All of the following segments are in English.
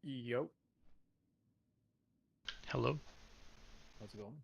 Yo, Hello. how's it going?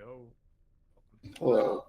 Yo. Hello.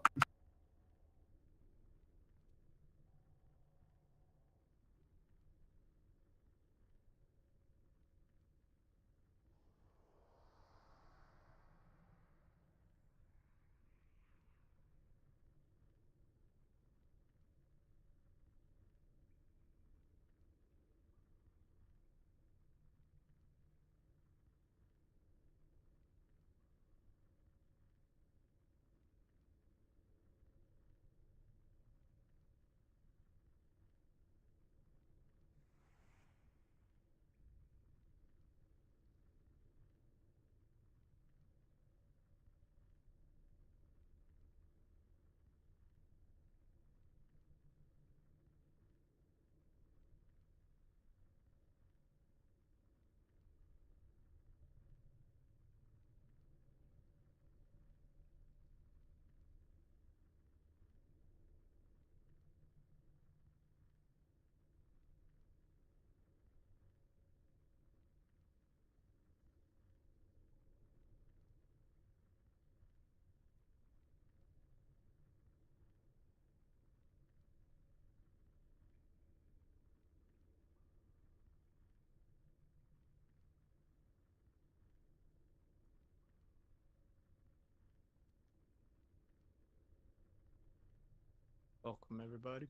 Welcome, everybody.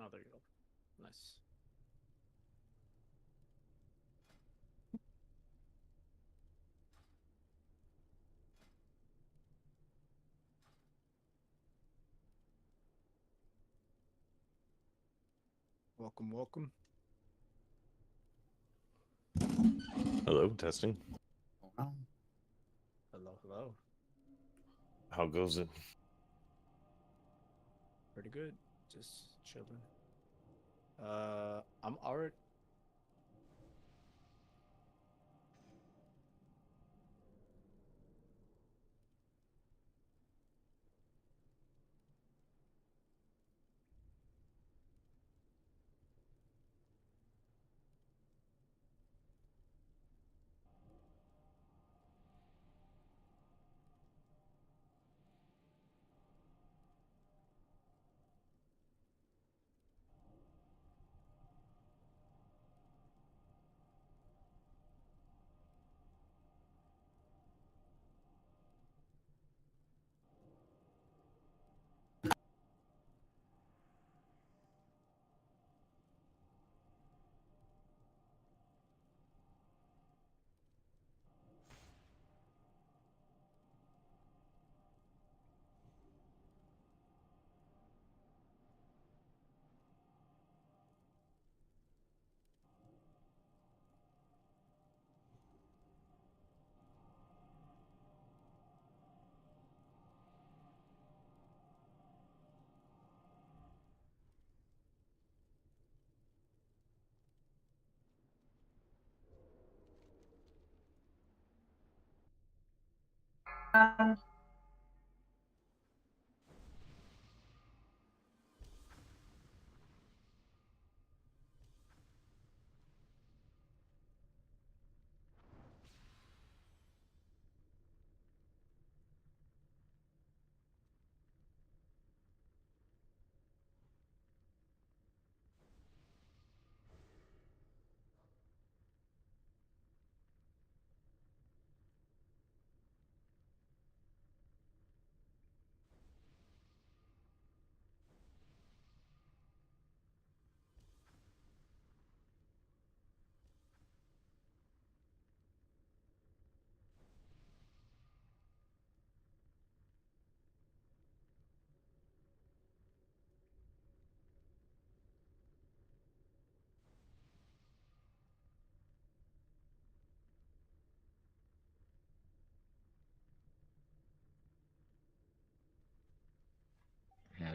Oh, there you go. Nice. Welcome, welcome. Hello, testing. Hello, hello. How goes it? Pretty good. Just chilling. I'm already.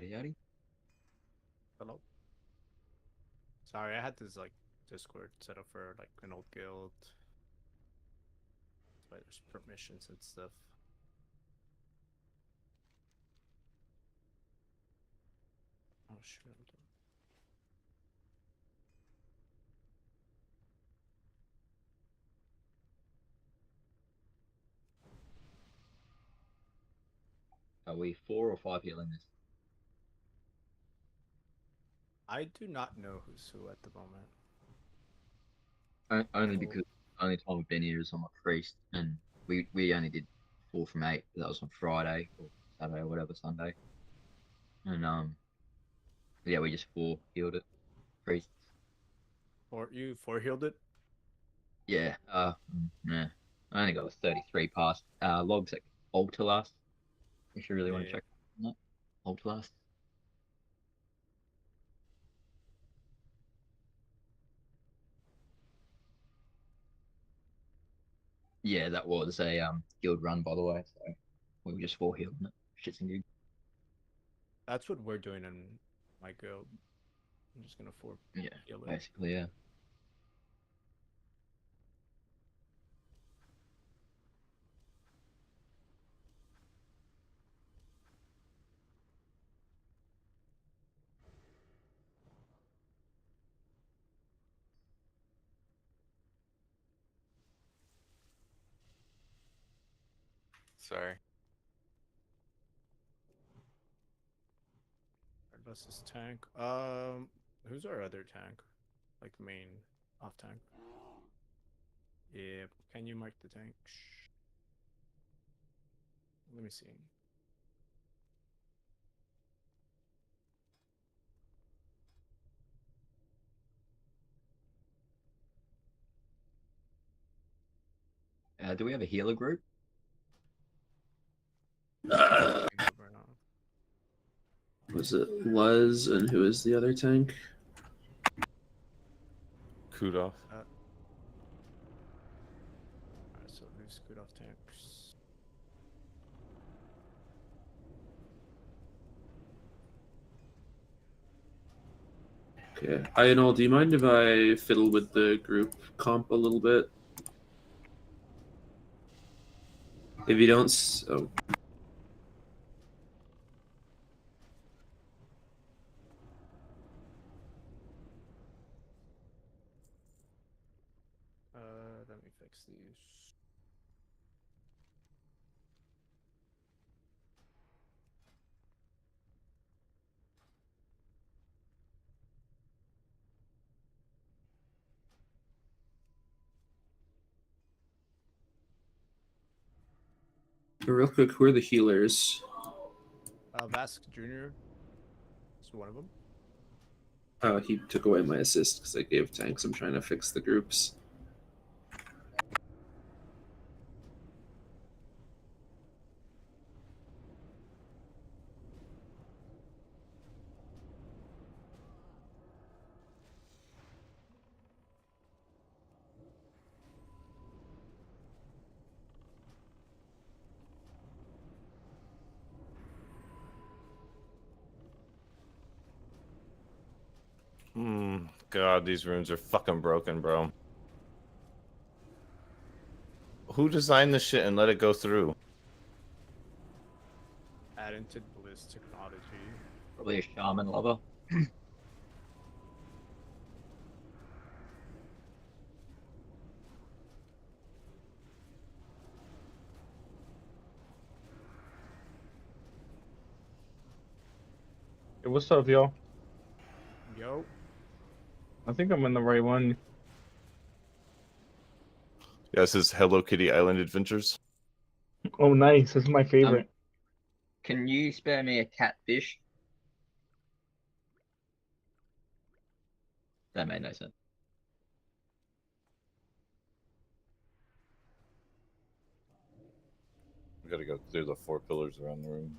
Howdy, howdy. Hello. Sorry, I had this like Discord set up for like an old guild. That's why there's permissions and stuff. Oh shit. Are we 4 or 5 healing this? I do not know who's who at the moment. Only Oh. because only time we've been here is on my priest, and we only did 4 from 8. That was on Friday or Saturday or whatever, Sunday. And yeah, we just 4 healed it. Priests. Or you 4 healed it? Yeah. Yeah. I only got a 33 past. Logs at altar last. If you really want to Yeah. check on that. Altar last. Yeah, that was a guild run, by the way. So we were just 4 healing it. Shits and gigs. That's what we're doing in my guild. I'm just gonna Yeah, heal it. basically, yeah. Sorry. Versus tank. Who's our other tank? Like main off tank. Yeah. Can you mark the tank? Let me see. Do we have a healer group? Uh, Bring up right now. was it Luz and who is the other tank? Kudoff. Alright, so who's good off tanks? Okay. Ionol, do you mind if I fiddle with the group comp a little bit? If you don't, oh, Let me fix these. real quick, who are the healers? Vask Jr. is one of them. He took away my assist because I gave tanks. I'm trying to fix the groups. God, these runes are fucking broken, bro. Who designed this shit and let it go through? Patented Bliss technology. Probably a shaman lover. Hey, what's up, y'all? Yo. I think I'm in the right one. Yeah, this is Hello Kitty Island Adventures. Oh, nice. This is my favorite. Can you spare me a catfish? That made no sense. We gotta go clear the 4 pillars around the room.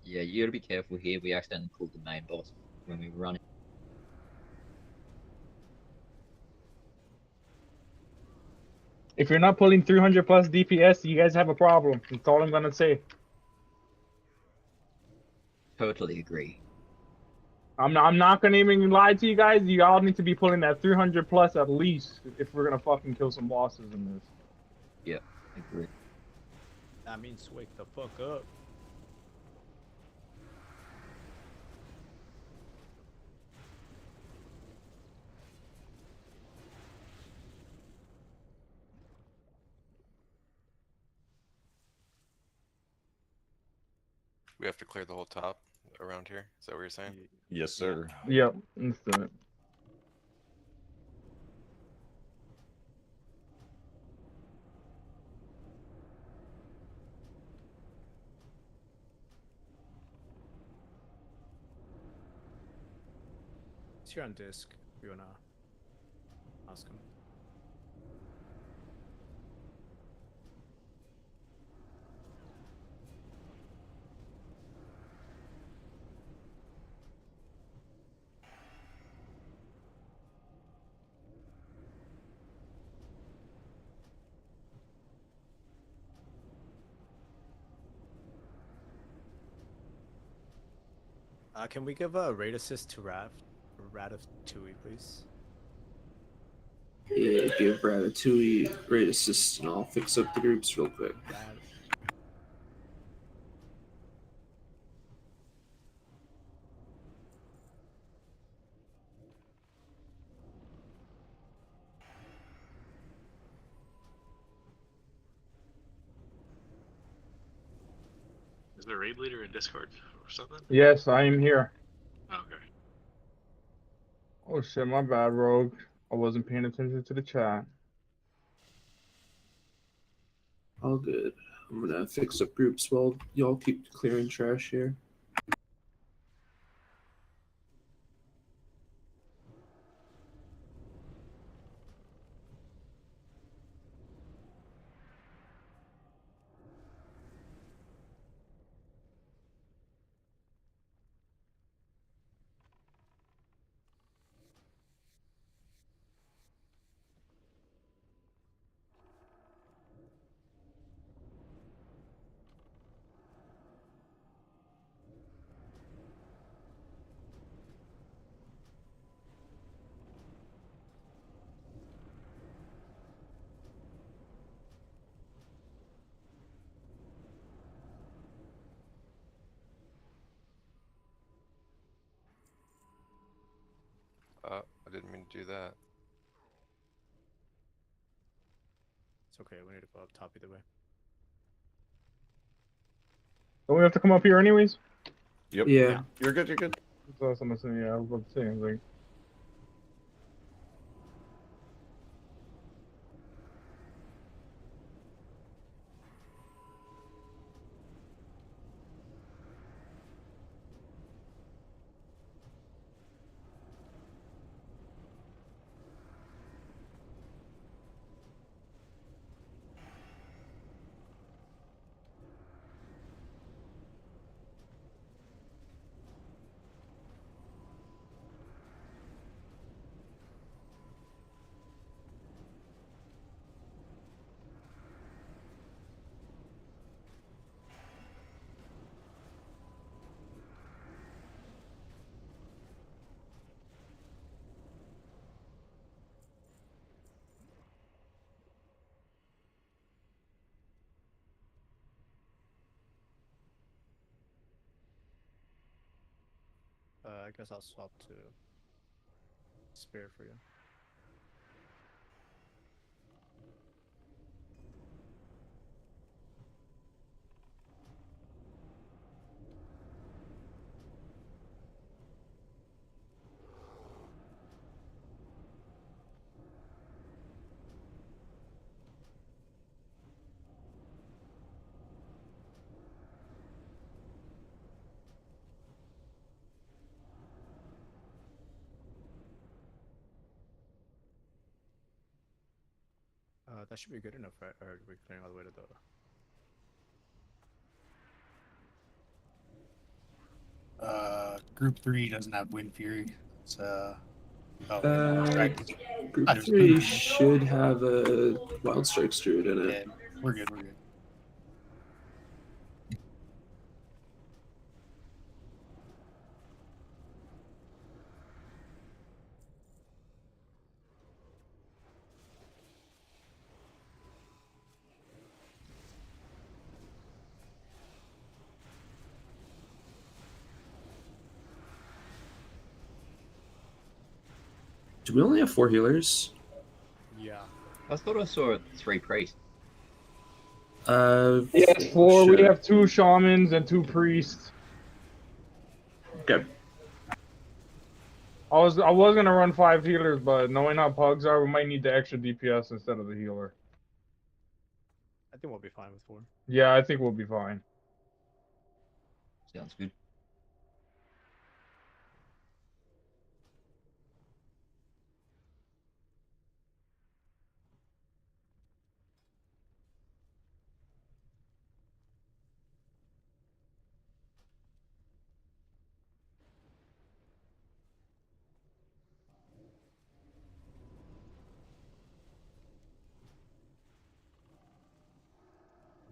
Yeah, you gotta be careful here. We accidentally pulled the main boss when we were running. If you're not pulling 300 plus DPS, you guys have a problem. That's all I'm gonna say. Totally agree. I'm not gonna even lie to you guys. You all need to be pulling that 300 plus at least if we're gonna fucking kill some bosses in this. Yeah, agree. That means wake the fuck up. We have to clear the whole top around here. Is that what you're saying? Yes, sir. Yep, let's do it. It's here on disc. If you wanna ask him. Can we give a raid assist to Ratatouille, please? Yeah, give Ratatouille raid assist, and I'll fix up the groups real quick. Rat- Is there a raid leader in Discord or something? Yes, I am here. Okay. Oh shit, my bad, Rogue. I wasn't paying attention to the chat. All good. I'm gonna fix up groups while y'all keep clearing trash here. I didn't mean to do that. It's okay. We need to go up top either way. Don't we have to come up here anyways? Yep. Yeah. You're good. You're good. That's what I'm saying. Yeah, I was about to say. I was like, I guess I'll swap to Spear for you. That should be good enough, right? Or are we clearing all the way to the... Group 3 doesn't have Wind Fury. It's Uh, Group There's 3 good. should have a Wild Strikes Druid in Yeah, it. we're good. We're good. Do we only have 4 healers? Yeah. I thought I saw 3 priests. Yes, 4. We shit. have 2 shamans and 2 priests. Okay. I was gonna run 5 healers, but knowing how pugs are, we might need the extra DPS instead of the healer. I think we'll be fine with 4. Yeah, I think we'll be fine. Sounds good.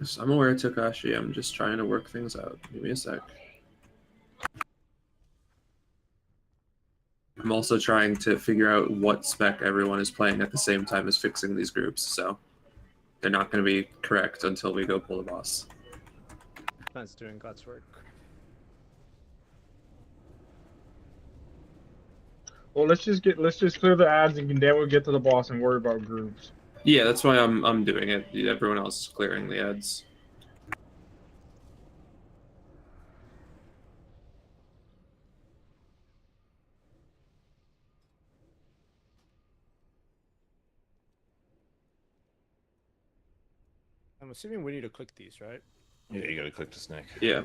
Yes, I'm aware of Takashi. I'm just trying to work things out. Give me a sec. I'm also trying to figure out what spec everyone is playing at the same time as fixing these groups, so they're not going to be correct until we go pull the boss. Man's doing God's work. Well, let's just clear the ads and then we'll get to the boss and worry about groups. Yeah, that's why I'm doing it. Everyone else is clearing the ads. I'm assuming we need to click these, right? Yeah, you gotta click the snake. Yeah.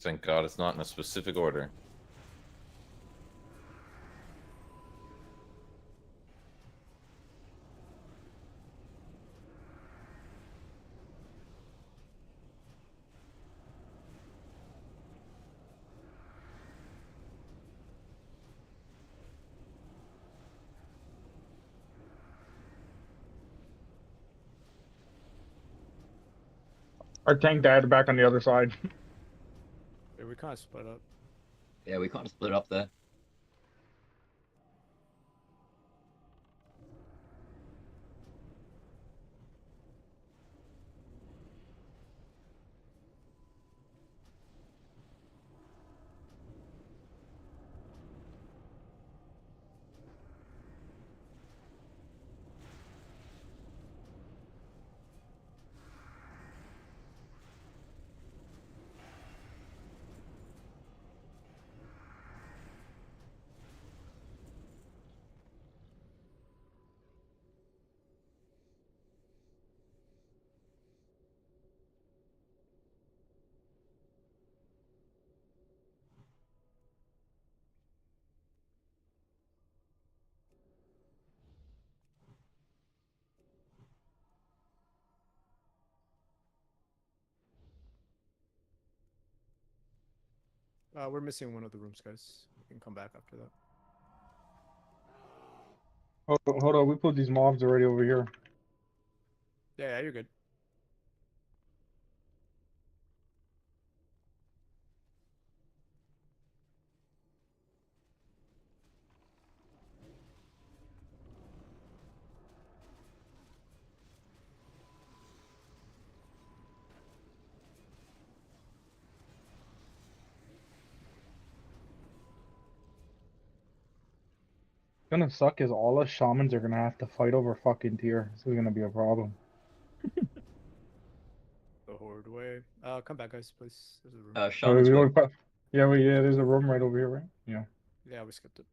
Thank God it's not in a specific order. Our tank died back on the other side. Yeah, we kind of split up. Yeah, we kind of split up there. We're missing one of the rooms, guys. We can come back after that. Hold on, we put these mobs already over here. Yeah, you're good. Gonna suck is all us shamans are gonna have to fight over fucking tier. This is gonna be a problem. The horde way. Come back, guys, please. There's a room. Shaman's we way. only yeah, there's a room right over here, right? Yeah. Yeah, we skipped it.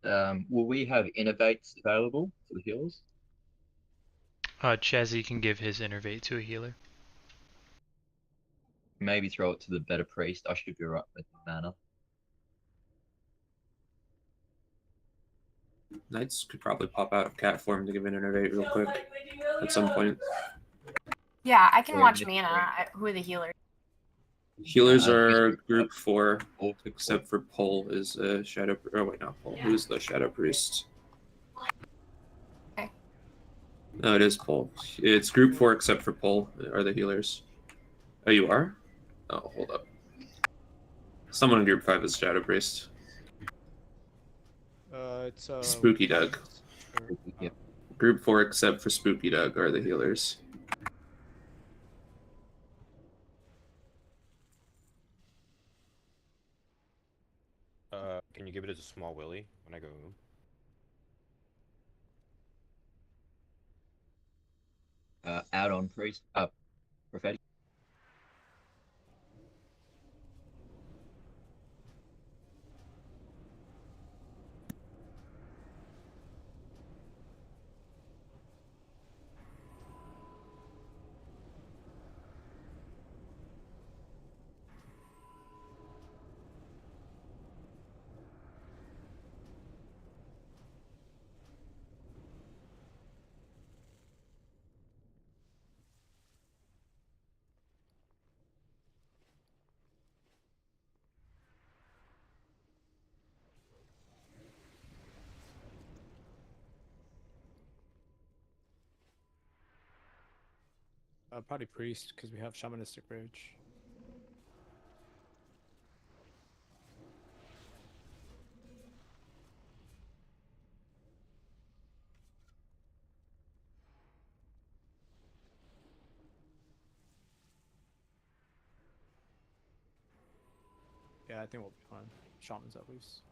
Will we have innovates available for the healers? Chazzy can give his innervate to a healer. Maybe throw it to the better priest. I should be right with the mana. Knights could probably pop out of cat form to give an innervate real quick at some point. Yeah, I can Or watch even mana. Who are the healers? Healers I was are just- group 4, Or except for Pole is a Shadow. Oh wait, not Pole. Who's the Shadow Priest? Okay. No, it is Pole. It's group 4 except for Pole are the healers. Oh, you are? Oh, hold up. Someone in group 5 is Shadow Priest. It's Spooky Doug. yeah. Group 4 except for Spooky Doug are the healers. Can you give it as a small willy when I go? Out on priest. Prophetic. probably priest because we have shamanistic rage. Yeah, I think we'll be fine. Shamans at least.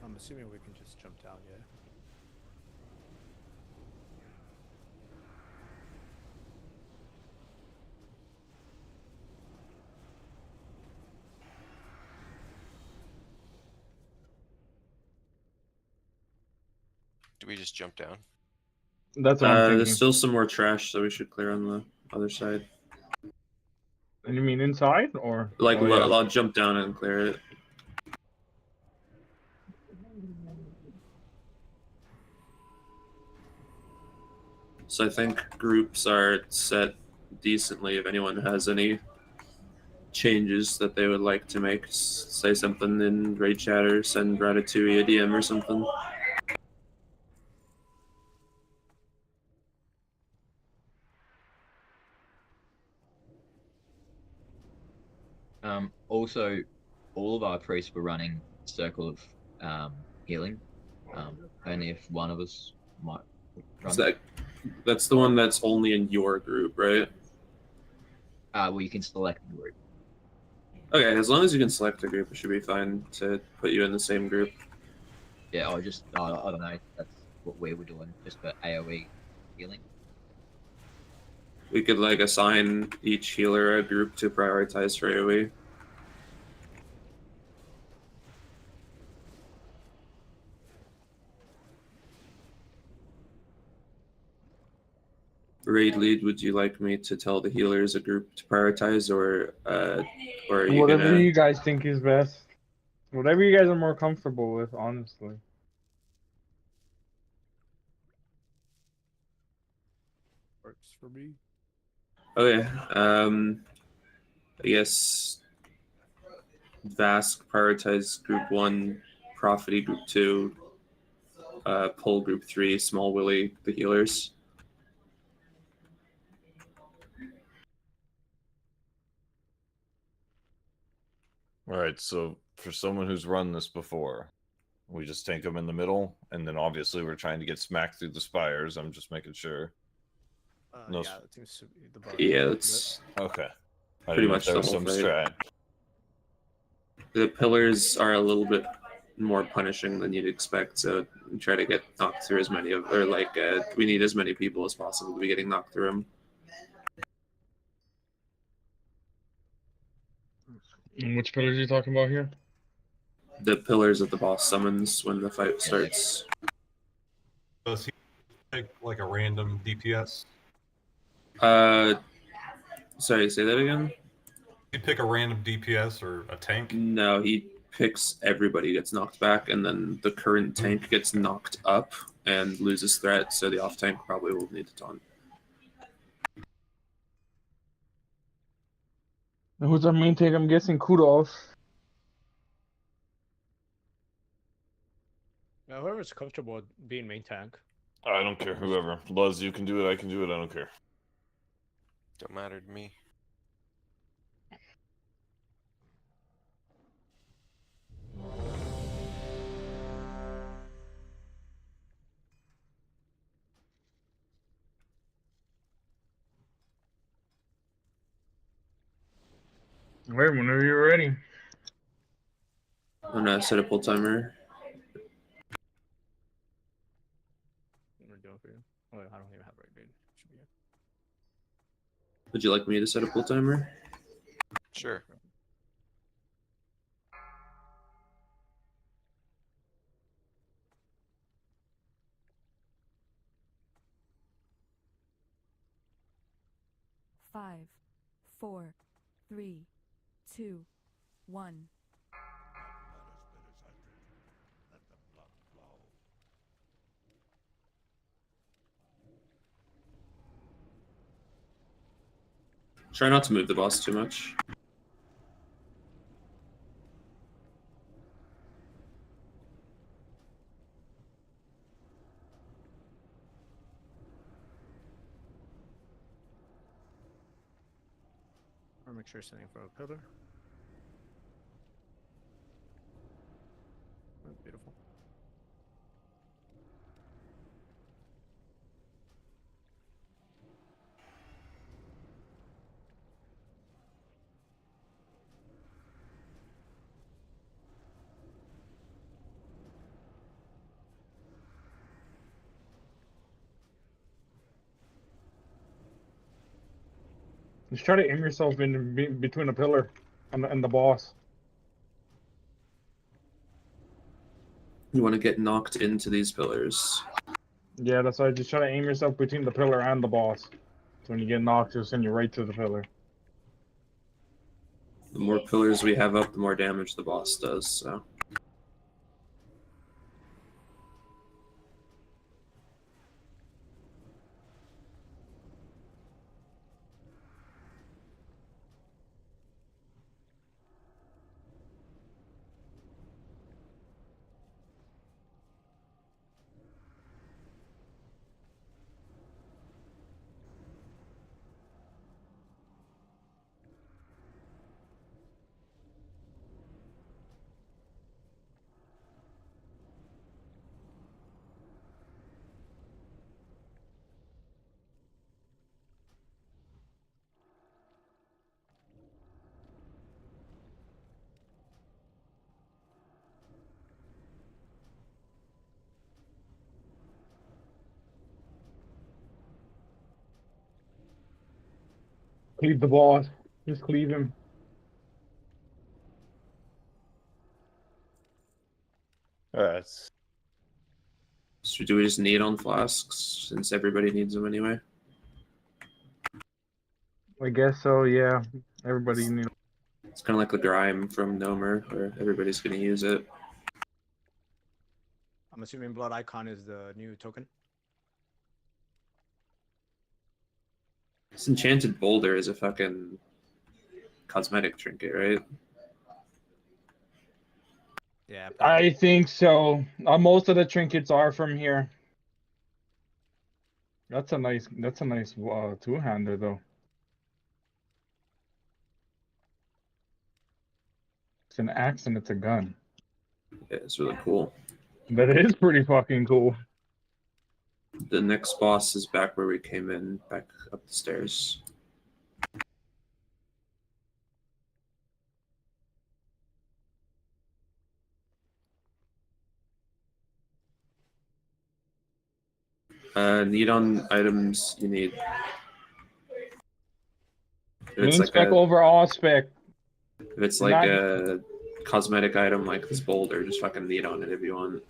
I'm assuming we can just jump down, yeah. Do we just jump down? That's what I'm thinking. There's still some more trash, so we should clear on the other side. And you mean inside or? Like, Oh, yeah. I'll jump down and clear it. So I think groups are set decently if anyone has any changes that they would like to make. Say something in raid chat or send Ratatouille a DM or something. Also, all of our priests were running circle of healing. Only if one of us might run. Is that's the one that's only in your group, right? Well, you can select a group. Okay, as long as you can select a group, it should be fine to put you in the same group. Yeah, I don't know. That's what we were doing, just for AOE healing. We could like assign each healer a group to prioritize for AoE. Raid lead, would you like me to tell the healers a group to prioritize, or are you Whatever gonna? you guys think is best. Whatever you guys are more comfortable with, honestly. Works for me. Okay, I guess Vask prioritize group 1, Profity group 2, Pull group 3, Small Willy the healers. All right, so for someone who's run this before, we just tank them in the middle, and then obviously we're trying to get smacked through the spires. I'm just making sure. No Yeah, that seems to be the bug. Yeah, that's Okay. I pretty didn't know if much there the was whole some fight. strat. The pillars are a little bit more punishing than you'd expect, so we try to get knocked through as many of, or like we need as many people as possible to be getting knocked through them. And which pillars are you talking about here? The pillars that the boss summons when the fight starts. Does he pick like a random DPS? Sorry, say that again. He pick a random DPS or a tank? No, he picks everybody gets knocked back, and then the current tank gets knocked up and loses threat, so the off tank probably will need to taunt. And who's our main tank? I'm guessing Kudos. Whoever's comfortable with being main tank. I don't care, whoever. Luz, you can do it, I can do it, I don't care. Don't matter to me. Wait, whenever you're ready. I'm gonna set a pull timer. What we're doing for you. Oh, I don't even have right dude. Should be good. Would you like me to set a pull timer? Sure. Five, 4, 3, 2, 1. Try not to move the boss too much. Or make sure you're sending for a pillar. Oh, beautiful. Just try to aim yourself in between the pillar and the boss. You want to get knocked into these pillars. Yeah, that's why. Just try to aim yourself between the pillar and the boss. So when you get knocked, it'll send you right to the pillar. The more pillars we have up, the more damage the boss does, so. Cleave the boss. Just cleave him. Alright. So do we just need on flasks since everybody needs them anyway? I guess so. Yeah. Everybody needs. It's kind of like the grime from Nomer, where everybody's going to use it. I'm assuming Blood Icon is the new token. This enchanted boulder is a fucking cosmetic trinket, right? Yeah. I think so. Most of the trinkets are from here. That's a nice two-hander though. It's an axe and it's a gun. Yeah, it's really cool. That is pretty fucking cool. The next boss is back where we came in, back up the stairs. Need on items you need. If it's Main like spec over all spec. if it's like a cosmetic item like this boulder, just fucking need on it if you want.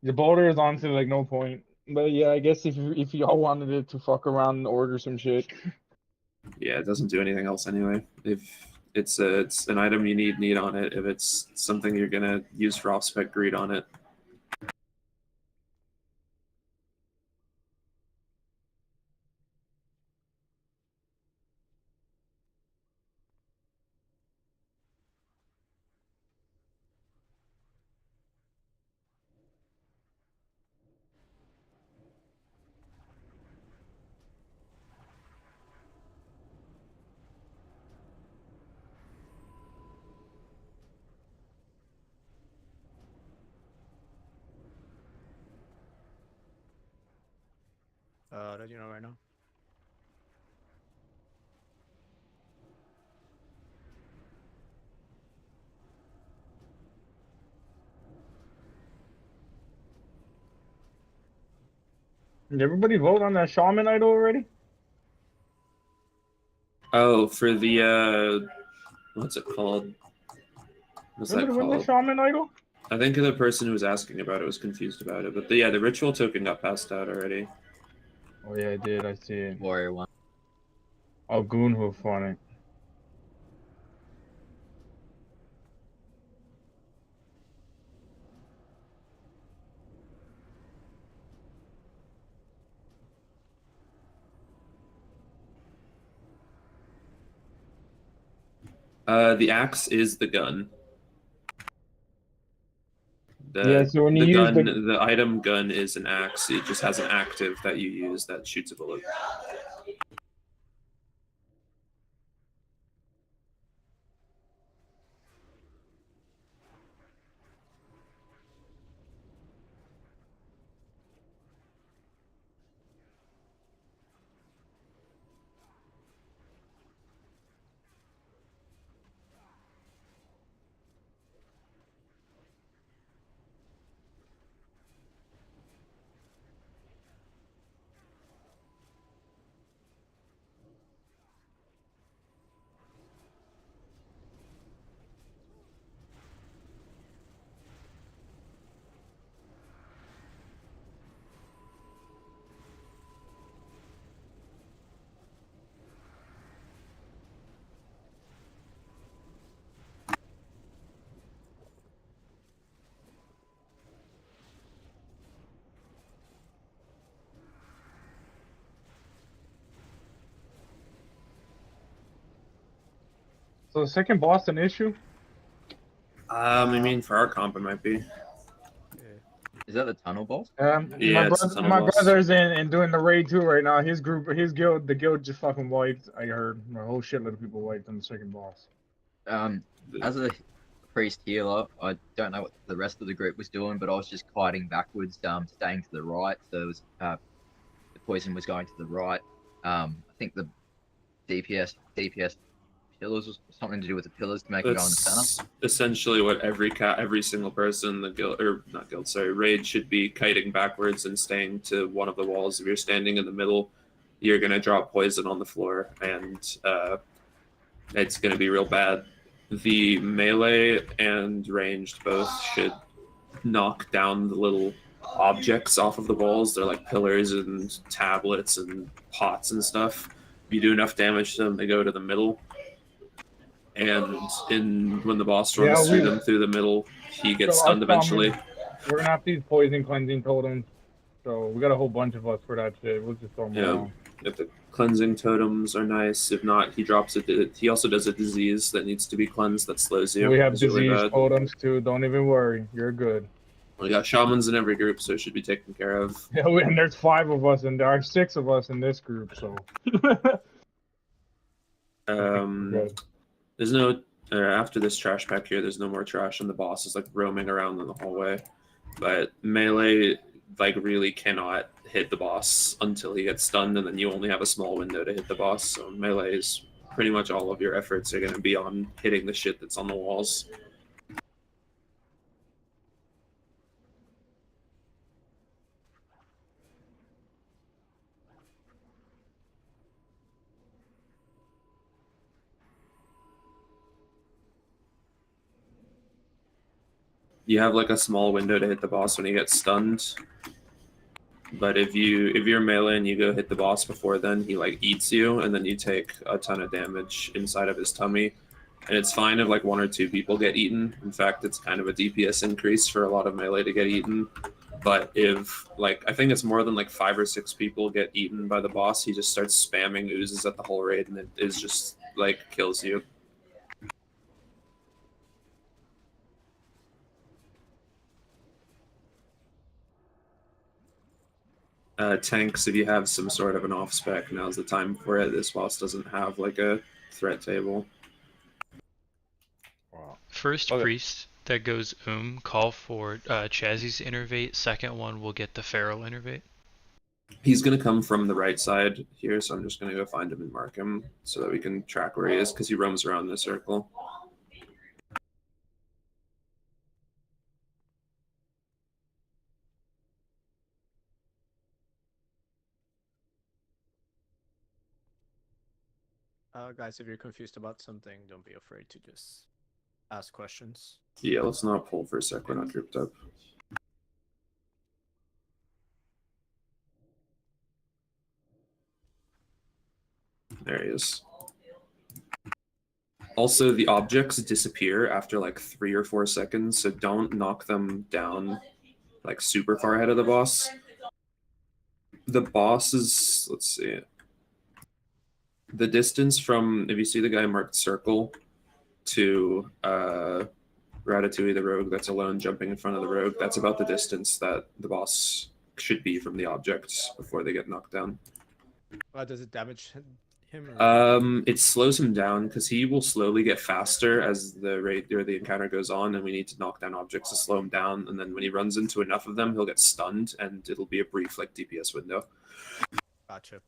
The boulder is honestly like no point. But yeah, I guess if y'all wanted it to fuck around and order some shit. Yeah, it doesn't do anything else anyway. If it's an item you need on it. If it's something you're gonna use for off spec, greed on it. That you know right now. Did everybody vote on that shaman idol already? Oh, for the what's it called? What's that Remember to win the called? shaman idol? I think the person who was asking about it was confused about it, but the ritual token got passed out already. Oh yeah, I did. I see it. Warrior one. Oh, Goonhoof on it. The axe is the gun. Yeah, so when you use the item gun is an axe. It just has an active that you use that shoots a bullet. So the second boss an issue? I mean, for our comp, it might be. Is that the tunnel boss? Yeah, it's the tunnel my boss. brother's in doing the raid too right now. His guild, the guild just fucking wiped. I heard a whole shitload of people wiped on the second boss. As a priest healer, I don't know what the rest of the group was doing, but I was just kiting backwards, staying to the right. So it was, the poison was going to the right. I think the DPS pillars was something to do with the pillars to make it go in the center. That's essentially what every single person in the guild, or not guild, sorry, raid should be kiting backwards and staying to one of the walls. If you're standing in the middle, you're gonna drop poison on the floor, and it's gonna be real bad. The melee and ranged both should knock down the little objects off of the walls. They're like pillars and tablets and pots and stuff. If you do enough damage to them, they go to the middle. And when the boss runs through them through the middle, he gets stunned eventually. We're gonna have to use poison cleansing totems. So we got a whole bunch of us for that shit. We'll just throw them around. If the cleansing totems are nice. If not, he drops it. He also does a disease that needs to be cleansed that slows you. We have It's disease really bad. totems too. Don't even worry. You're good. We got shamans in every group, so it should be taken care of. Yeah, and there's 5 of us, and there are 6 of us in this group. So. There's no after this trash pack here. There's no more trash, and the boss is like roaming around in the hallway. But melee like really cannot hit the boss until he gets stunned, and then you only have a small window to hit the boss. So melee is pretty much all of your efforts are going to be on hitting the shit that's on the walls. You have like a small window to hit the boss when he gets stunned. But if you're melee and you go hit the boss before then, he like eats you, and then you take a ton of damage inside of his tummy. And it's fine if like 1 or 2 people get eaten. In fact, it's kind of a DPS increase for a lot of melee to get eaten. But if like I think it's more than like 5 or 6 people get eaten by the boss, he just starts spamming oozes at the whole raid, and it is just like kills you. Tanks, if you have some sort of an off spec, now's the time for it. This boss doesn't have like a threat table. Wow. First priest that goes call for Chazzy's innervate. Second one will get the feral innervate. He's gonna come from the right side here, so I'm just gonna go find him and mark him so that we can track where he is, because he roams around the circle. Guys, if you're confused about something, don't be afraid to just ask questions. Yeah, let's not pull for a sec. We're not grouped up. There he is. Also, the objects disappear after like 3 or 4 seconds, so don't knock them down like super far ahead of the boss. The boss is, let's see. The distance from, if you see the guy marked circle, to Ratatouille the rogue that's alone jumping in front of the rogue, that's about the distance that the boss should be from the objects before they get knocked down. Does it damage him? Or... It slows him down because he will slowly get faster as the raid or the encounter goes on, and we need to knock down objects to slow him down. And then when he runs into enough of them, he'll get stunned, and it'll be a brief like DPS window. Gotcha.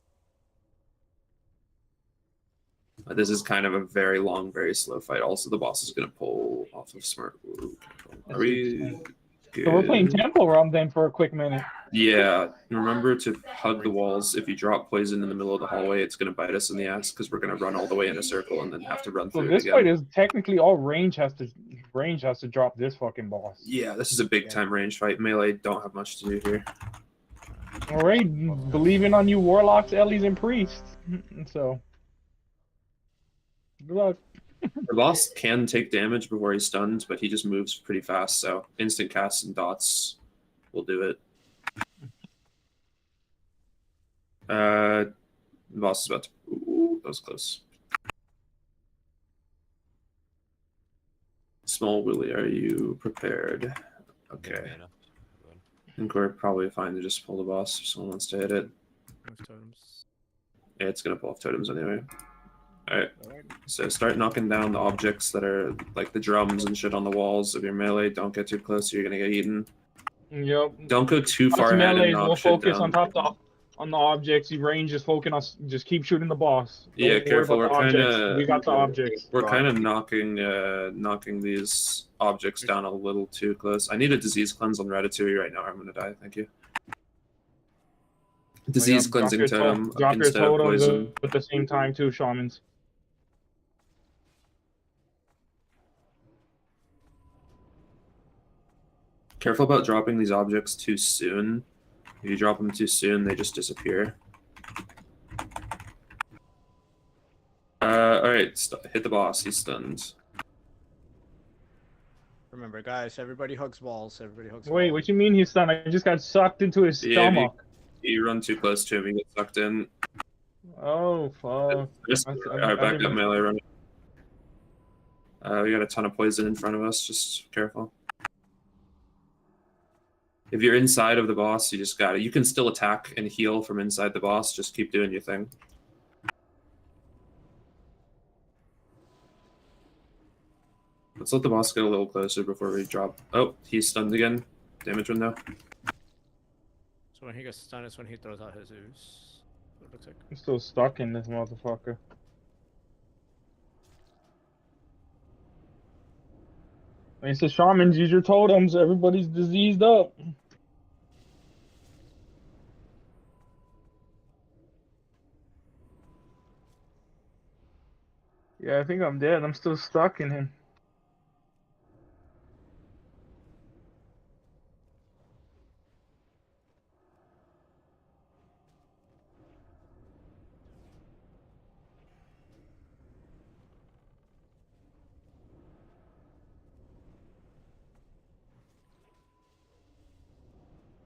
This is kind of a very long, very slow fight. Also, the boss is going to pull off of smart. Ooh, are we good? So we're playing Temple Run then for a quick minute. Yeah, remember to hug the walls. If you drop poison in the middle of the hallway, it's going to bite us in the ass because we're going to run all the way in a circle and then have to run through So this it fight again. is technically all range has to drop this fucking boss. Yeah, this is a big time range fight. Melee don't have much to do here. All right, believing on you, warlocks, Ellies, and priests. So. Good luck. The boss can take damage before he's stunned, but he just moves pretty fast, so instant casts and dots will do it. The boss is about to... Ooh, that was close. Small Willy, are you prepared? Okay. I think we're probably fine to just pull the boss if someone wants to hit it. Totems. Yeah, it's going to pull off totems anyway. Alright, so start knocking down the objects that are like the drums and shit on the walls of your melee. Don't get too close or you're gonna get eaten. Yep. Don't go too far ahead and knock we'll shit focus down. on the objects. You range is focus on just keep shooting the boss. Don't Yeah, worry careful. about We're the kind objects. of We got the objects. We're kind of knocking these objects down a little too close. I need a disease cleanse on Ratatouille right now. Or I'm gonna die. Thank you. Disease Drop cleansing your totem drop your instead of totems poison. at the same time too, shamans. Careful about dropping these objects too soon. If you drop them too soon, they just disappear. Alright, hit the boss. He's stunned. Remember, guys, everybody hugs walls. Everybody hugs Wait, walls. what you mean he's stunned? I just got sucked into his Yeah, stomach. if you run too close to him, you get sucked in. Oh fuck! Just, alright, back up melee running. We got a ton of poison in front of us. Just careful. If you're inside of the boss, you just got it. You can still attack and heal from inside the boss. Just keep doing your thing. Let's let the boss get a little closer before we drop. Oh, he's stunned again. Damage window. So when he gets stunned, it's when he throws out his ooze. What it looks like. I'm still stuck in this motherfucker. I mean, so shamans, use your totems. Everybody's diseased up. Yeah, I think I'm dead. I'm still stuck in him.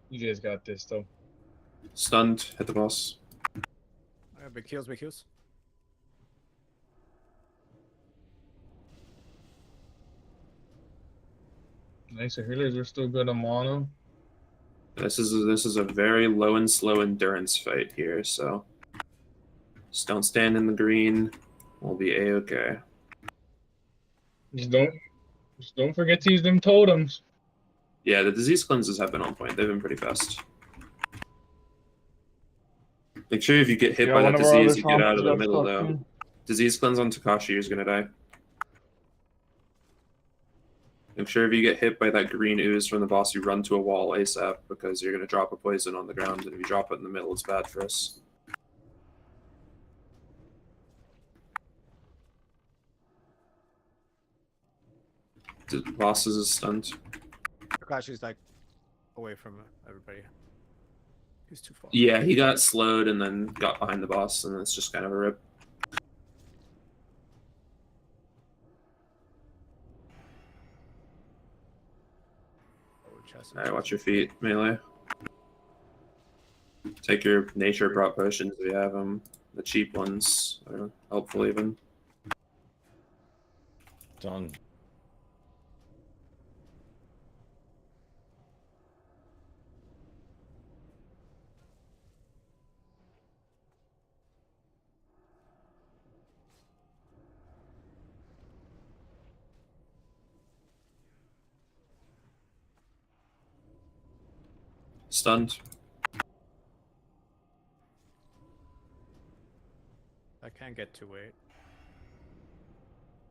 You guys got this, though. Stunned. Hit the boss. Big heals, big heals. Nice, so healers are still good on mono. This is a very low and slow endurance fight here, so just don't stand in the green. We'll be a-okay. Just don't forget to use them totems. Yeah, the disease cleanses have been on point. They've been pretty fast. Make sure if you get hit Yeah, by that one of our disease, other you get out of the shamans middle, got though. fucking- Disease cleanse on Takashi, you're gonna die. Make sure if you get hit by that green ooze from the boss, you run to a wall ASAP, because you're gonna drop a poison on the ground, and if you drop it in the middle, it's bad for us. The boss is stunned. Kakashi's like away from everybody. He's too far. Yeah, he got slowed and then got behind the boss, and it's just kind of a rip. Alright, watch your feet, melee. Take your nature prop potions if you have them. The cheap ones are helpful even. Done. Stunned. I can't get to wait.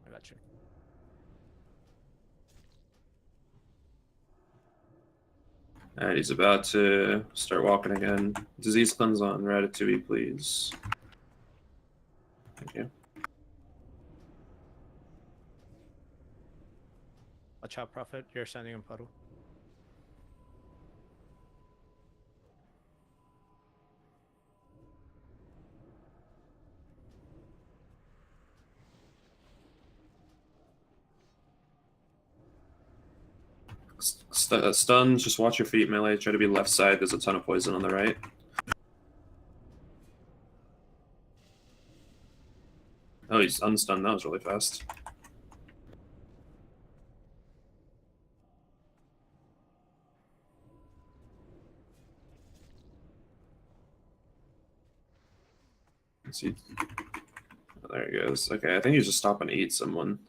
I got you. Alright, he's about to start walking again. Disease cleanse on Ratatouille, please. Thank you. Watch out, Prophet. You're standing in puddle. Stunned, just watch your feet, melee. Try to be left side. There's a ton of poison on the right. Oh, he's unstunned. That was really fast. Let's see. Oh, there he goes. Okay, I think he's just stopping to eat someone.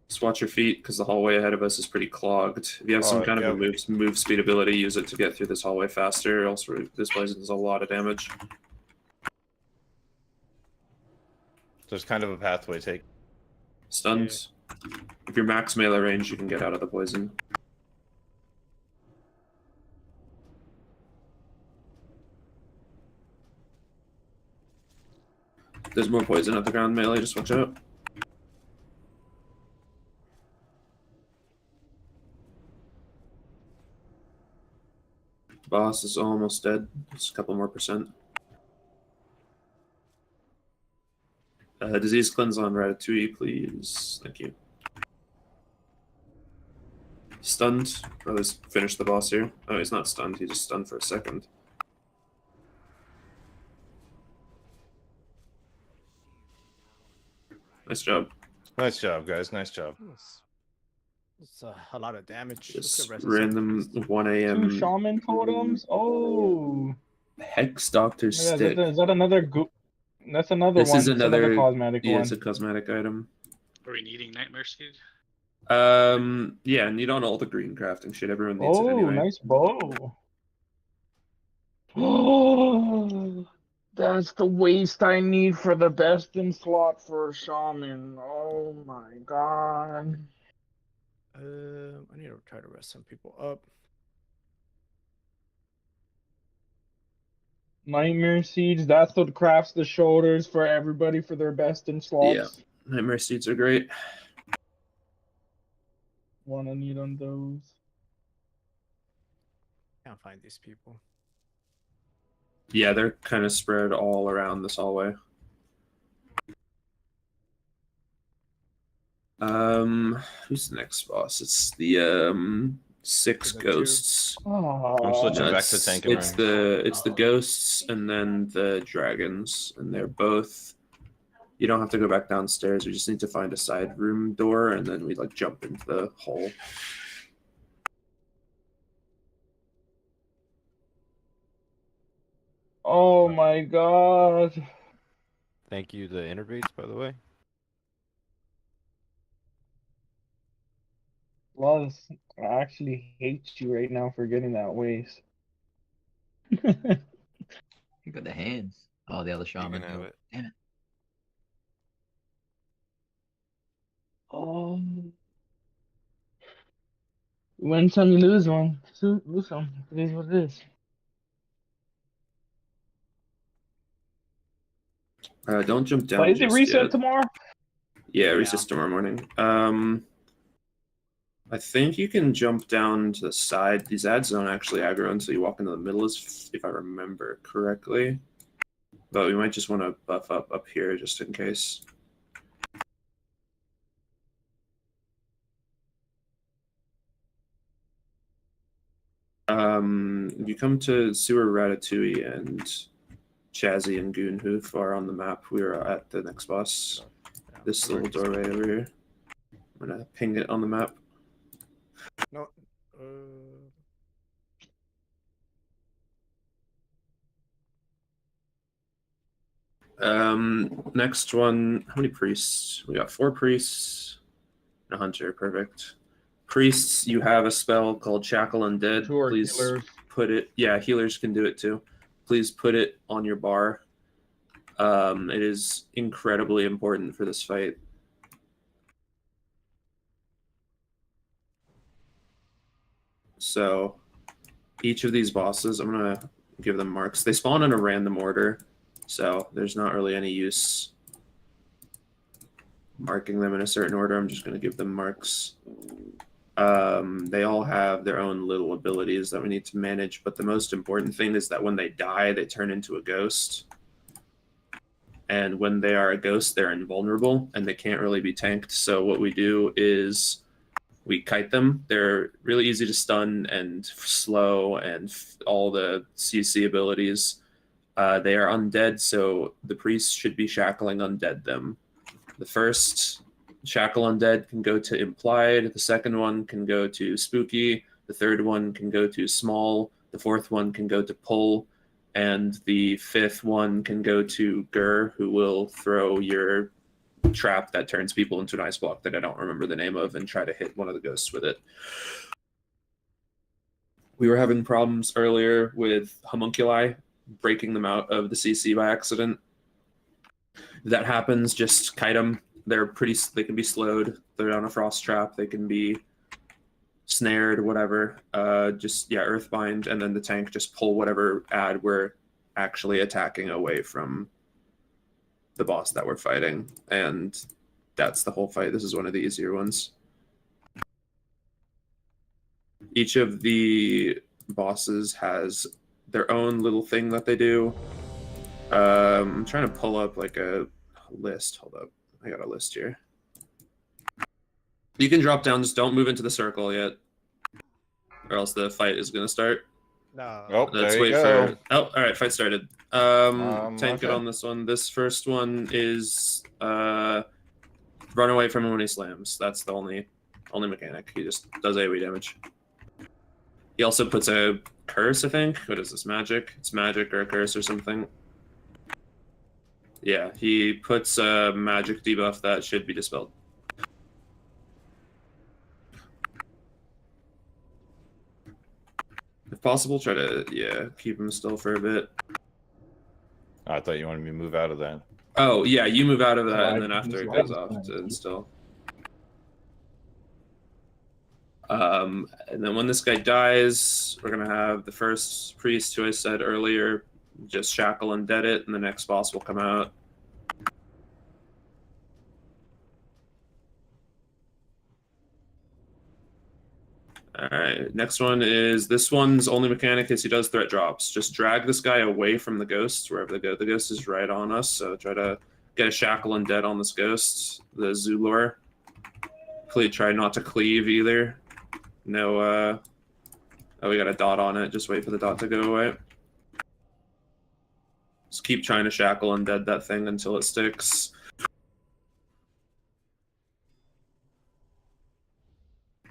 Just watch your feet, because the hallway ahead of us is pretty clogged. If you have some kind of a move speed ability, use it to get through this hallway faster, else this place does a lot of damage. There's kind of a pathway take. Stunned. If you're max melee range, you can get out of the poison. There's more poison at the ground melee, just watch out. Boss is almost dead. Just a couple more percent. Disease cleanse on Ratatouille, please. Thank you. Stunned. Or let's finish the boss here. Oh, he's not stunned. He just stunned for a second. Nice job. Nice job, guys. Nice job. It's a lot of damage. Just Look at random 1 2 a.m. shaman totems. Oh. Hex Doctor Yeah, Stick. is that another That's another This one. is It's another cosmetic yeah, one. it's a cosmetic item. Are we needing Nightmare Seed? Yeah, need on all the green crafting shit. Everyone needs it Oh, anyway. nice bow. Oh, that's the waste I need for the best in slot for a shaman. Oh my god. I need to try to rest some people up. Nightmare Siege, that's what crafts the shoulders for everybody for their best in slots. Yeah, Nightmare Seeds are great. Wanna need on those. Can't find these people. Yeah, they're kind of spread all around this hallway. Who's the next boss? It's the 6 ghosts. I'm switching back to tank and It's the ghosts and then the dragons, and they're both. You don't have to go back downstairs. We just need to find a side room door, and then we like jump into the hole. Oh my god. Thank you to Innervates, by the way. Luz, I actually hate you right now for getting that waste. You got the hands. Oh, the other shaman. have it. Damn it. Oh. You win some, you lose one. Lose some. It is what it is. Don't jump down. But is it just reset yet. tomorrow? Yeah, recess tomorrow morning. I think you can jump down to the side. These ads don't actually aggro until you walk into the middle, if I remember correctly. But we might just want to buff up here just in case. If you come to Sewer Ratatouille and Chazzy and Goonhoof are on the map, we are at the next boss. This little doorway over here. I'm gonna ping it on the map. No. Next one. How many priests? We got 4 priests and a hunter. Perfect. Priests, you have a spell called Shackle Undead. Please healers. put it. Yeah, healers can do it too. Please put it on your bar. It is incredibly important for this fight. So, each of these bosses, I'm gonna give them marks. They spawn in a random order, so there's not really any use marking them in a certain order. I'm just gonna give them marks. They all have their own little abilities that we need to manage, but the most important thing is that when they die, they turn into a ghost. And when they are a ghost, they're invulnerable and they can't really be tanked. So what we do is we kite them. They're really easy to stun and slow and all the CC abilities. They are undead, so the priests should be shackling undead them. The first shackle undead can go to implied. The second one can go to spooky. The third one can go to small. The fourth one can go to pull. And the fifth one can go to Gur, who will throw your trap that turns people into an ice block that I don't remember the name of and try to hit one of the ghosts with it. We were having problems earlier with homunculi, breaking them out of the CC by accident. If that happens, just kite them. They can be slowed. They're on a frost trap. They can be snared, whatever. Just Earthbind, and then the tank just pull whatever ad we're actually attacking away from the boss that we're fighting, and that's the whole fight. This is one of the easier ones. Each of the bosses has their own little thing that they do. I'm trying to pull up like a list. Hold up. I got a list here. You can drop down, just don't move into the circle yet, or else the fight is going to start. No. Oh, Let's there wait you go. for. Oh, all right, fight started. Tank it okay. on this one. This first one is run away from him when he slams. That's the only mechanic. He just does AoE damage. He also puts a curse, I think. What is this? Magic? It's magic or a curse or something. Yeah, he puts a magic debuff that should be dispelled. If possible, try to, keep him still for a bit. I thought you wanted me to move out of that. Oh, yeah, you move out of that, and then after it goes off to instill. And then when this guy dies, we're going to have the first priest, who I said earlier, just shackle and dead it, and the next boss will come out. Alright, next one is, this one's only mechanic is he does threat drops. Just drag this guy away from the ghosts, wherever they go. The ghost is right on us, so try to get a shackle and dead on this ghost, the Zulor. Please try not to cleave either. No, oh, we got a dot on it. Just wait for the dot to go away. Just keep trying to shackle and dead that thing until it sticks.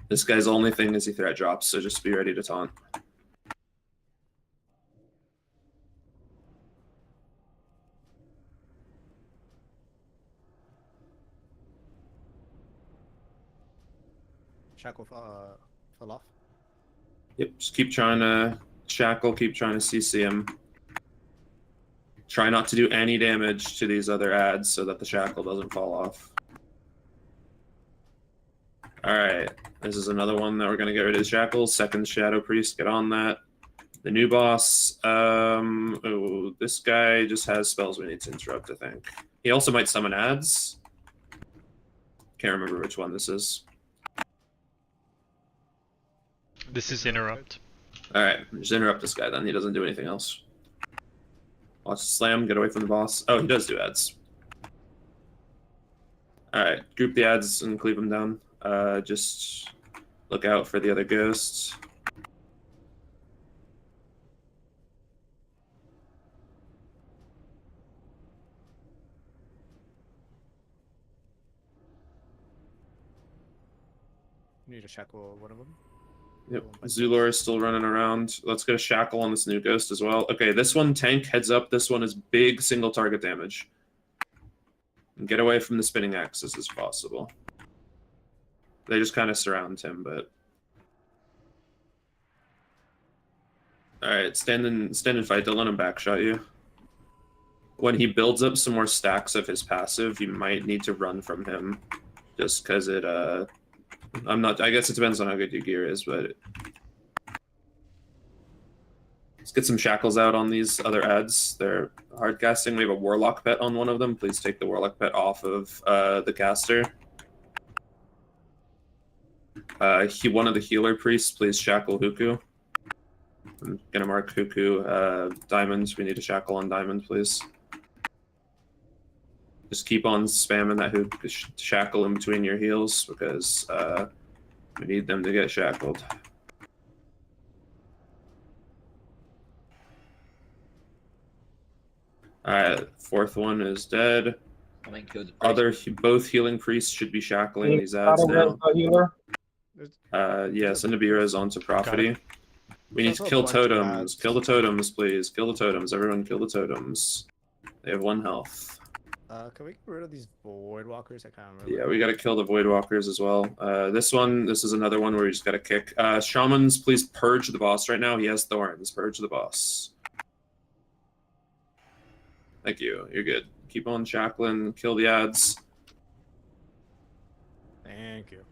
This guy's only thing is he threat drops, so just be ready to taunt. Shackle fell off. Yep, just keep trying to shackle, keep trying to CC him. Try not to do any damage to these other ads so that the shackle doesn't fall off. Alright, this is another one that we're going to get rid of the shackles. Second Shadow Priest, get on that. The new boss, oh, this guy just has spells we need to interrupt, I think. He also might summon ads. Can't remember which one this is. This is interrupt. Alright, just interrupt this guy then. He doesn't do anything else. Watch the slam, get away from the boss. Oh, he does do ads. Alright, group the ads and cleave them down. Just look out for the other ghosts. You need to shackle one of them. Yep, Zulor is still running around. Let's get a shackle on this new ghost as well. Okay, this one tank heads up. This one is big single target damage. And get away from the spinning axis as possible. They just kind of surround him, but alright, stand and fight. Don't let him backshot you. When he builds up some more stacks of his passive, you might need to run from him. Just because it I guess it depends on how good your gear is, but let's get some shackles out on these other ads. They're hard casting. We have a Warlock pet on one of them. Please take the Warlock pet off of the caster. One of the healer priests, please shackle Huku. I'm gonna mark Huku diamonds. We need to shackle on diamond, please. Just keep on spamming that Huku shackle in between your heals because we need them to get shackled. Alright, fourth one is dead. Both healing priests should be shackling these ads now. Yes, and Nabira is onto Prophecy. We need to kill totems. Kill the totems, please. Kill the totems. Everyone kill the totems. They have 1 health. Can we get rid of these void walkers? I can't remember. Yeah, we gotta kill the void walkers as well. This is another one where you just gotta kick. Shamans, please purge the boss right now. He has thorns. Purge the boss. Thank you. You're good. Keep on shackling. Kill the ads. Thank you.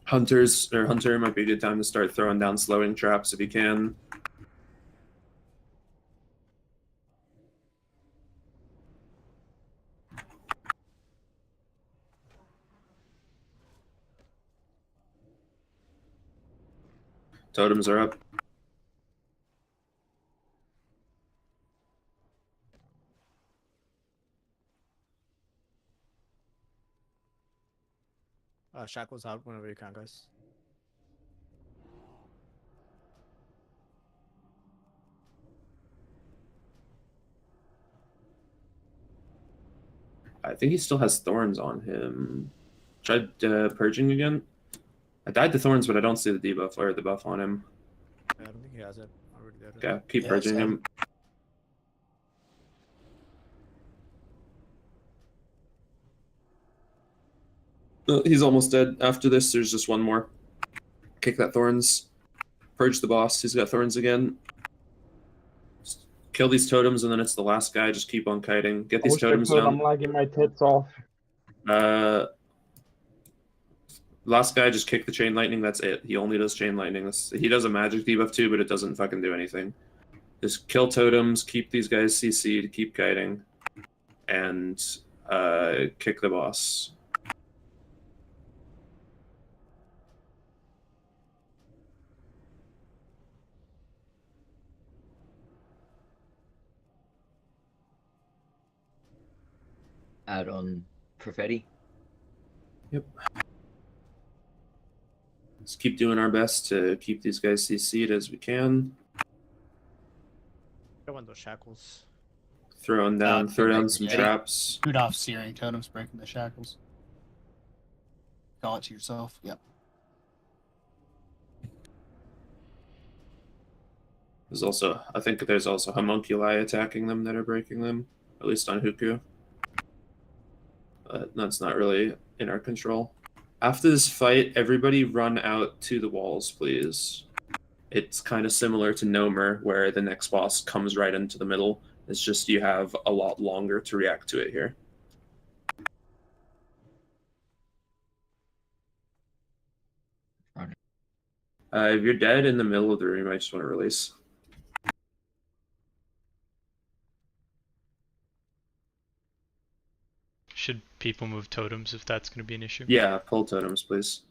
Hunter might be a good time to start throwing down slowing traps if you can. Totems are up. Shackles out whenever you can, guys. I think he still has thorns on him. Tried purging again. I died to thorns, but I don't see the debuff or the buff on him. I don't think he has it. I already did it. Yeah, keep purging him. He's almost dead. After this, there's just one more. Kick that thorns. Purge the boss. He's got thorns again. Just kill these totems, and then it's the last guy. Just keep on kiting. Get these totems down. I'm lagging my tits off. Last guy, just kick the chain lightning. That's it. He only does chain lightning. He does a magic debuff too, but it doesn't fucking do anything. Just kill totems. Keep these guys CC'd. Keep kiting, and kick the boss. Add on Profetti. Yep. Let's keep doing our best to keep these guys CC'd as we can. Go on those shackles. Throw down some traps. Shoot off searing totems, breaking the shackles. Call it to yourself. Yep. I think there's also homunculi attacking them that are breaking them, at least on Huku. But that's not really in our control. After this fight, everybody run out to the walls, please. It's kind of similar to Nomer, where the next boss comes right into the middle. It's just you have a lot longer to react to it here. If you're dead in the middle of the room, I just want to release. Should people move totems if that's going to be an issue? Yeah, pull totems, please.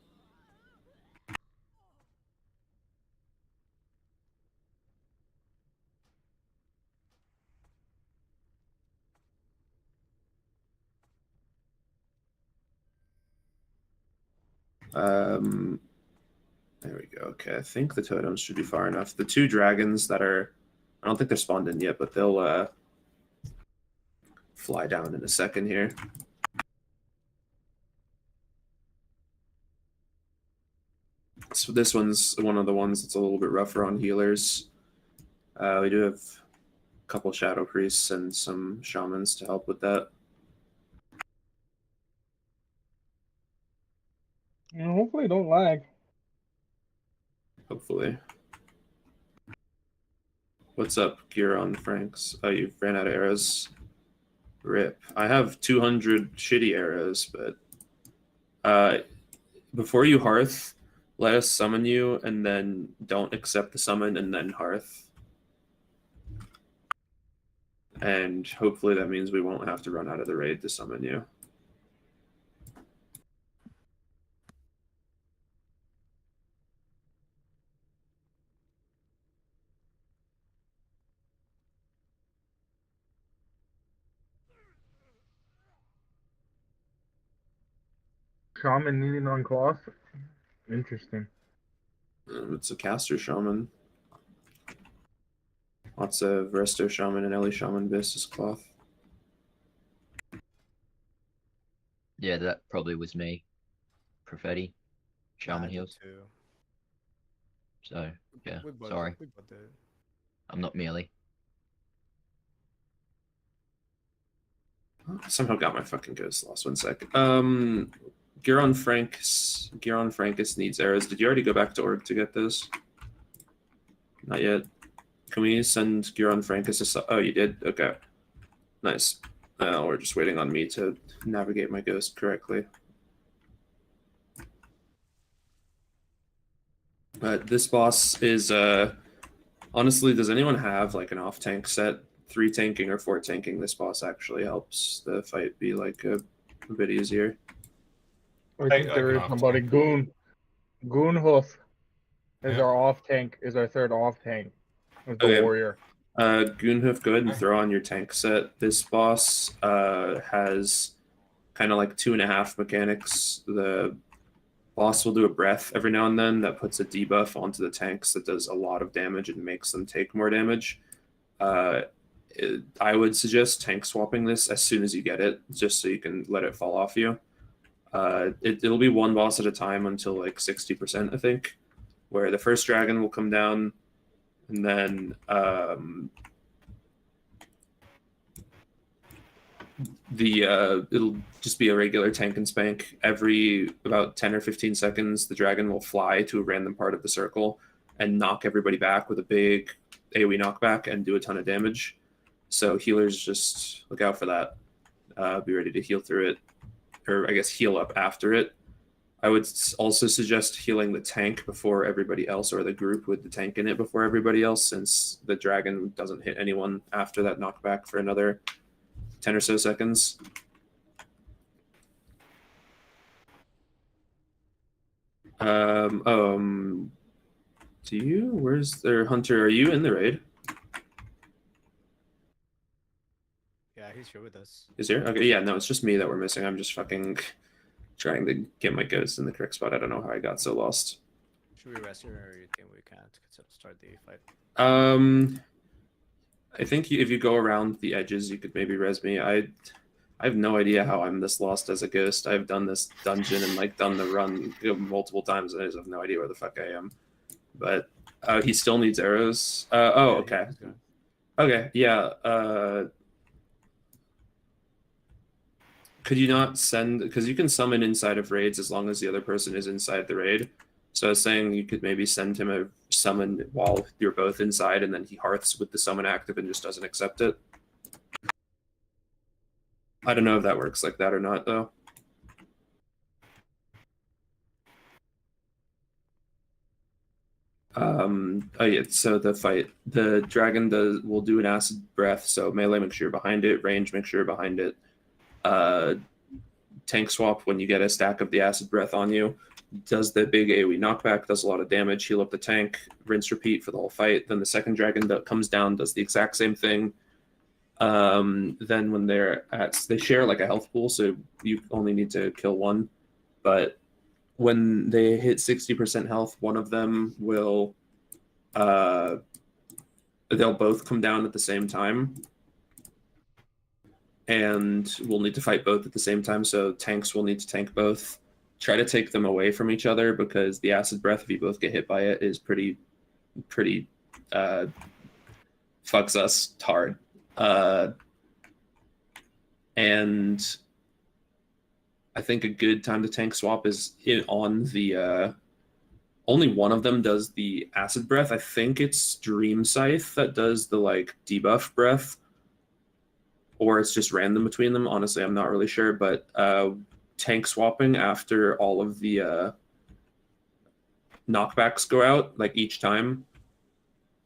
There we go. Okay, I think the totems should be far enough. The two dragons that are, I don't think they're spawned in yet, but they'll fly down in a second here. So this one's one of the ones that's a little bit rougher on healers. We do have a couple shadow priests and some shamans to help with that. Yeah, hopefully don't lag. Hopefully. What's up, Giron Franks? Oh, you ran out of arrows. Rip. I have 200 shitty arrows, but before you hearth, let us summon you, and then don't accept the summon, and then hearth. And hopefully that means we won't have to run out of the raid to summon you. Shaman needing on cloth. Interesting. It's a caster shaman. Lots of resto shaman and Ellie shaman basis cloth. Yeah, that probably was me. Profetti. Shaman heals. So, yeah, sorry. I'm not merely. Somehow got my fucking ghost lost. 1 sec. Giron Frankus needs arrows. Did you already go back to org to get those? Not yet. Can we send Giron Frankus a... Oh, you did? Okay. Nice. We're just waiting on me to navigate my ghost correctly. This boss is honestly, does anyone have like an off tank set? 3 tanking or 4 tanking? This boss actually helps the fight be like a bit easier. I think there is somebody. Goonhoof is our off tank. Is our third off tank. Is the warrior. Goonhoof, go ahead and throw on your tank set. This boss has kind of like 2.5 mechanics. The boss will do a breath every now and then that puts a debuff onto the tanks that does a lot of damage and makes them take more damage. I would suggest tank swapping this as soon as you get it, just so you can let it fall off you. It'll be one boss at a time until like 60%, I think, where the first dragon will come down, and then it'll just be a regular tank and spank. Every about 10 or 15 seconds, the dragon will fly to a random part of the circle and knock everybody back with a big AoE knockback and do a ton of damage. So healers, just look out for that. Be ready to heal through it, or I guess heal up after it. I would also suggest healing the tank before everybody else, or the group with the tank in it before everybody else, since the dragon doesn't hit anyone after that knockback for another 10 or so seconds. Do you? Where's their Hunter? Are you in the raid? Yeah, he's here with us. Is here? Okay, yeah, no, it's just me that we're missing. I'm just fucking trying to get my ghost in the correct spot. I don't know how I got so lost. Should we rest here, or you think we can't start the fight? I think if you go around the edges, you could maybe res me. I have no idea how I'm this lost as a ghost. I've done this dungeon and like done the run multiple times, and I just have no idea where the fuck I am. But he still needs arrows. Oh, okay. Okay, yeah. Could you not send, because you can summon inside of raids as long as the other person is inside the raid. So I was saying you could maybe send him a summon while you're both inside, and then he hearths with the summon active and just doesn't accept it. I don't know if that works like that or not, though. Oh yeah, so the fight, the dragon will do an acid breath, so melee, make sure you're behind it, range, make sure you're behind it. Tank swap when you get a stack of the acid breath on you, does the big AoE knockback, does a lot of damage, heal up the tank, rinse repeat for the whole fight. Then the second dragon that comes down does the exact same thing. Then when they share like a health pool, so you only need to kill one, but when they hit 60% health, one of them will they'll both come down at the same time, and we'll need to fight both at the same time. So tanks will need to tank both. Try to take them away from each other, because the acid breath, if you both get hit by it, is pretty fucks us hard. And I think a good time to tank swap is on the only one of them does the acid breath. I think it's Dream Scythe that does the like debuff breath, or it's just random between them. Honestly, I'm not really sure, but tank swapping after all of the knockbacks go out, like each time,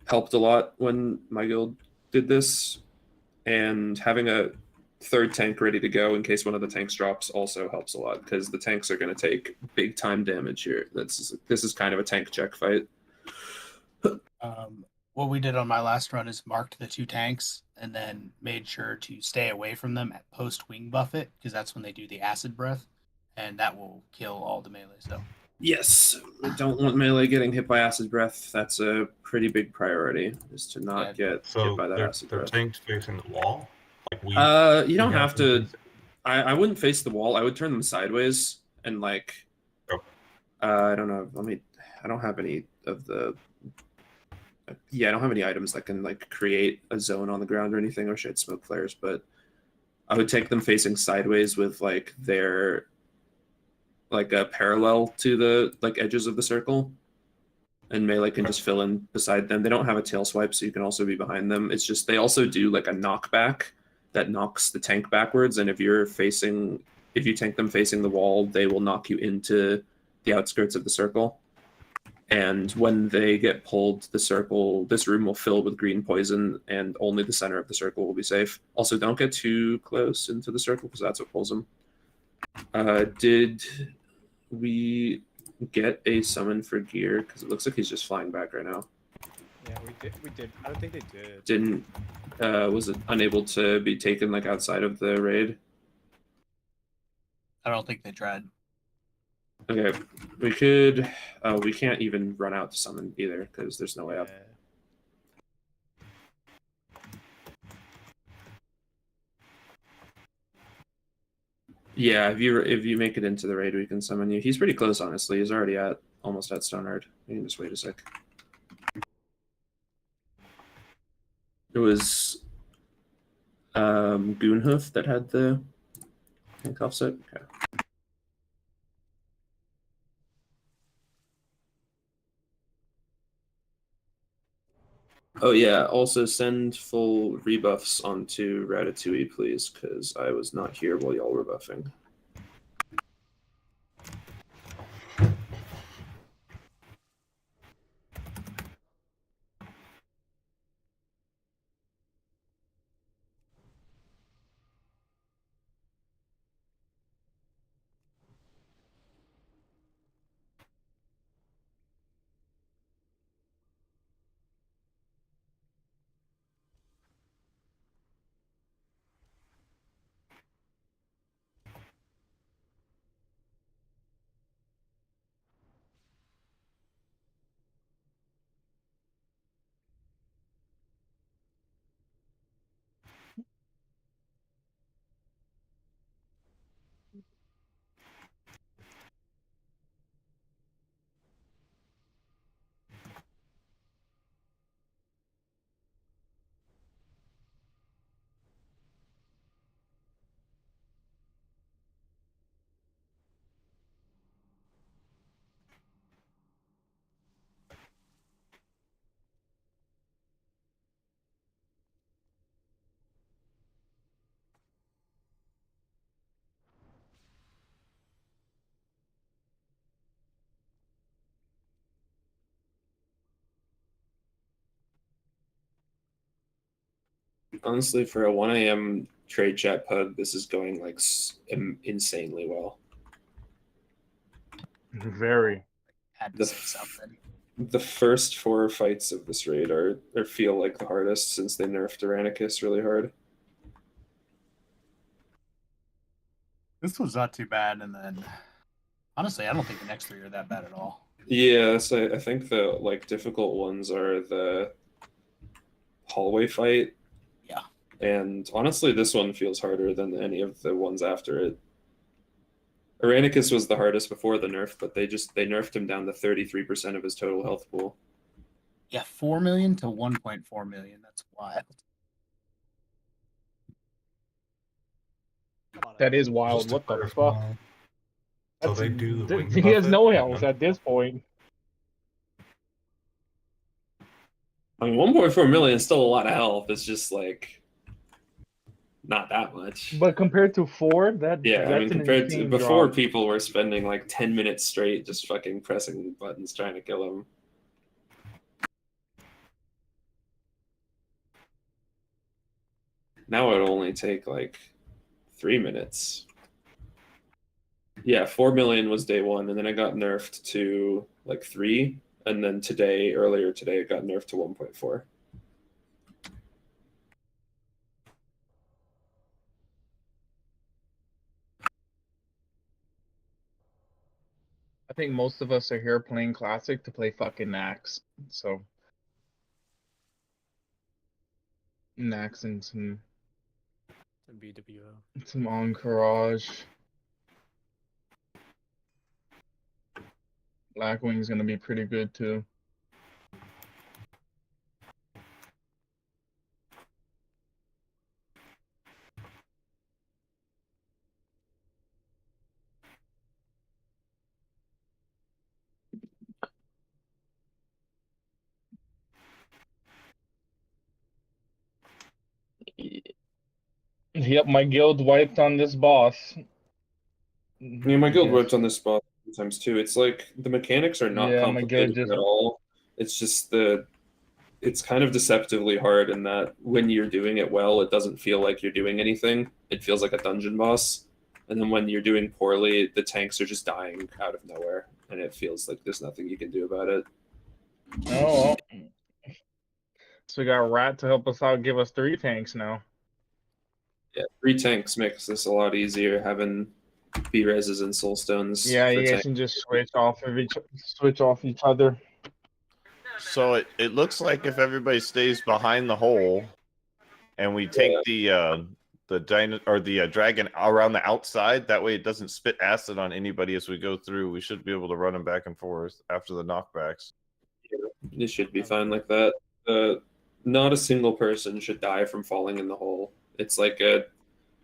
helped a lot when my guild did this. And having a third tank ready to go in case one of the tanks drops also helps a lot, because the tanks are going to take big time damage here. This is kind of a tank check fight. What we did on my last run is marked the 2 tanks and then made sure to stay away from them at post wing buffet, because that's when they do the acid breath, and that will kill all the melee stuff. Yes, we don't want melee getting hit by acid breath. That's a pretty big priority, is to not get hit by that acid breath. Tanks facing the wall? Like you don't have to. I wouldn't face the wall. I would turn them sideways and like. I don't know. I don't have any of the. Yeah, I don't have any items that can like create a zone on the ground or anything, or shit smoke flares. But I would take them facing sideways with like their. Like a parallel to the like edges of the circle, and melee can just fill in beside them. They don't have a tail swipe, so you can also be behind them. It's just they also do like a knockback that knocks the tank backwards, and if you tank them facing the wall, they will knock you into the outskirts of the circle. And when they get pulled, this room will fill with green poison, and only the center of the circle will be safe. Also, don't get too close into the circle because that's what pulls them. Did we get a summon for gear? Because it looks like he's just flying back right now. Yeah, we did. I don't think they did. Didn't was it unable to be taken like outside of the raid? I don't think they tried. Okay, we could. We can't even run out to summon either because there's no way up. Yeah, if you make it into the raid, we can summon you. He's pretty close, honestly. He's already almost at Stonehard. You can just wait a sec. It was Goonhoof that had the handcuff set. Okay. Oh yeah, also send full rebuffs onto Ratatouille, please, because I was not here while y'all were buffing. Honestly, for a 1 a.m. trade chat pug, this is going like insanely well. Very. Had to say something. The first 4 fights of this raid feel like the hardest since they nerfed Tyrannicus really hard. This was not too bad, and then honestly, I don't think the next 3 are that bad at all. Yeah, so I think the like difficult ones are the hallway fight. Yeah. And honestly, this one feels harder than any of the ones after it. Tyrannicus was the hardest before the nerf, but they nerfed him down to 33% of his total health pool. Yeah, 4 million to 1.4 million. That's wild. That is wild. What the fuck? So they do the wing He has buffet? no health at this point. I mean, 1.4 million is still a lot of health. It's just like not that much. But compared to 4, that's I mean, an compared to insane before, drop. people were spending like 10 minutes straight just fucking pressing buttons trying to kill him. Now it'll only take like 3 minutes. Yeah, 4 million was day 1, and then it got nerfed to like 3, and then earlier today, it got nerfed to 1.4. I think most of us are here playing Classic to play fucking Nax. So. Nax and some BWO. Some Encourage. Blackwing's gonna be pretty good too. Yep, my guild wiped on this boss. Yeah, my guild wiped on this boss sometimes too. It's like the mechanics are not Yeah, my guy complicated just at all. It's just it's kind of deceptively hard in that when you're doing it well, it doesn't feel like you're doing anything. It feels like a dungeon boss. And then when you're doing poorly, the tanks are just dying out of nowhere, and it feels like there's nothing you can do about it. oh well. So we got Rat to help us out, give us 3 tanks now. Yeah, 3 tanks makes this a lot easier, having B-reses and soulstones. Yeah, for you guys tanks. can just switch off each other. So it looks like if everybody stays behind the hole, and we take the dragon around the outside, that way it doesn't spit acid on anybody as we go through. We should be able to run them back and forth after the knockbacks. Yeah, it should be fine like that. Not a single person should die from falling in the hole. It's like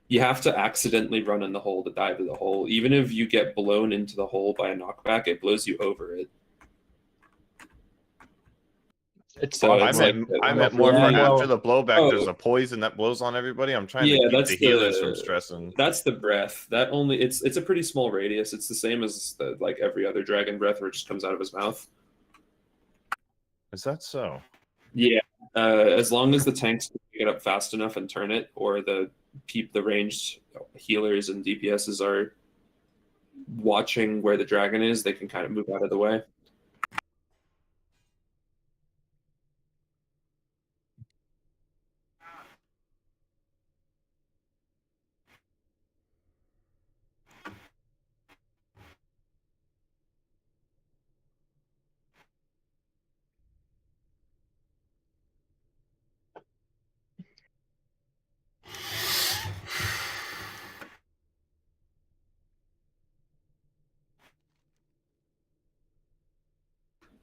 you have to accidentally run in the hole to die to the hole. Even if you get blown into the hole by a knockback, it blows you over it. It's So I it's meant more for well, after the blowback. There's a poison that blows on everybody. I'm trying to keep that's the healers from stressing. That's the breath. That only it's a pretty small radius. It's the same as like every other dragon breath, where it just comes out of his mouth. Is that so? Yeah, as long as the tanks can pick it up fast enough and turn it, or the ranged healers and DPSs are watching where the dragon is, they can kind of move out of the way.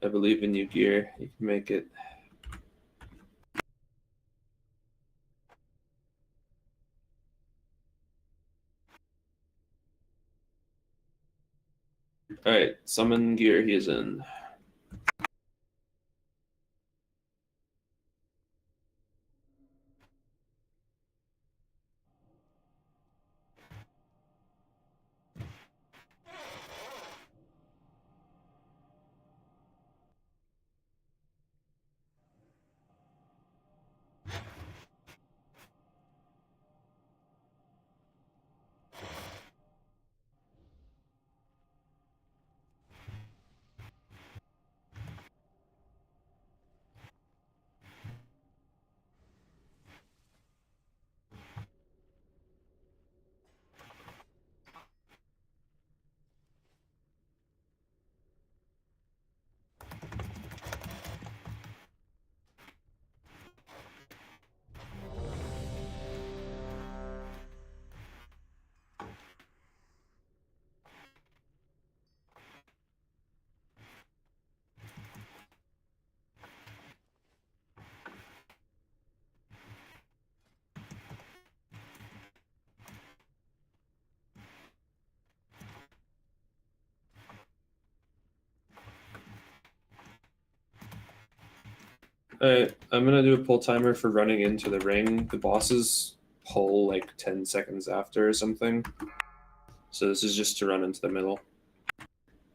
I believe in you, Gear. You can make it. All right, summon Gear. He is in. Alright, I'm gonna do a pull timer for running into the ring. The bosses pull like 10 seconds after or something. So this is just to run into the middle.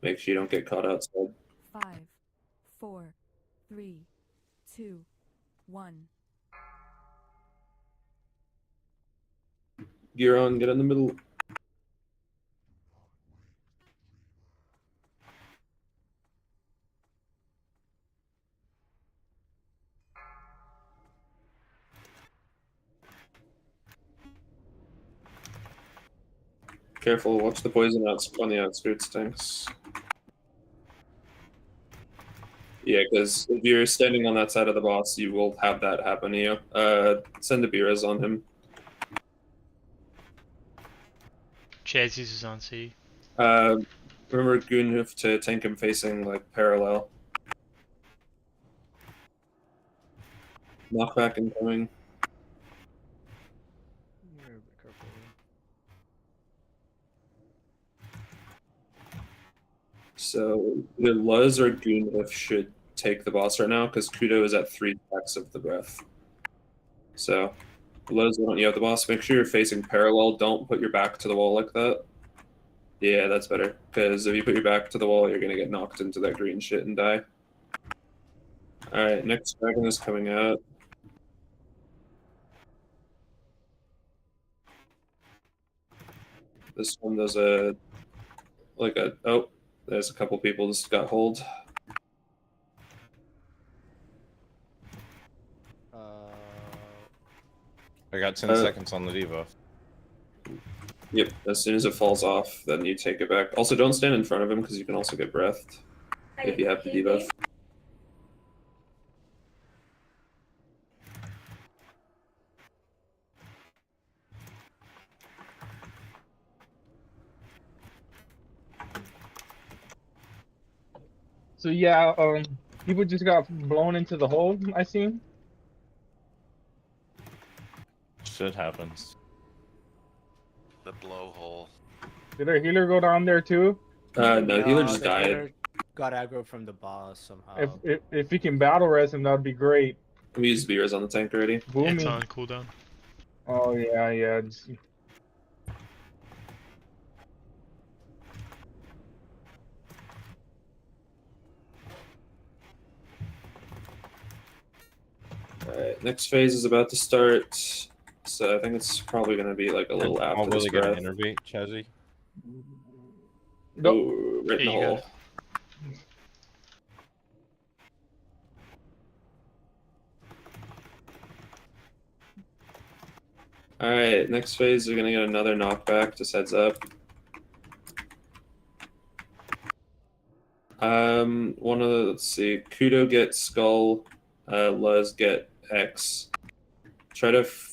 Make sure you don't get caught outside. 5, 4, 3, 2, 1. Gear on, get in the middle. Careful, watch the poison on the outskirts, tanks. Yeah, because if you're standing on that side of the boss, you will have that happen to you. Send a B-res on him. Chazzy is on C. Remember Goonhoof to tank him facing like parallel. Knockback incoming. So either Luz or Goonhoof should take the boss right now, because Kudo is at 3 stacks of the breath. So Luz, why don't you have the boss? Make sure you're facing parallel. Don't put your back to the wall like that. Yeah, that's better. Because if you put your back to the wall, you're gonna get knocked into that green shit and die. Alright, next dragon is coming out. This one there's there's a couple people just got hold. I got 10 seconds on the debuff. Yep, as soon as it falls off, then you take it back. Also, don't stand in front of him because you can also get breathed if you have the debuff. So yeah, people just got blown into the hole. I seen. Shit happens. The blowhole. Did our healer go down there too? No, healer just the died. healer got aggro from the boss somehow. If you can battle res him, that'd be great. We used beers on the tank already. Booming. It's on cooldown. Oh yeah. Alright, next phase is about to start. So I think it's probably going to be like a little after I'll this really get breath. an innervate, Chazzy. Nope. Oh, right in the Here you go. hole. Alright, next phase we're gonna get another knockback, just heads up. Let's see, Kudo get Skull, Luz get X.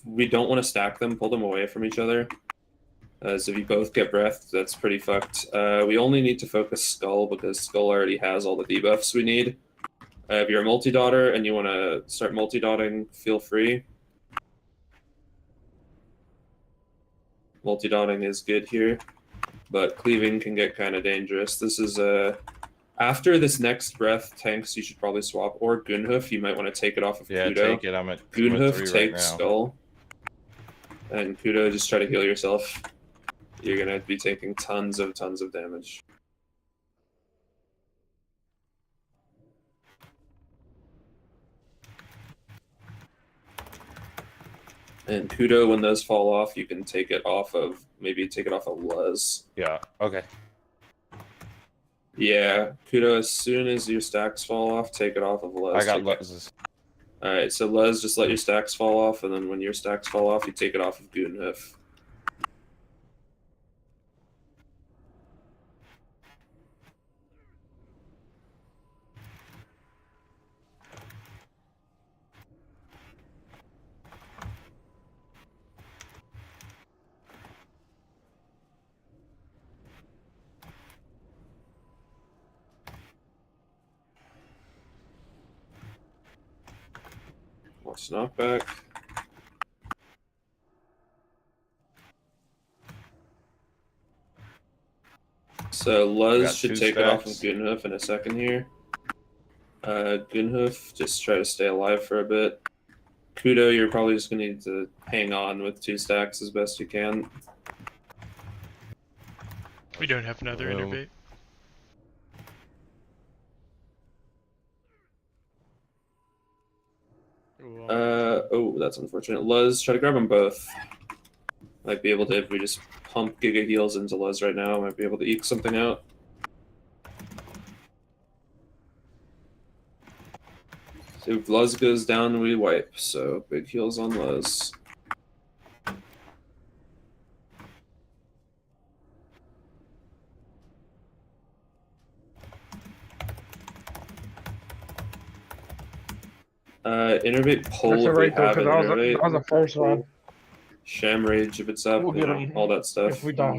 We don't want to stack them, pull them away from each other. So if you both get breath, that's pretty fucked. We only need to focus Skull because Skull already has all the debuffs we need. If you're a multi-dotter and you want to start multi-dotting, feel free. Multi-dotting is good here, but cleaving can get kind of dangerous. This is after this next breath, tanks you should probably swap, or Gunhoof, you might want to take it off of Kudo. Take it. I'm at Gunhoof, 3 take right now. Skull, and Kudo, just try to heal yourself. You're gonna be taking tons of damage. And Kudo, when those fall off, you can take it off of, maybe take it off of Luz. Yeah, okay. Yeah, Kudo, as soon as your stacks fall off, take it off of Luz. I got Luz's. Alright, so Luz, just let your stacks fall off, and then when your stacks fall off, you take it off of Gunhoof. Watch knockback. So Luz should take it off of Gunhoof in a second here. Gunhoof, just try to stay alive for a bit. Kudo, you're probably just gonna need to hang on with 2 stacks as best you can. We don't have another innervate. Oh, that's unfortunate. Luz, try to grab them both. Might be able to, if we just pump Giga Heals into Luz right now, might be able to eke something out. So if Luz goes down, we wipe. So big heals on Luz. Innervate pull if we have an innervate. That was the first one. Sham Rage if it's up, We'll get him all that stuff. if we die.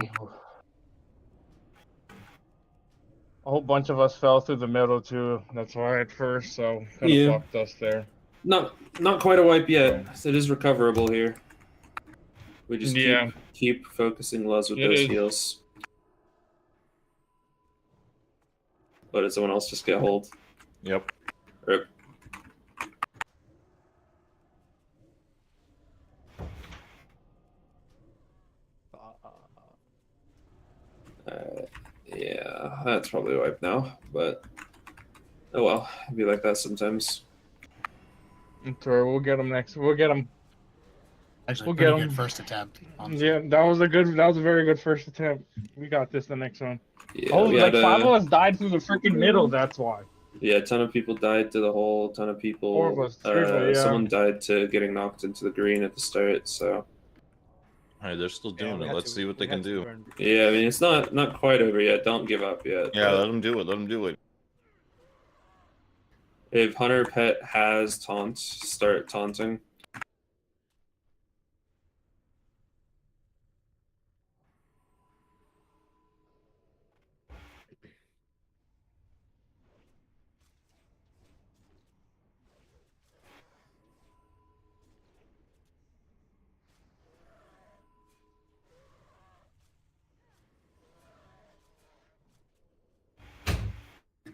A whole bunch of us fell through the middle too. That's why at first, so kind of fucked us there. Not quite a wipe yet. It is recoverable here. We just keep focusing Luz with those heals. But did someone else just get hold? Yep. Rip. Yeah, that's probably wiped now, but oh well, it'd be like that sometimes. It's alright, we'll get him next. We'll get him. Actually, We'll pretty get good him. first attempt. Honestly. Yeah, that was a very good first attempt. We got this the next one. Yeah, Oh, we like had 5 of us died through the freaking middle. That's why. yeah, a ton of people died to the hole. A ton of people. 4 of us. Seriously, yeah. Someone died to getting knocked into the green at the start. So. All right, they're still doing we it. had Let's to- see what they we can had to do. burn- Yeah, I mean it's not quite over yet. Don't give up yet. Yeah, but let them do it. Let them do it. if Hunter Pet has taunt, start taunting.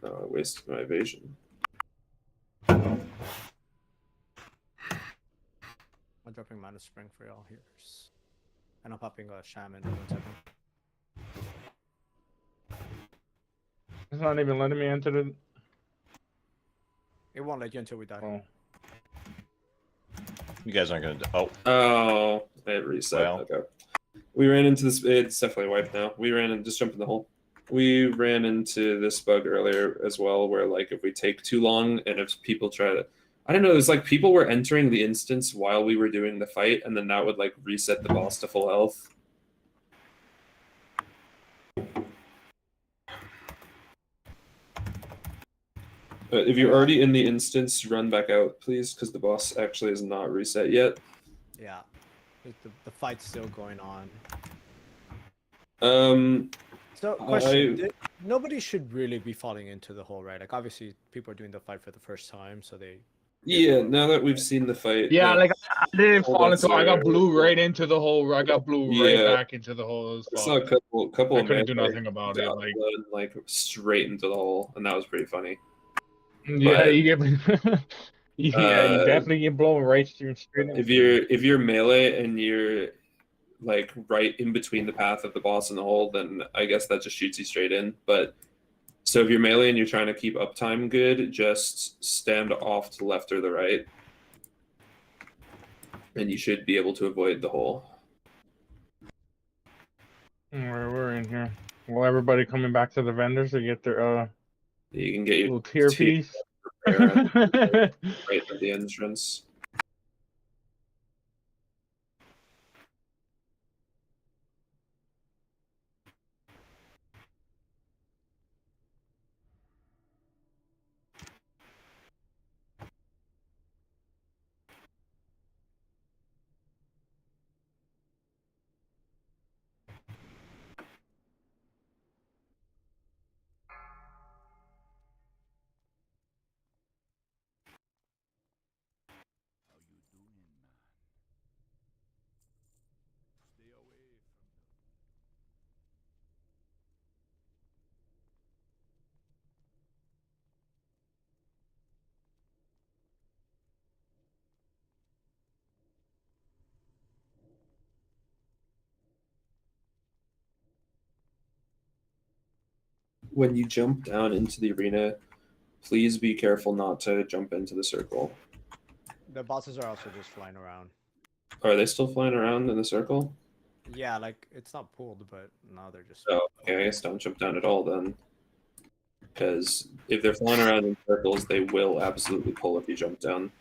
Oh, I wasted my evasion. I'm dropping Mana Spring for y'all here. And I'm popping a Shaman in 1 second. It's not even letting me enter the. It won't let you until we die. Oh. You guys aren't gonna. Oh, Oh, it reset. Well. Okay. We ran into this. It's definitely wiped now. We ran and just jumped in the hole. We ran into this bug earlier as well, where like if we take too long and if people try to, I don't know, it was like people were entering the instance while we were doing the fight, and then that would like reset the boss to full health. But if you're already in the instance, run back out, please, because the boss actually is not reset yet. Yeah. The fight's still going on. So, question. Nobody should really be falling into the hole, right? Like, obviously, people are doing the fight for the first time, so they... Yeah, now that we've seen the fight... Yeah, the- like, I didn't Hold fall on, into it. I sorry. got blew right into the hole. I got blew right Yeah. back into the hole. It was I saw a fucked. couple I of couldn't do melee nothing about it. got Like, blown, like straight into the hole, and that was pretty funny. yeah, But, you get... yeah, you definitely get blown right straight into if you're melee and you're like right in between the path of the boss and the hole, then I guess that just shoots you straight in. But so if you're melee and you're trying to keep uptime good, just stand off to the left or the right, and you should be able to avoid the hole. We're in here. Well, everybody coming back to the vendors to get their You can get your little tier piece. right at the entrance. When you jump down into the arena, please be careful not to jump into the circle. The bosses are also just flying around. Are they still flying around in the circle? Yeah, like, it's not pulled, but now they're just... Oh, okay, I guess don't jump down at all then. Because if they're flying around in circles, they will absolutely pull if you jump down.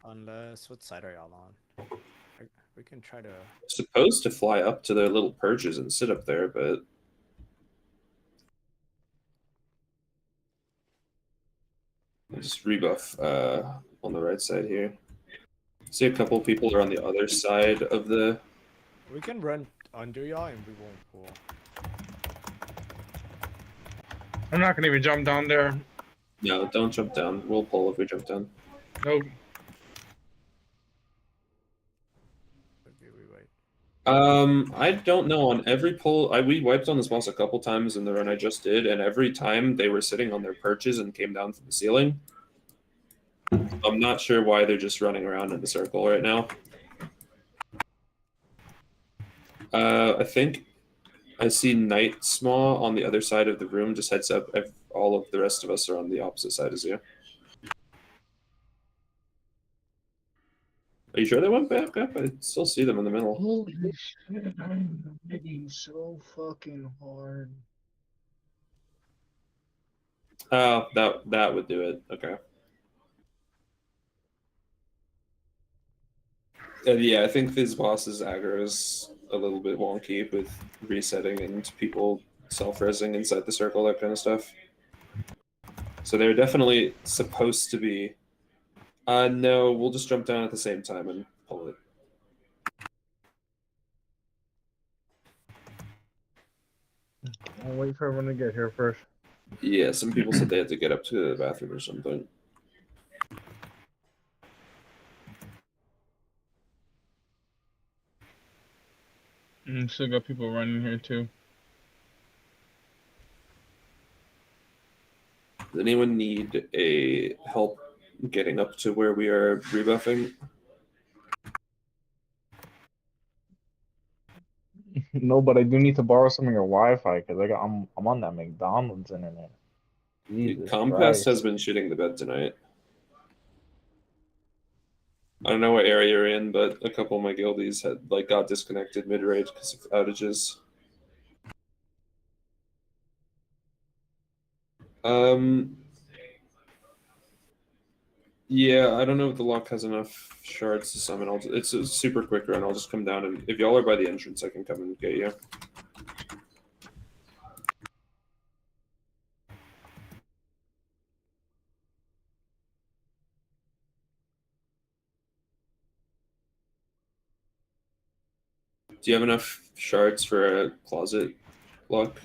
Unless... What side are y'all on? We can try to... Supposed to fly up to their little perches and sit up there, but... I'll just rebuff on the right side here. See a couple people are on the other side of the... We can run under y'all and we won't pull. I'm not gonna even jump down there. No, don't jump down. We'll pull if we jump down. Nope. I don't know. On every pull, we wiped on this boss a couple times in the run I just did, and every time they were sitting on their perches and came down from the ceiling. I'm not sure why they're just running around in the circle right now. I think I see Night Small on the other side of the room. Just heads up, all of the rest of us are on the opposite side as you. Are you sure they went back up? I still see them in the middle. Holy shit, I'm hitting so fucking hard. Oh, that would do it. Okay. Yeah, I think this boss's aggro is a little bit wonky with resetting and people self-resing inside the circle, that kind of stuff. So they're definitely supposed to be. No, we'll just jump down at the same time and pull it. I'll wait for everyone to get here first. Yeah, some people said they had to get up to the bathroom or something. Still got people running here too. Does anyone need a help getting up to where we are rebuffing? No, but I do need to borrow some of your Wi-Fi because I'm on that McDonald's internet. Jesus Compass Christ. has been shitting the bed tonight. I don't know what area you're in, but a couple of my guildies had got disconnected mid-raid because of outages. Yeah, I don't know if the lock has enough shards to summon. It's a super quick run. I'll just come down, and if y'all are by the entrance, I can come and get you. Do you have enough shards for a closet lock?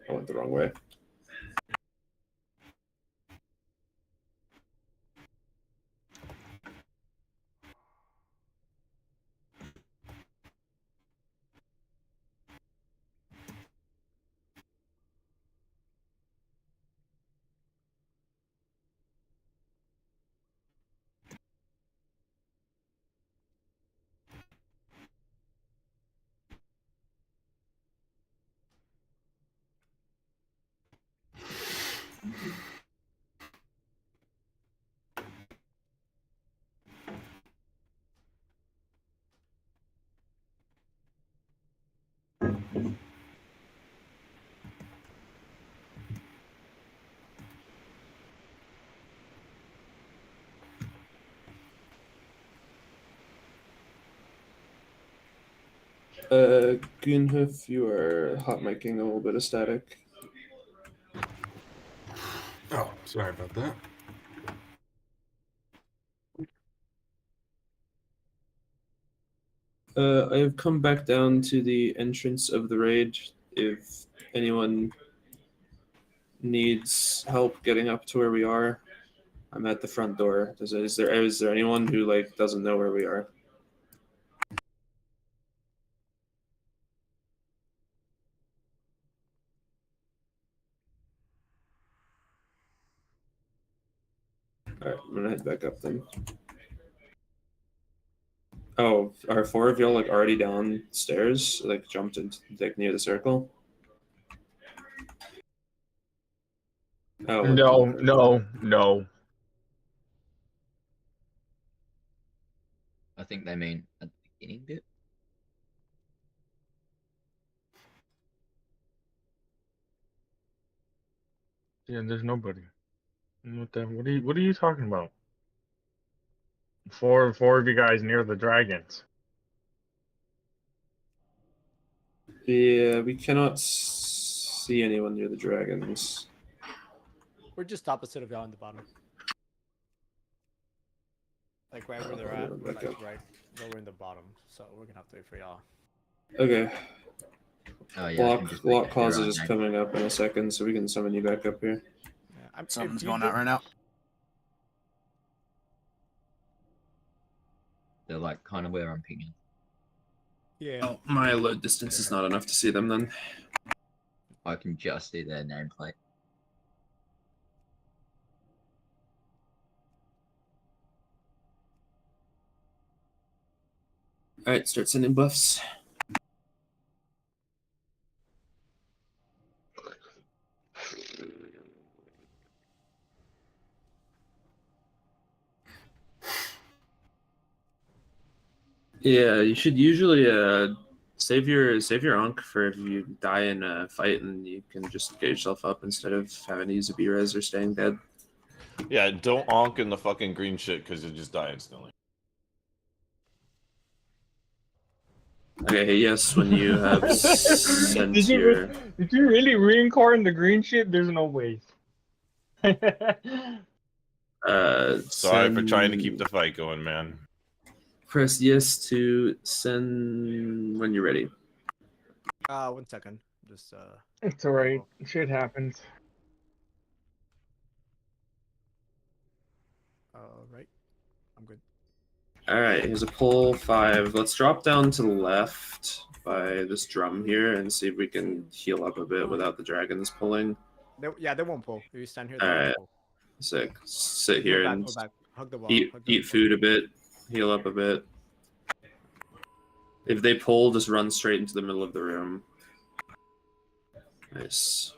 I went the wrong way. Goonhoof, you are hot micing a little bit of static. Oh, sorry about that. I have come back down to the entrance of the raid. If anyone needs help getting up to where we are, I'm at the front door. Is there anyone who doesn't know where we are? Alright, I'm gonna head back up then. Oh, are four of y'all already downstairs? Jumped into near the circle? Oh, No. I think they mean at the beginning bit. Yeah, there's nobody. What are you talking about? Four of you guys near the dragons. Yeah, we cannot see anyone near the dragons. We're just opposite of y'all on the bottom. Right where they're at. We're right but we're in the bottom, so we're gonna have to wait for y'all. Okay. Oh yeah. I can just make Lock a closet hero is name. coming up in a second, so we can summon you back up here. Yeah, Something's going out right now. They're like kind of where I'm pinging. Yeah. Oh, my load distance is not enough to see them then. I can just see their nameplate. Alright, start sending buffs. Yeah, you should usually save your Ankh for if you die in a fight, and you can just get yourself up instead of having to use a B-res or staying dead. Yeah, don't onk in the fucking green shit because you'll just die instantly. Okay, yes, when you have sent Did your... you really reincarnate the green shit? There's no way. Sorry for trying to send- keep the fight going, man. Press yes to send when you're ready. 1 second. Just It's alright. Shit happens. right. I'm good. Alright, here's a pull 5. Let's drop down to the left by this drum here and see if we can heal up a bit without the dragons pulling. They won't pull. If you stand here, they Alright, won't pull. sick. Sit here and Pull back. Hug the wall. eat food a bit, heal up a bit. If they pull, just run straight into the middle of the room. Nice.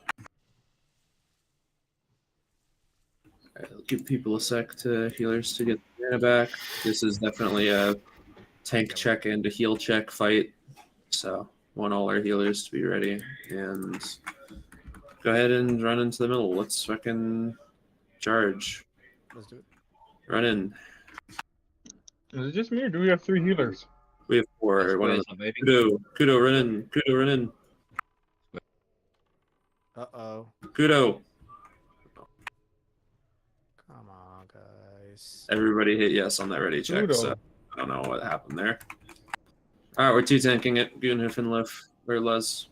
Alright, I'll give people a sec to healers to get the mana back. This is definitely a tank check and a heal check fight. So, want all our healers to be ready. And go ahead and run into the middle. Let's fucking charge. Let's do it. Run in. Is it just me or do we have 3 healers? We have 4. One of them. Kudo, run in. Kudo, run in. Uh-oh. Kudo. Come on, guys. Everybody hit yes on that ready check, Kudo. so I don't know what happened there. Alright, we're 2-tanking it. Goonhoof and Liff. Or Les.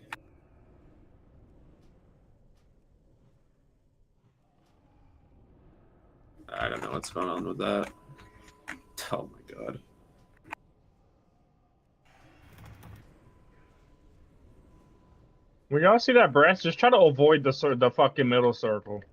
I don't know what's going on with that. Oh my god. When y'all see that breast, just try to avoid the fucking middle circle.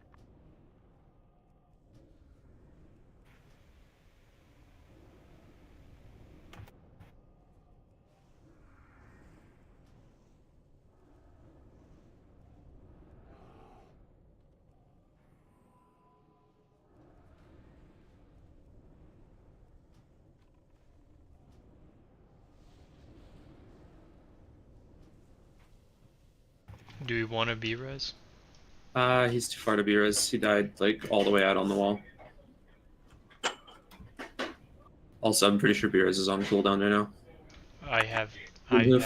Do we want to B-res? He's too far to be res. He died like all the way out on the wall. Also, I'm pretty sure B-res is on cooldown right now. I have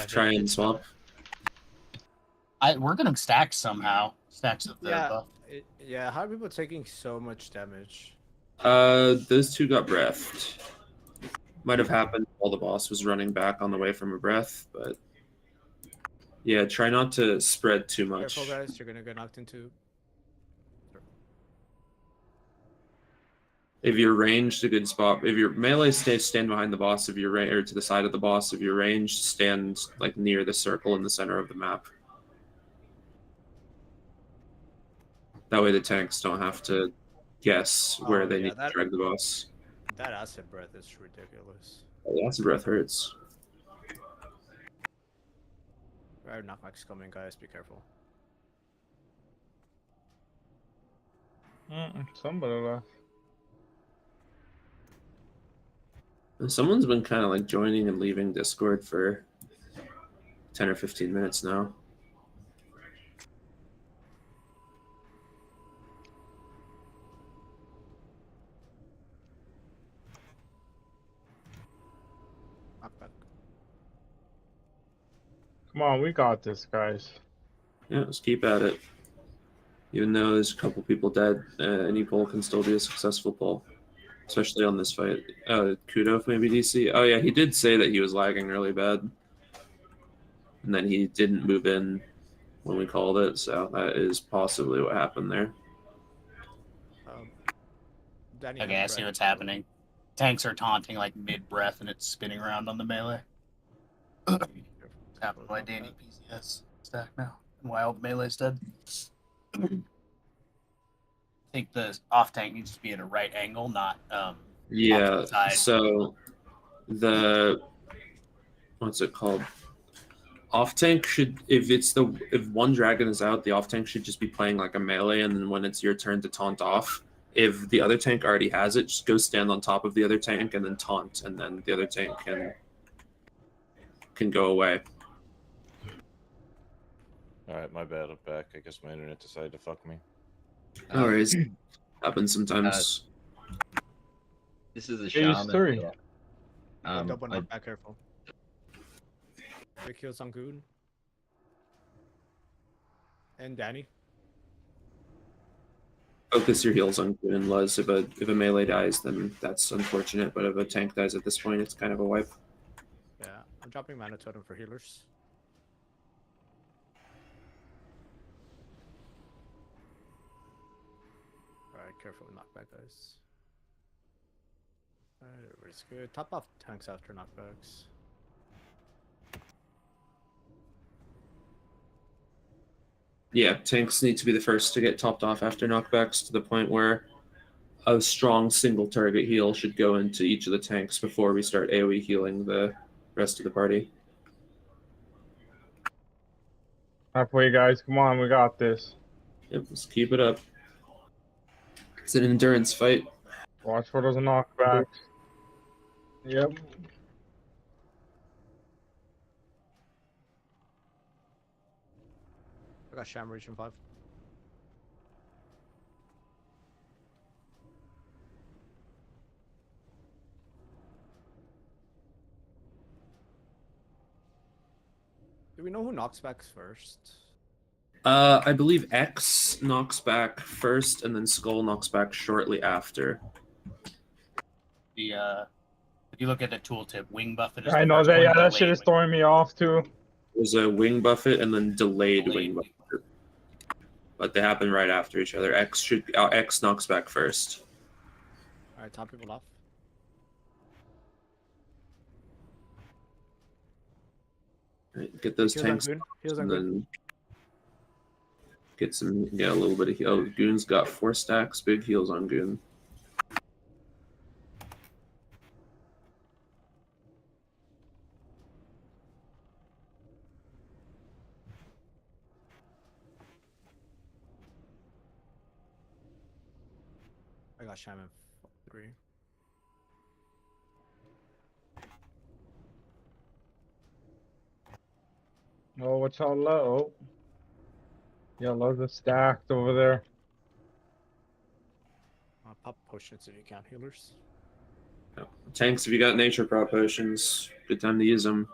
Try and swap. We're gonna stack somehow. Stacks of the buff. Yeah, how are people taking so much damage? Those two got breathed. Might have happened while the boss was running back on the way from a breath, but yeah, try not to spread too much. Careful, guys. You're gonna get knocked into. If you're ranged, a good spot. If you're melee, stand behind the boss. If you're or to the side of the boss. If you're ranged, stand like near the circle in the center of the map. That way the tanks don't have to guess where they need to drag the boss. That acid breath is ridiculous. The acid breath hurts. Right, knockback's coming, guys. Be careful. Somebody left. Someone's been kind of like joining and leaving Discord for 10 or 15 minutes now. Come on, we got this, guys. Yeah, let's keep at it. Even though there's a couple people dead, any pull can still be a successful pull. especially on this fight. Kudo maybe DC. Oh yeah, he did say that he was lagging really bad, and then he didn't move in when we called it. So that is possibly what happened there. Danny, Okay, I see what's happening. Tanks are taunting like mid-breath and it's spinning around on the melee. It's happening by Danny PCS stack now. And why all the melee's dead. I think the off tank needs to be at a right angle, not Yeah. side. So the what's it called? Off tank should if one dragon is out, the off tank should just be playing like a melee, and then when it's your turn to taunt off, if the other tank already has it, just go stand on top of the other tank and then taunt, and then the other tank can go away. All right, my bad. I'm back. I guess my internet decided to fuck me. No worries. Happens sometimes. This is a Phase shaman. 3. Yeah. Double knock back, careful. Big kills on Goon. And Danny. Focus your heals on Goon, Luz. If a melee dies, then that's unfortunate. But if a tank dies at this point, it's kind of a wipe. Yeah, I'm dropping mana totem for healers. Alright, careful with knockback, guys. Alright, everybody's good. Top off tanks after knockbacks. Yeah, tanks need to be the first to get topped off after knockbacks to the point where a strong single target heal should go into each of the tanks before we start AoE healing the rest of the party. Halfway, guys. Come on, we got this. Yep, let's keep it up. It's an endurance fight. Watch for those knockbacks. Yep. I got Sham reaching 5. Do we know who knocks back first? I believe X knocks back first, and then Skull knocks back shortly after. The if you look at the tooltip, wing buffet is I the know first that. one, Yeah, that delayed shit is wing- throwing me off too. There's a wing buffet and then delayed Delayed wing buffet. But they happen right after each other. X knocks back first. Alright, top people off. Right, get those Heals on tanks, Goon. Heals on and Goon. then get a little bit of heal. Oh, Goon's got 4 stacks. Big heals on Goon. I got Shaman 3. Oh, what's all low? Yeah, loads of stacked over there. Pop potions if you can, healers. Tanks, if you got nature prop potions, good time to use them.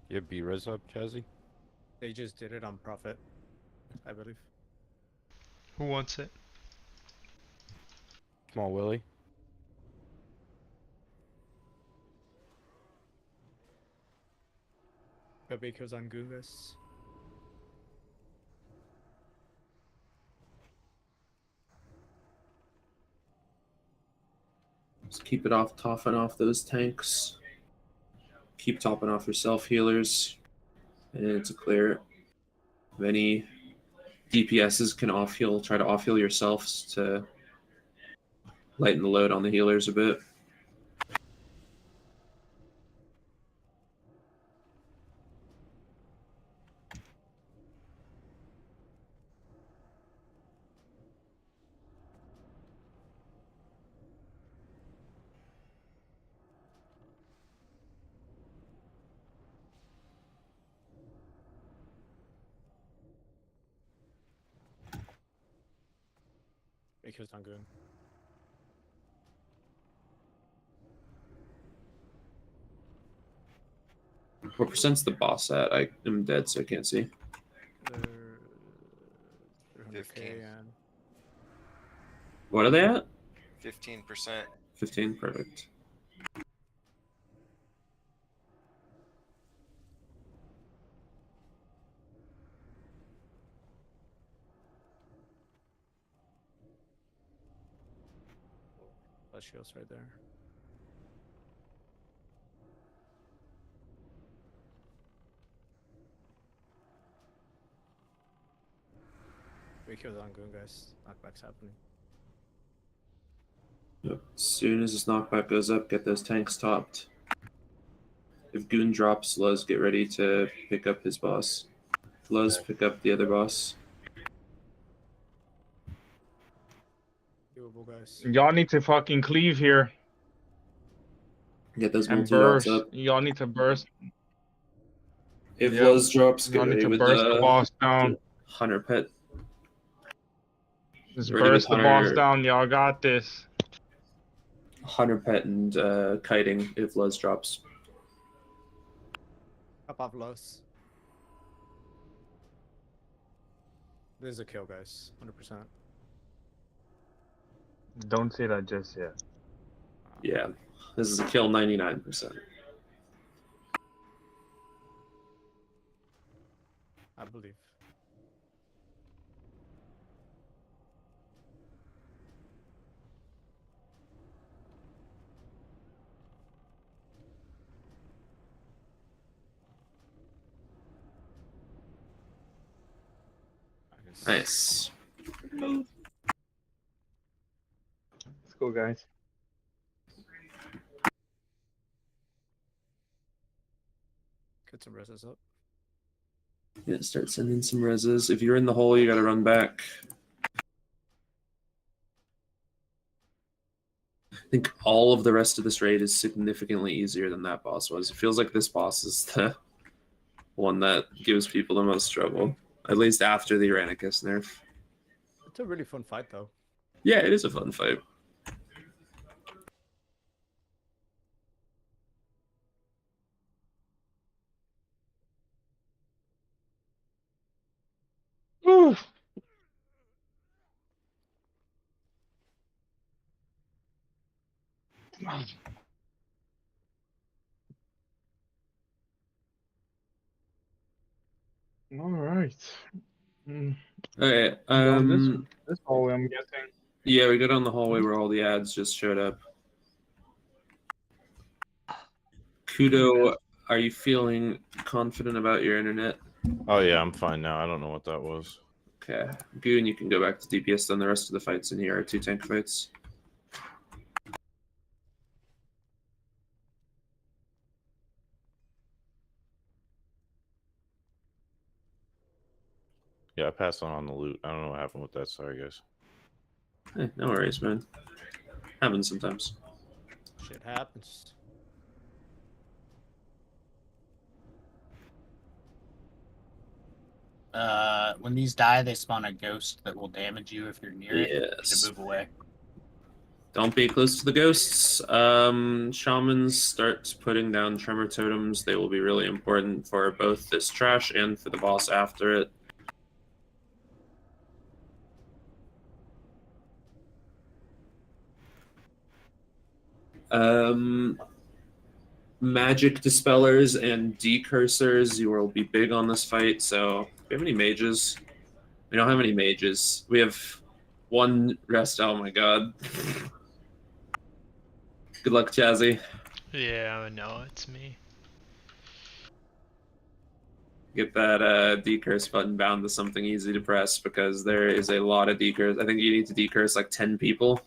You have B-res up, Chazzy? They just did it on Prophet, I believe. Who wants it? Come on, Willie. Got big kills on Goon, guys. Just keep it off, topping off those tanks. Keep topping off your self healers. And it's a clear. If any DPSs can off heal, try to off heal yourselves to lighten the load on the healers a bit. AQ's not good. What percent's the boss at? I am dead, so I can't see. They're 300k 15. and What are they at? 15%. 15, perfect. that shields right there. AQ's not good, guys. Knockback's happening. Yep. As soon as this knockback goes up, get those tanks topped. If Goon drops, Luz, get ready to pick up his boss. Luz, pick up the other boss. Doable, guys. Y'all need to fucking cleave here Get those and multi-dots burst. up. Y'all need to burst. If Yep. Luz drops, get Y'all need ready to with burst the boss down. Hunter Pet. Just Ready with burst the boss Hunter- down. Y'all got this. Hunter Pet and kiting if Luz drops. Up off Los. This is a kill, guys. 100%. Don't say that just yet. Yeah, this is a kill 99%. I believe. Nice. Let's go, guys. Get some reses up. Yeah, start sending some reses. If you're in the hole, you gotta run back. I think all of the rest of this raid is significantly easier than that boss was. It feels like this boss is the one that gives people the most trouble, at least after the Iranicus nerf. It's a really fun fight, though. Yeah, it is a fun fight. Oof. All right. Okay. This hallway, I'm guessing. Yeah, we got on the hallway where all the ads just showed up. Kudo, are you feeling confident about your internet? Oh yeah, I'm fine now. I don't know what that was. Okay. Goon, you can go back to DPS, then the rest of the fights in here are 2 tank fights. Yeah, I passed on the loot. I don't know what happened with that. Sorry, guys. Hey, no worries, man. Happens sometimes. Shit happens. When these die, they spawn a ghost that will damage you if you're near it. You Yes. should move away. Don't be close to the ghosts. Shamans start putting down tremor totems. They will be really important for both this trash and for the boss after it. Magic dispellers and decursors, you will be big on this fight. So, do we have any mages? We don't have any mages. We have one rest. Oh my god. Good luck, Chazzy. Yeah, no, it's me. Get that decurse button bound to something easy to press because there is a lot of decurse. I think you need to decurse like 10 people.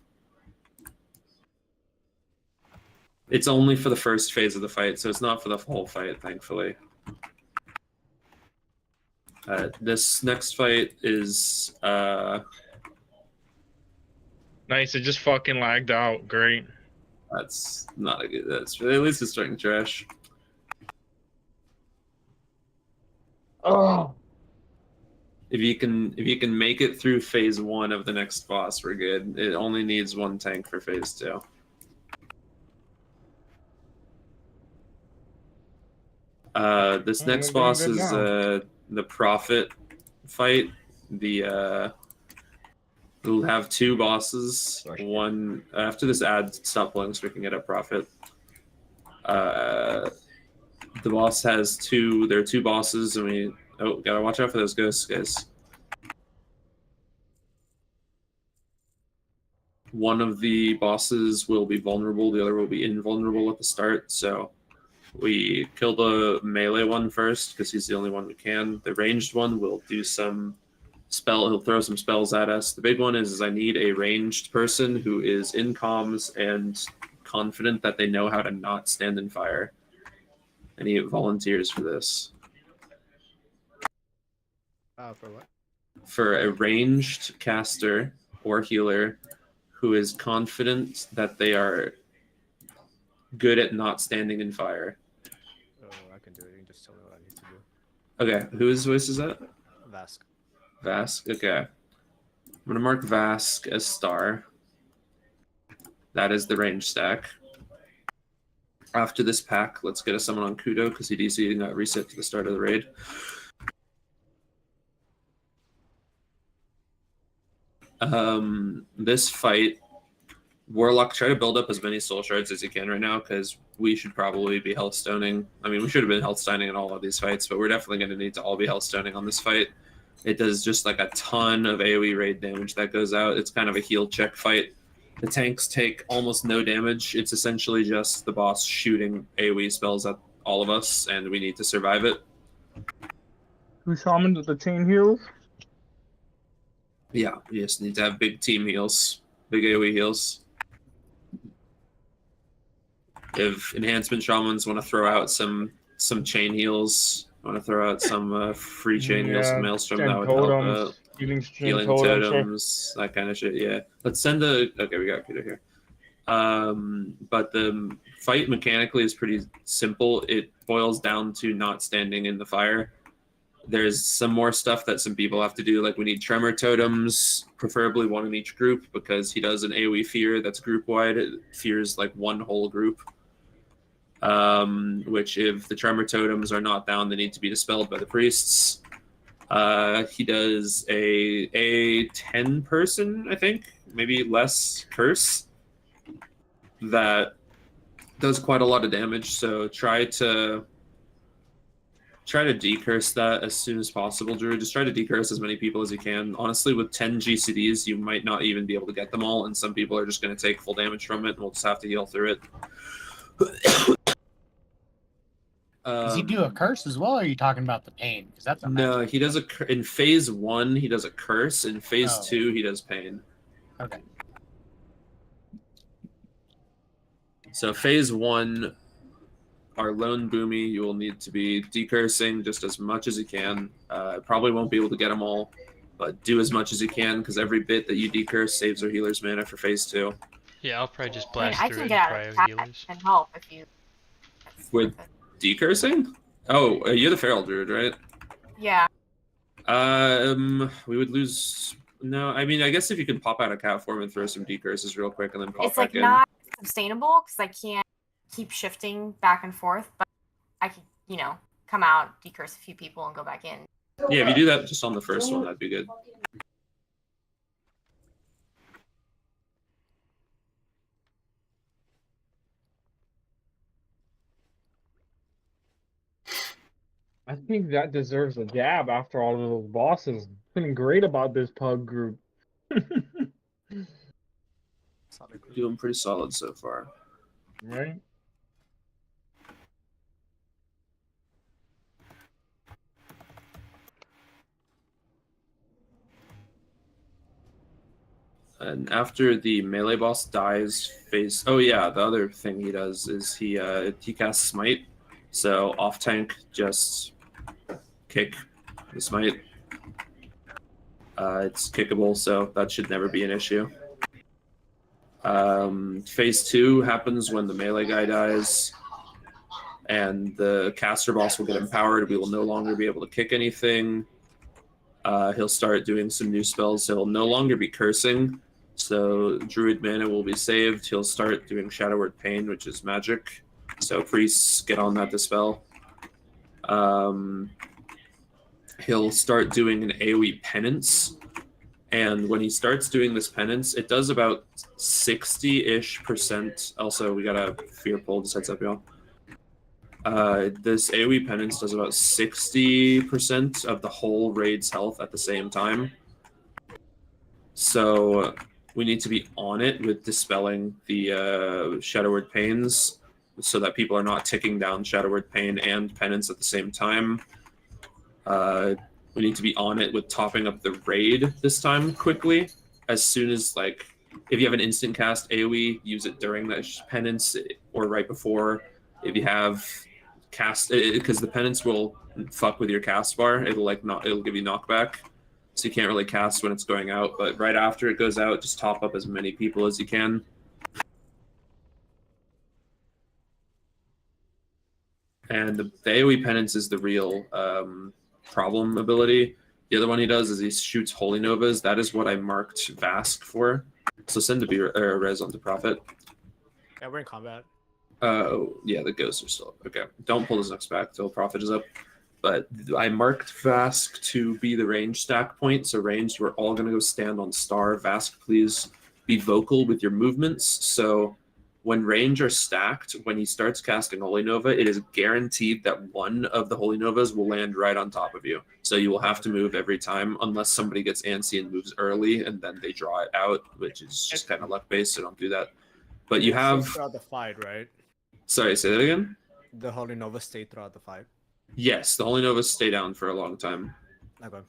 It's only for the first phase of the fight, so it's not for the whole fight, thankfully. This next fight is Nice. It just fucking lagged out. Great. that's not a good. That's at least it's starting trash. Oh. If you can make it through phase 1 of the next boss, we're good. It only needs 1 tank for phase 2. This next we're doing boss good is now. the Prophet fight. We'll have 2 bosses. One after this ad, stop pulling so we can get a Prophet. The boss has 2. There are 2 bosses, and we gotta watch out for those ghosts, guys. One of the bosses will be vulnerable, the other will be invulnerable at the start, so we kill the melee one first because he's the only one we can. The ranged one will do some spell, he'll throw some spells at us. The big one is I need a ranged person who is in comms and confident that they know how to not stand in fire. I need volunteers for this. For what? For a ranged caster or healer who is confident that they are good at not standing in fire. Oh, I can do it. You can just tell me what I need to do. Okay, whose voice is that? Vask. Vask, okay. I'm gonna mark Vask as star. That is the range stack. After this pack, let's get a summon on Kudo because he DC and got reset to the start of the raid. This fight, Warlock, try to build up as many soul shards as you can right now because we should probably be health stoning. I mean, we should have been health stoning in all of these fights, but we're definitely going to need to all be health stoning on this fight. It does just like a ton of AoE raid damage that goes out. It's kind of a heal check fight. The tanks take almost no damage. It's essentially just the boss shooting AoE spells at all of us, and we need to survive it. Who shamans with the chain heals? Yeah, you just need to have big team heals, big AoE heals. If enhancement shamans want to throw out some chain heals, want to throw out some free chain heals, some maelstrom, that would help. Healing totems, that kind of shit. Yeah, let's send a. Okay, we got Peter here. But the fight mechanically is pretty simple. It boils down to not standing in the fire. There's some more stuff that some people have to do, like we need tremor totems, preferably 1 in each group, because he does an AoE fear that's group wide. It fears like 1 whole group. Which if the tremor totems are not down, they need to be dispelled by the priests. He does a 10 person, I think, maybe less curse that does quite a lot of damage. So try to decurse that as soon as possible, Drew. Just try to decurse as many people as you can. Honestly, with 10 GCDs, you might not even be able to get them all, and some people are just going to take full damage from it, and we'll just have to heal through it. Does he do a curse as well, or are you talking about the pain? Because that's no, he does in phase 1 he does a curse. In phase 2 he does pain. Okay. So phase 1, our lone boomy, you will need to be decursing just as much as you can. Probably won't be able to get them all, but do as much as you can because every bit that you decurse saves our healer's mana for phase 2. Yeah, I'll probably just blast I through can it get and out of cryo attack healers. and help if you. With decursing? Oh, you're the feral druid, right? Yeah. We would lose. No, I mean, I guess if you can pop out a cat form and throw some decurses real quick and then pop It's back like in. not sustainable because I can't keep shifting back and forth, but I could, come out, decurse a few people, and go back in. Yeah, if you do that just on the first one, that'd be good. I think that deserves a dab after all of those bosses. Been great about this pug group. Doing pretty solid so far. Right? And after the melee boss dies, oh yeah, the other thing he does is he casts smite. So off tank, just kick the smite. It's kickable, so that should never be an issue. Phase 2 happens when the melee guy dies, and the caster boss will get empowered. We will no longer be able to kick anything. He'll start doing some new spells. He'll no longer be cursing, so Druid mana will be saved. He'll start doing Shadow Word Pain, which is magic. So priests get on that dispel. He'll start doing an AoE penance, and when he starts doing this penance, it does about 60-ish%. Also, we got a fear pull, just heads up, y'all. This AoE penance does about 60% of the whole raid's health at the same time. So we need to be on it with dispelling the Shadow Word Pains so that people are not ticking down Shadow Word Pain and penance at the same time. We need to be on it with topping up the raid this time quickly. As soon as, like, if you have an instant cast AoE, use it during that penance or right before. If you have cast, because the penance will fuck with your cast bar, it'll give you knockback, so you can't really cast when it's going out. But right after it goes out, just top up as many people as you can. And the AoE penance is the real problem ability. The other one he does is he shoots Holy Novas. That is what I marked Vask for. So send a res onto Prophet. Yeah, we're in combat. Yeah, the ghosts are still up. Okay, don't pull this next back till Prophet is up. But I marked Vask to be the range stack point. So ranged, we're all going to go stand on star. Vask, please be vocal with your movements. So when range are stacked, when he starts casting Holy Nova, it is guaranteed that one of the Holy Novas will land right on top of you. So you will have to move every time unless somebody gets antsy and moves early, and then they draw it out, which is just kind of luck-based, so don't do that. But you have... throughout the fight, right? Sorry, say that again? The Holy Nova stayed throughout the fight. Yes, the Holy Novas stay down for a long time. Okay.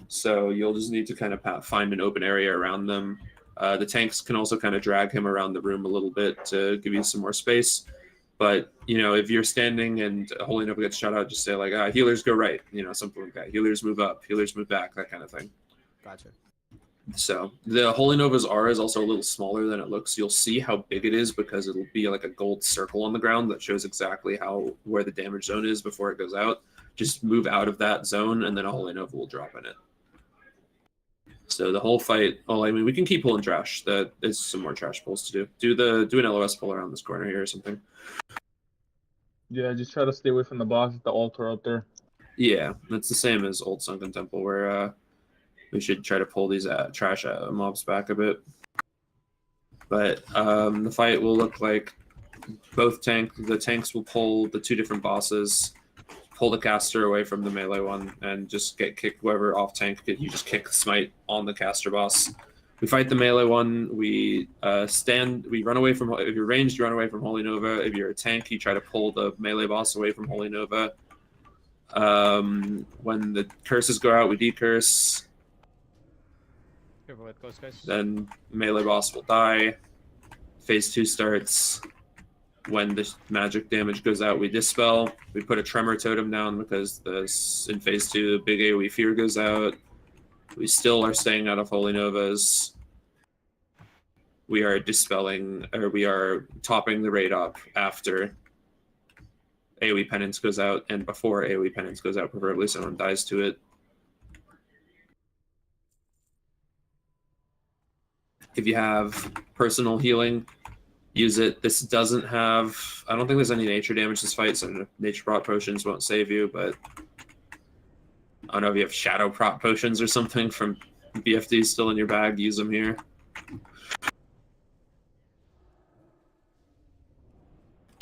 So you'll just need to kind of find an open area around them. The tanks can also kind of drag him around the room a little bit to give you some more space. But, you know, if you're standing and a Holy Nova gets shot out, just say, like, healers go right, you know, something like that. Healers move up, healers move back, that kind of thing. Gotcha. So the Holy Nova's aura is also a little smaller than it looks. You'll see how big it is because it'll be like a gold circle on the ground that shows exactly where the damage zone is before it goes out. Just move out of that zone, and then a Holy Nova will drop in it. So the whole fight, I mean, we can keep pulling trash. That is some more trash pulls to do. Do an LOS pull around this corner here or something. Yeah, just try to stay away from the boss at the altar out there. Yeah, that's the same as Old Sunken Temple, where we should try to pull these trash mobs back a bit. But the fight will look like the tanks will pull the two different bosses, pull the caster away from the melee one, and just get kicked whoever off tank. You just kick the smite on the caster boss. We fight the melee one. We run away from. If you're ranged, you run away from Holy Nova. If you're a tank, you try to pull the melee boss away from Holy Nova. When the curses go out, we decurse. Careful with ghost, guys. Then melee boss will die. Phase 2 starts. When the magic damage goes out, we dispel. We put a tremor totem down because in phase 2, the big AoE fear goes out. We still are staying out of Holy Novas. We are dispelling, or we are topping the raid up after AoE penance goes out and before AoE penance goes out, preferably someone dies to it. If you have personal healing, use it. This doesn't have... I don't think there's any nature damage this fight, so nature prot potions won't save you, but... I don't know if you have shadow prot potions or something from BFD still in your bag, use them here.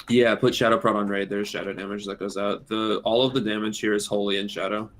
Yeah, put shadow prot on raid, there's shadow damage that goes out. All of the damage here is holy and shadow.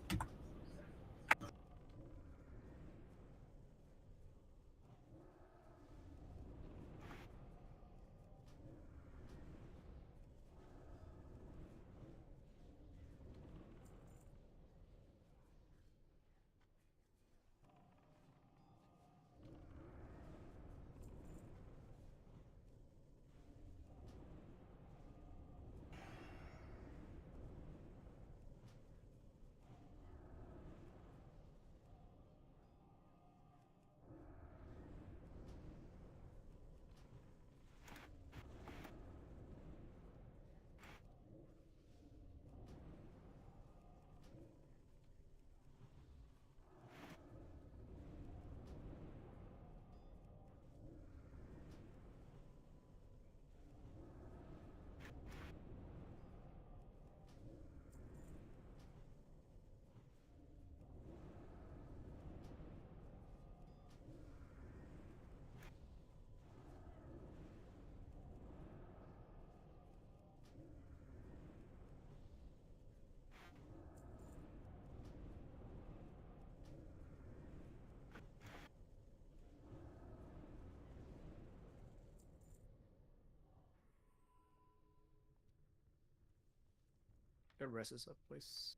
Get reses up, please.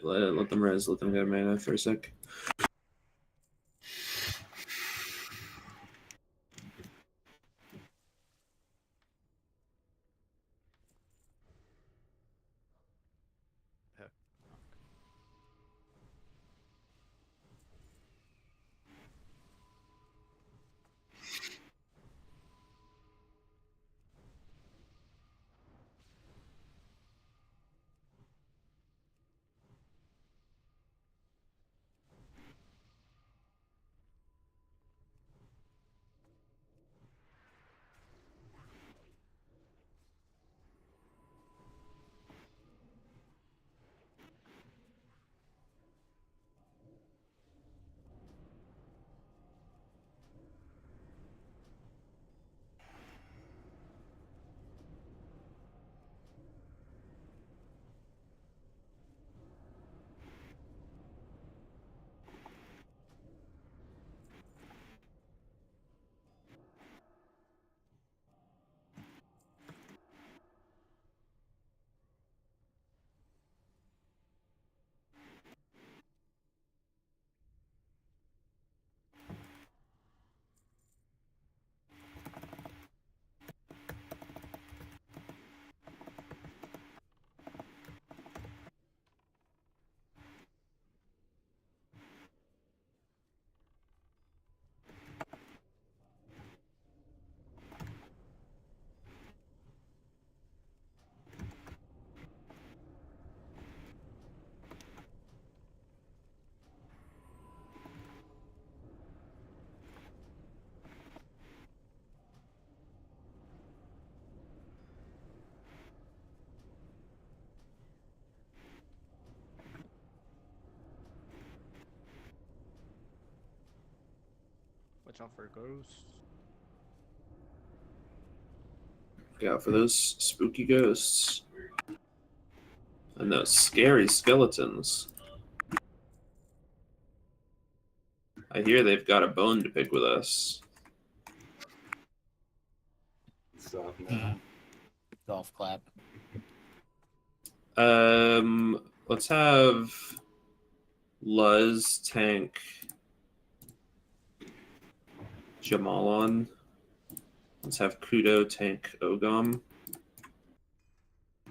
Let them res. Let them get mana for a sec. Yeah. Watch out for ghosts. Look out for those spooky ghosts. And those scary skeletons. I hear they've got a bone to pick with us. Golf clap. Let's have Luz tank Jamal on. Let's have Kudo tank Ogam.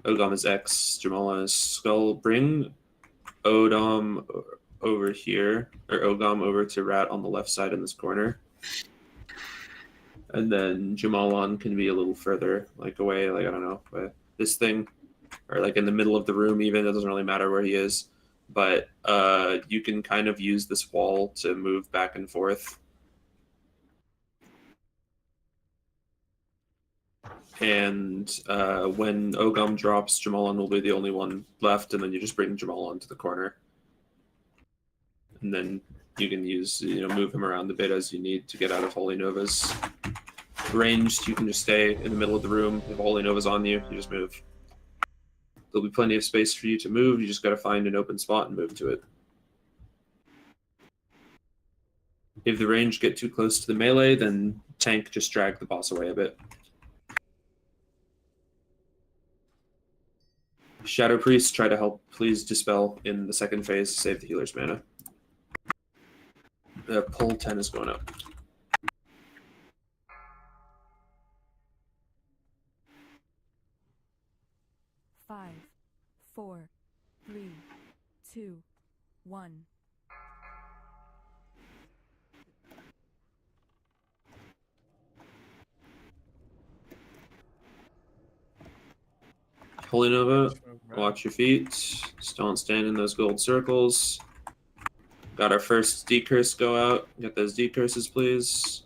Ogam is X, Jamal is Skull. Bring Odom over here, or Ogam over to Rat on the left side in this corner. And then Jamalon can be a little further, like away, like I don't know, by this thing, or like in the middle of the room even. It doesn't really matter where he is. But you can kind of use this wall to move back and forth. And when Ogam drops, Jamalon will be the only one left, and then you just bring Jamalon to the corner. And then you can use, move him around a bit as you need to get out of Holy Nova's. Ranged, you can just stay in the middle of the room. If Holy Nova's on you, you just move. There'll be plenty of space for you to move. You just got to find an open spot and move to it. If the range get too close to the melee, then tank just drag the boss away a bit. Shadow Priest, try to help. Please dispel in the second phase to save the healer's mana. The pull 10 is going up. Five, 4, 3, 2, 1. Holy Nova, watch your feet. Just don't stand in those gold circles. Got our first decurse go out. Get those decurses, please.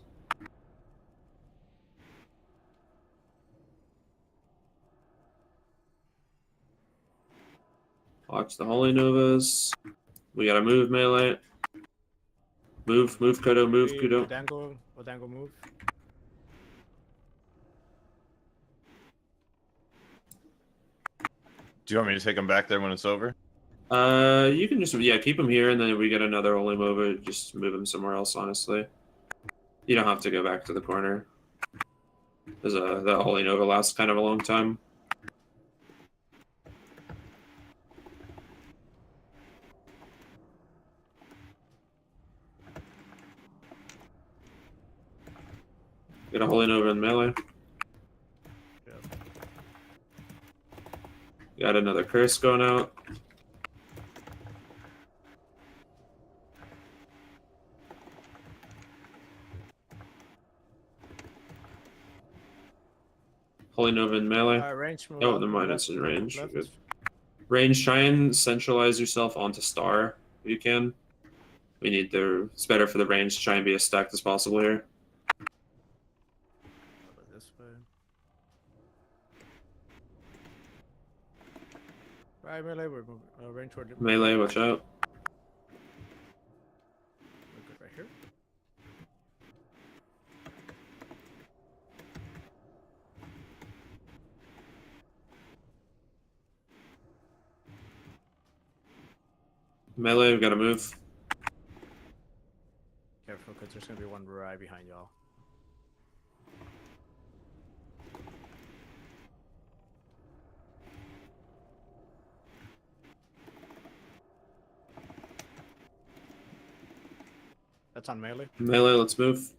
Watch the Holy Novas. We gotta move melee. Move Kodo, move Kudo. Odango move. Do you want me to take him back there when it's over? You can just keep him here, and then if we get another Holy Nova, just move him somewhere else. Honestly, you don't have to go back to the corner. Because that Holy Nova lasts kind of a long time. Got a Holy Nova in melee. Got another curse going out. Holy Nova in melee. Range move Oh, out, never move mind, left, it's in range. left. Good. Range, try and centralize yourself onto star if you can. We need the. It's better for the range to try and be as stacked as possible here. This way. Right, melee, we're moving. Range toward Melee, watch out. We're good right here. Melee, we gotta move. Careful, because there's gonna be one right behind y'all. That's on melee. Melee, let's move.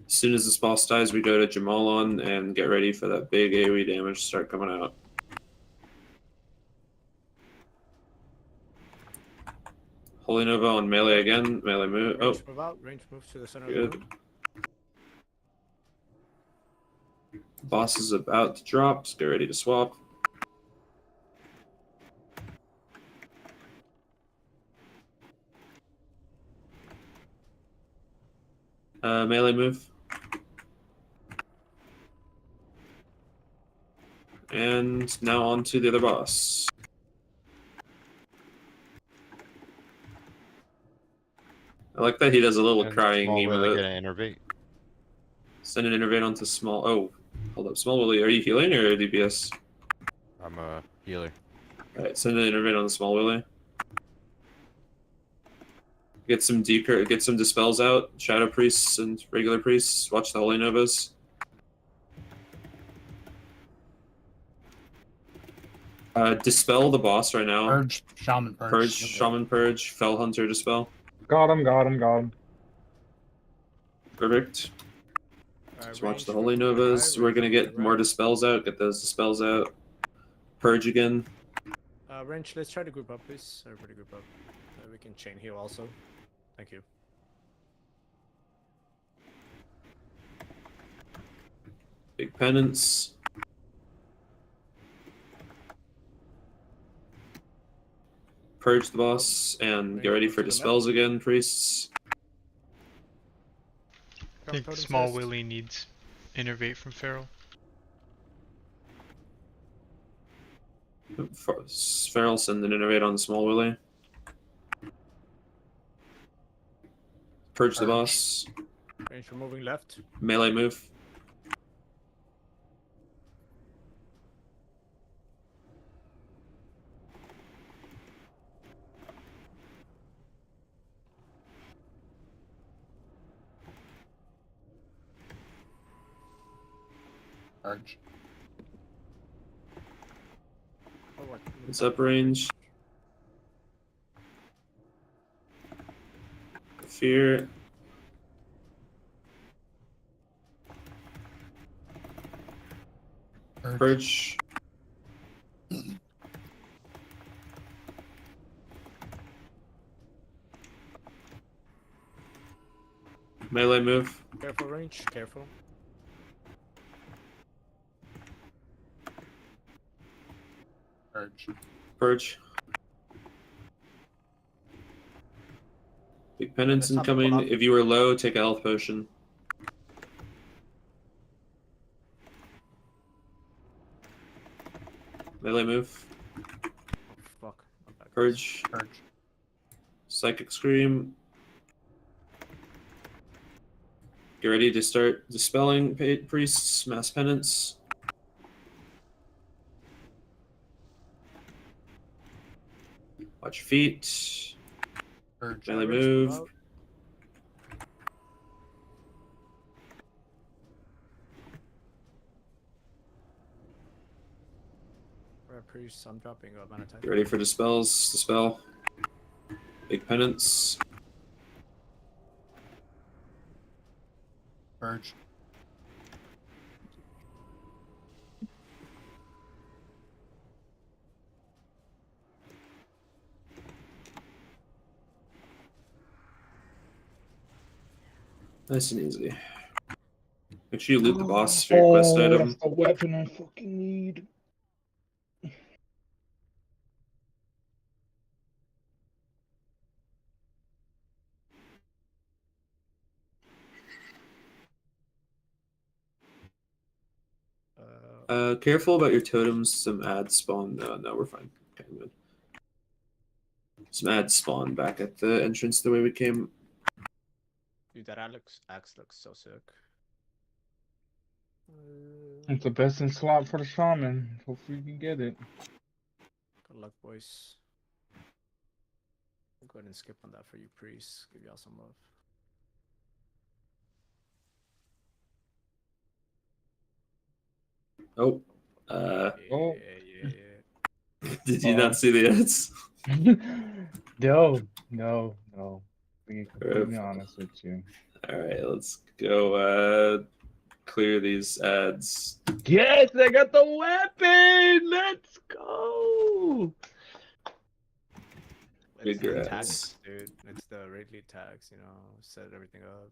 As soon as this boss dies, we go to Jamal on and get ready for that big AoE damage to start coming out. Holy Nova on melee again. Melee move. Oh, Range move out. Range move to the center good. of the room. Boss is about to drop. Just get ready to swap. Melee move. And now on to the other boss. I like that he does a little And crying small Willy emote. gonna innervate. Send an innervate onto small. Oh, hold up. Small Willy, are you healing or DPS? I'm a healer. Alright, send an innervate on the small Willy. Get some get some dispels out. Shadow priests and regular priests. Watch the Holy Novas. Dispel the boss right now. Purge, Shaman Purge. Purge, Shaman Purge, Fell Hunter Dispel. Got him, got him, got him. Perfect. Let's watch Range the Holy move to the Novas. right, We're gonna range to get the more right. dispels out. Get those dispels out. Purge again. Range, let's try to group up, please. Everybody group up. We can chain heal also. Thank you. Big penance. Purge the boss and get ready for dispels again, priests. I think small Willy needs innervate from Feral. Feral, send an innervate on the small Willy. Purge the boss. Range for moving left. Melee move. Purge. Oh, what? It's up range. Fear. Purge. Melee move. Careful range, careful. Purge. Purge. Big penance Let's not pull incoming. up. If you are low, take a health potion. Melee move. Oh, fuck. I'm back. Purge. Purge. Psychic Scream. Get ready to start dispelling priests, mass penance. Watch your feet. Purge. Melee Range move. out. Priest, I'm dropping a mana attack. Get ready for dispels. Dispel. Big penance. purge. Nice and easy. Make sure you loot the boss for your quest Oh, item. that's the weapon I fucking need. Careful about your totems. Some ads spawn. No, we're fine. Okay, good. Some ads spawn back at the entrance the way we came. Dude, that axe looks so sick. It's the best in slot for the shaman. Hopefully you can get it. Good luck, boys. I'll go ahead and skip on that for you, priests. Give y'all some love. Oh. Oh. Did you not see the ads? No. Being completely honest with you. All right, let's go clear these ads. Yes, I got the weapon. Let's go. It's the Congrats. tags, dude. It's the Ridley tags, you know, set everything up.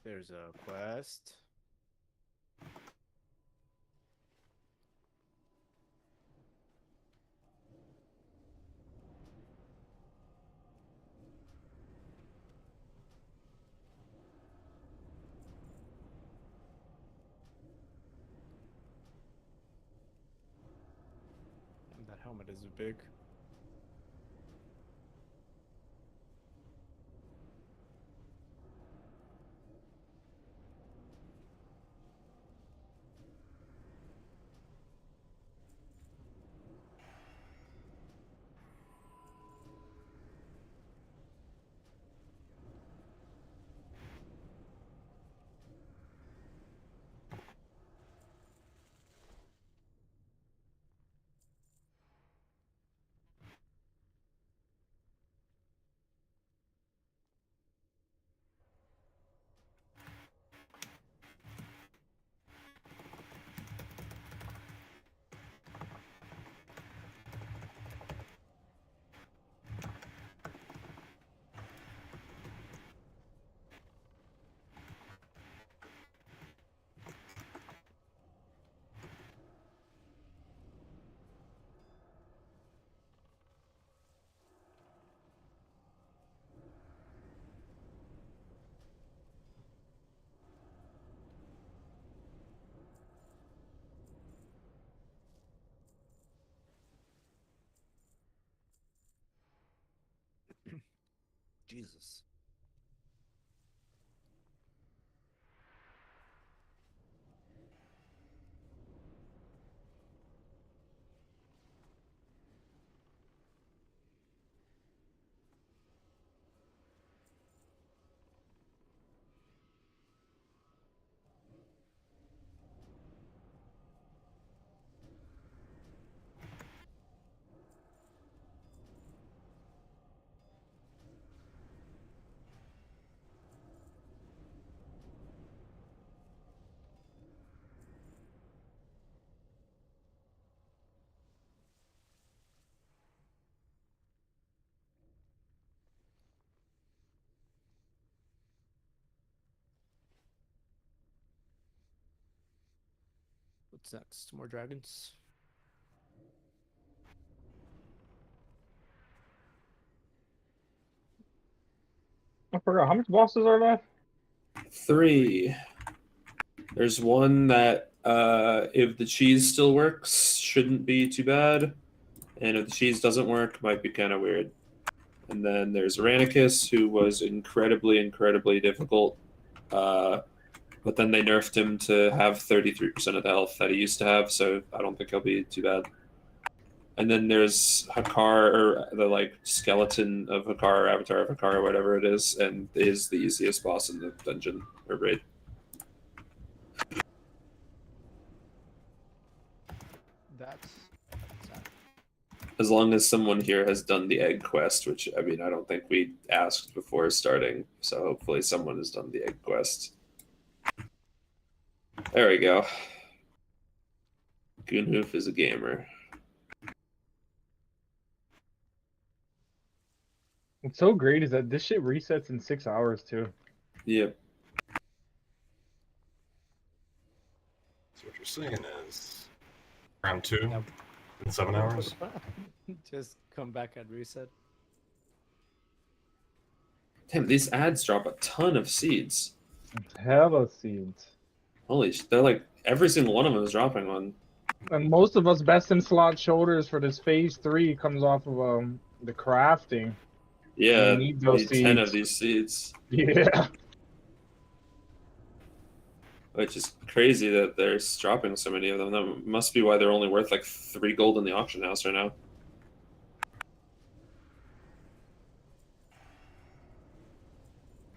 There's a quest. And that helmet is big. Jesus. What's next? More dragons? I forgot how much bosses are left. 3. There's one that, if the cheese still works, shouldn't be too bad. And if the cheese doesn't work, might be kind of weird. And then there's Ranicus, who was incredibly difficult. But then they nerfed him to have 33% of the health that he used to have, so I don't think he'll be too bad. And then there's Hakar, or the like skeleton of Hakar, or avatar of Hakar, or whatever it is, and is the easiest boss in the dungeon or raid. That's As long as someone here has done the egg quest, which I mean, I don't think we asked before starting, so hopefully someone has done the egg quest. There we go. Goonhoof is a gamer. What's so great is that this shit resets in 6 hours too. Yep. So what you're saying is round 2 Now- in 7 hours. Just come back at reset. Damn, these ads drop a ton of seeds. Hella seeds. Holy shit, they're like, every single one of them is dropping one. And most of us best in slot shoulders for this phase 3 comes off of the crafting. Yeah, You need those 10 of seeds. these seeds. Yeah. Which is crazy that they're dropping so many of them. That must be why they're only worth like 3 gold in the auction house right now.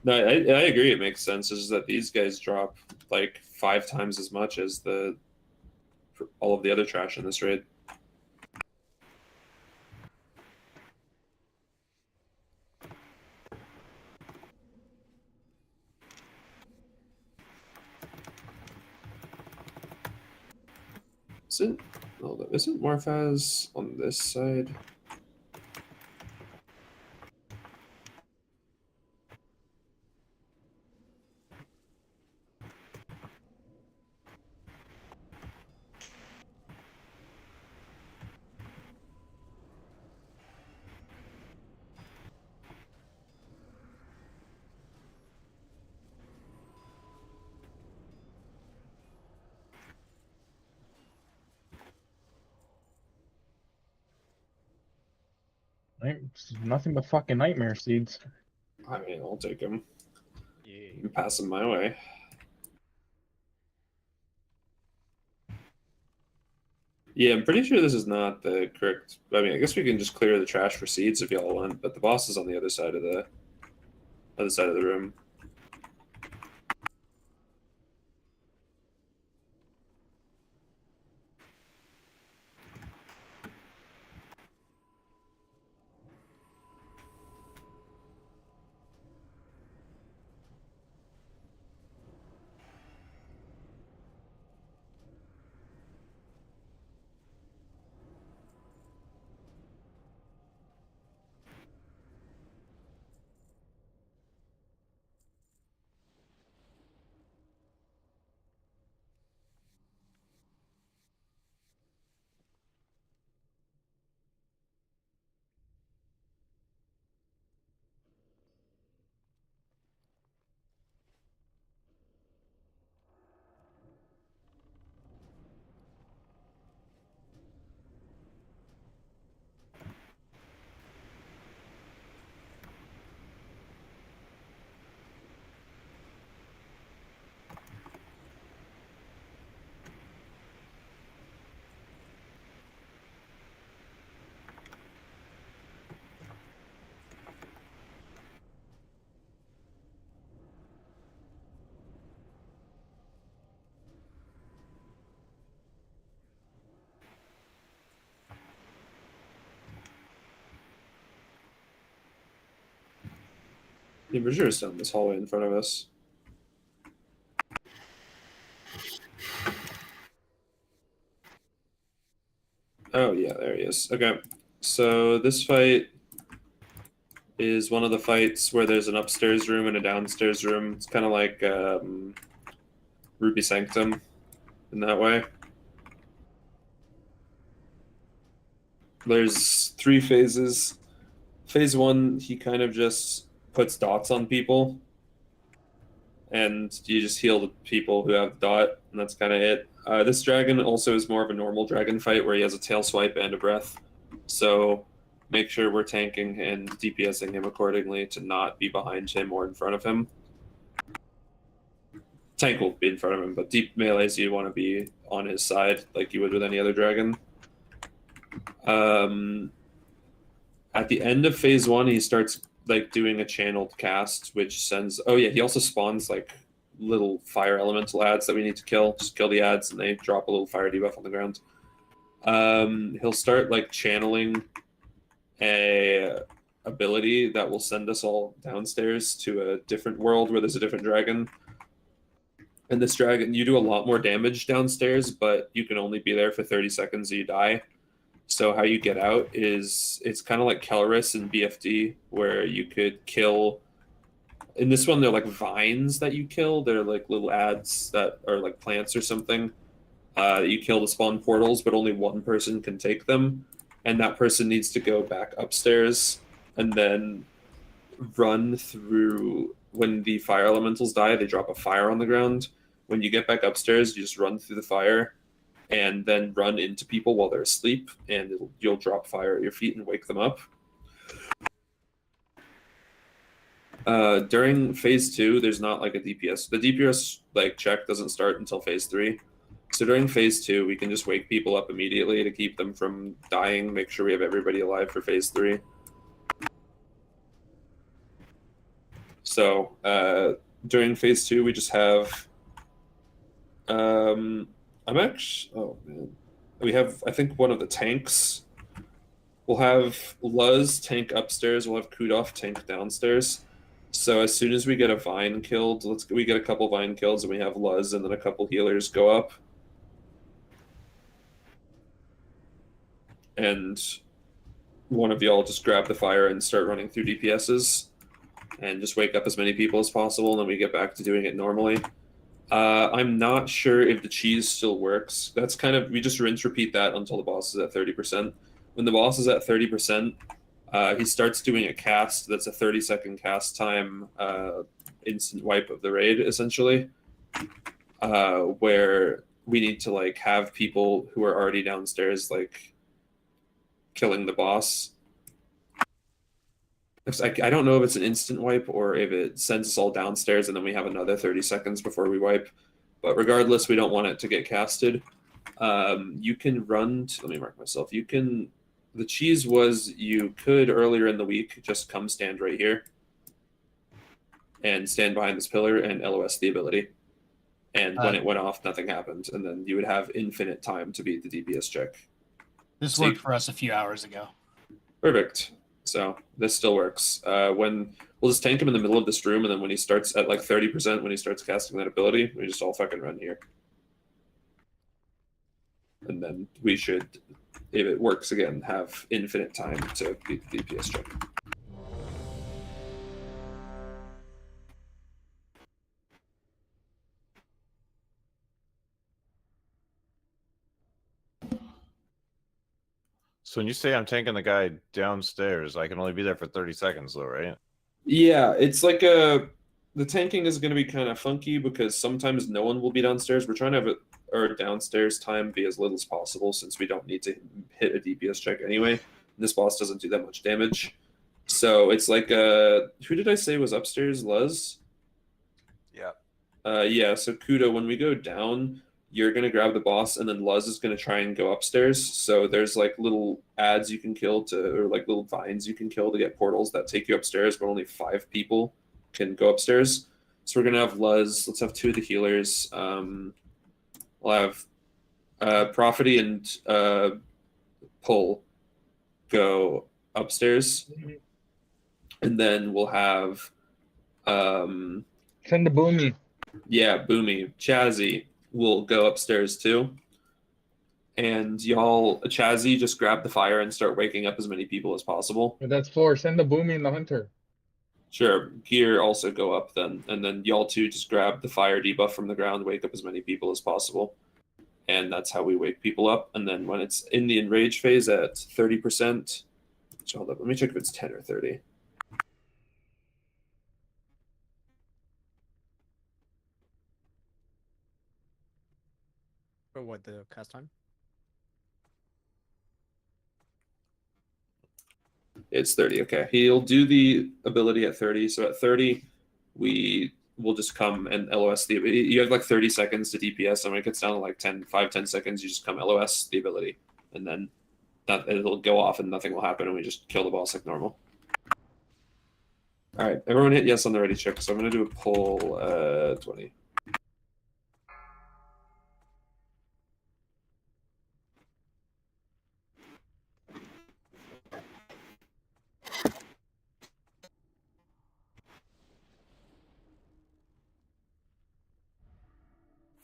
No, I agree. It makes sense. It's just that these guys drop like 5 times as much as all of the other trash in this raid. Isn't Morphaz on this side? Nothing but fucking nightmare seeds. I mean, I'll take them. Yeah. You can pass them my way. Yeah, I'm pretty sure this is not the correct. I mean, I guess we can just clear the trash for seeds if y'all want, but the boss is on the other side of the room. The Berger is down this hallway in front of us. Oh yeah, there he is. Okay, so this fight is one of the fights where there's an upstairs room and a downstairs room. It's kind of like Ruby Sanctum in that way. There's 3 phases. Phase 1, he kind of just puts dots on people, and you just heal the people who have dot, and that's kind of it. This dragon also is more of a normal dragon fight where he has a tail swipe and a breath, so make sure we're tanking and DPSing him accordingly to not be behind him or in front of him. Tank will be in front of him, but deep melees you want to be on his side like you would with any other dragon. At the end of phase 1, he starts like doing a channeled cast, which sends. Oh yeah, he also spawns like little fire elemental ads that we need to kill. Just kill the ads, and they drop a little fire debuff on the ground. He'll start like channeling a ability that will send us all downstairs to a different world where there's a different dragon. And this dragon, you do a lot more damage downstairs, but you can only be there for 30 seconds or you die. So how you get out is it's kind of like Kelris and BFD, where you could kill. In this one, they're like vines that you kill. They're like little ads that are like plants or something. You kill to spawn portals, but only one person can take them. And that person needs to go back upstairs and then run through. When the fire elementals die, they drop a fire on the ground. When you get back upstairs, you just run through the fire and then run into people while they're asleep, and you'll drop fire at your feet and wake them up. During phase 2, there's not like a DPS. The DPS like check doesn't start until phase 3. So during phase 2, we can just wake people up immediately to keep them from dying, make sure we have everybody alive for phase 3. So during phase 2, we just have. Oh man, we have. I think one of the tanks. We'll have Luz tank upstairs. We'll have Kudov tank downstairs. So as soon as we get a Vine killed, we get a couple Vine kills, and we have Luz, and then a couple healers go up. And one of y'all just grab the fire and start running through DPSs. And just wake up as many people as possible, and then we get back to doing it normally. I'm not sure if the cheese still works. That's kind of, we just rinse repeat that until the boss is at 30%. When the boss is at 30%, he starts doing a cast that's a 30-second cast time, instant wipe of the raid, essentially, where we need to like have people who are already downstairs like killing the boss. I don't know if it's an instant wipe or if it sends us all downstairs and then we have another 30 seconds before we wipe. But regardless, we don't want it to get casted. You can run to, let me mark myself. You can, the cheese was you could earlier in the week just come stand right here and stand behind this pillar and LOS the ability. And when it went off, nothing happened. And then you would have infinite time to beat the DPS check. This worked for us a few hours ago. Perfect. So this still works. When we'll just tank him in the middle of this room, and then when he starts at like 30%, when he starts casting that ability, we just all fucking run here. And then we should, if it works again, have infinite time to beat the DPS check. So when you say I'm tanking the guy downstairs, I can only be there for 30 seconds, though, right? Yeah, it's like the tanking is going to be kind of funky because sometimes no one will be downstairs. We're trying to have our downstairs time be as little as possible since we don't need to hit a DPS check anyway. This boss doesn't do that much damage. So it's like, who did I say was upstairs? Luz? Yeah. Yeah, so Kudo, when we go down, you're going to grab the boss, and then Luz is going to try and go upstairs. So there's like little ads you can kill or like little vines you can kill to get portals that take you upstairs, but only 5 people can go upstairs. So we're going to have Luz. Let's have 2 of the healers. We'll have Profity and Pull go upstairs. And then we'll have... Send the Boomy. Yeah, Boomy. Chazzy will go upstairs too. And y'all, Chazzy, just grab the fire and start waking up as many people as possible. That's 4. Send the Boomy and the Hunter. Sure. Gear also go up then. And then y'all two just grab the fire debuff from the ground, wake up as many people as possible. And that's how we wake people up. And then when it's in the enrage phase at 30%, so hold up, let me check if it's 10 or 30. For what, the cast time? It's 30, okay. He'll do the ability at 30. So at 30, we will just come and LOS the ability. You have like 30 seconds to DPS, and when it gets down to like 10 seconds, you just come LOS the ability. And then it'll go off and nothing will happen, and we just kill the boss like normal. All right, everyone hit yes on the ready check. So I'm going to do a pull 20.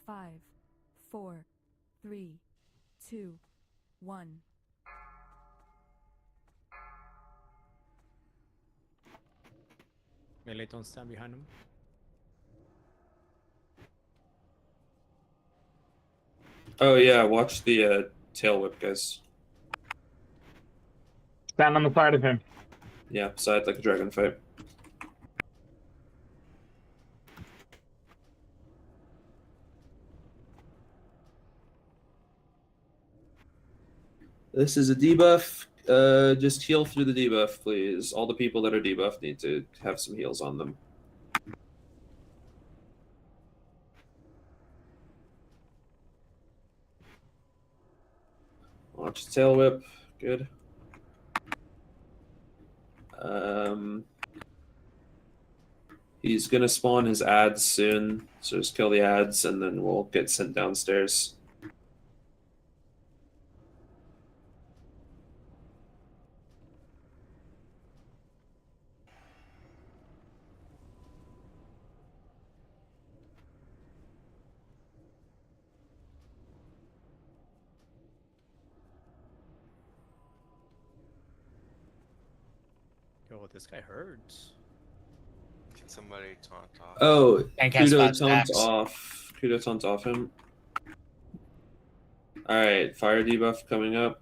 5, 4, 3, 2, 1. Melee, don't stand behind him. Oh yeah, watch the tail whip, guys. Stand on the side of him. Yeah, side like a dragon fight. This is a debuff. Just heal through the debuff, please. All the people that are debuffed need to have some heals on them. Watch the tail whip. Good. He's gonna spawn his ads soon, so just kill the ads, and then we'll get sent downstairs. Yo, this guy hurts. Can somebody taunt off? Oh, Tank has Kudo 5 taunt stacks. off. Kudo taunt off him. Alright, fire debuff coming up.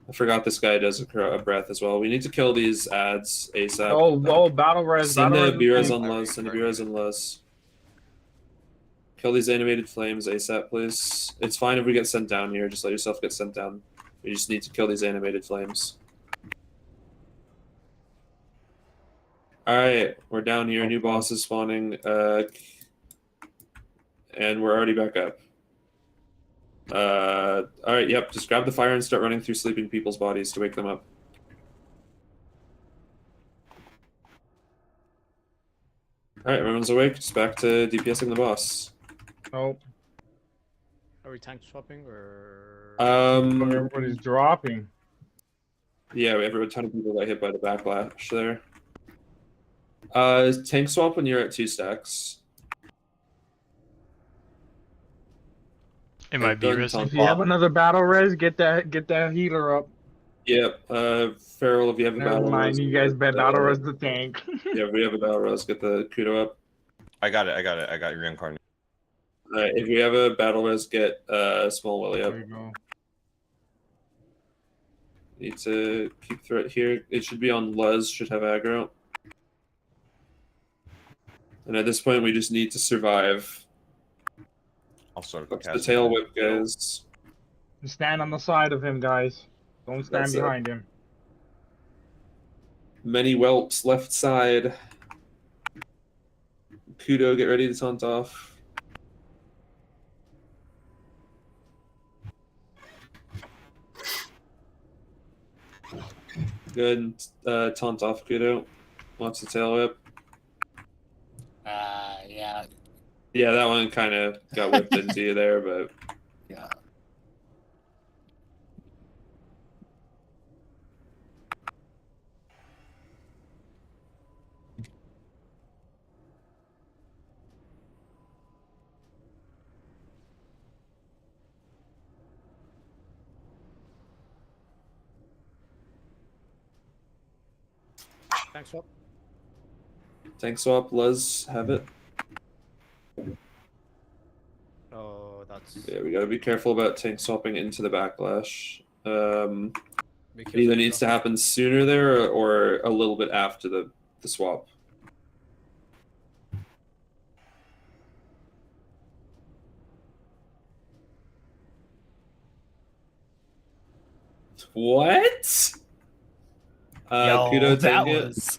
I forgot this guy does a breath as well. We need to kill these ads ASAP. Oh, battle res. Send Battle the res. Beerus on lows. Send the Beerus on lows. Kill these animated flames ASAP, please. It's fine if we get sent down here. Just let yourself get sent down. We just need to kill these animated flames. Alright, we're down here. New boss is spawning. And we're already back up. Alright, yep. Just grab the fire and start running through sleeping people's bodies to wake them up. Alright, everyone's awake. Just back to DPSing the boss. Oh, Are we tank swapping or? everybody's dropping. Yeah, we have a ton of people got hit by the backlash there. Tank swap when you're at 2 stacks. It might be risky. If you have another battle res, get that healer up. Yep. Feral, if you have a Never battle mind, res, you guys bet battle res the tank. yeah, if we have a battle res, get the Kudo up. I got it. I got your reincarnate. If we have a battle res, get Small Willy up. There you go. Need to keep threat here. It should be on Luz, should have aggro. And at this point, we just need to survive. I'll start Up to the tail whip, guys. Stand on the side of him, guys. Don't stand That's it. behind him. Many whelps left side. Kudo, get ready to taunt off. Good. Taunt off, Kudo. Watch the tail whip. Yeah. Yeah, that one kind of got whipped into you there, but Yeah. Tank swap. tank swap, Luz, have it. Oh, that's. Yeah, we gotta be careful about tank swapping into the backlash. Because It either needs to happen sooner there or a little bit after the swap. What? Yo, Kudo that tank it. was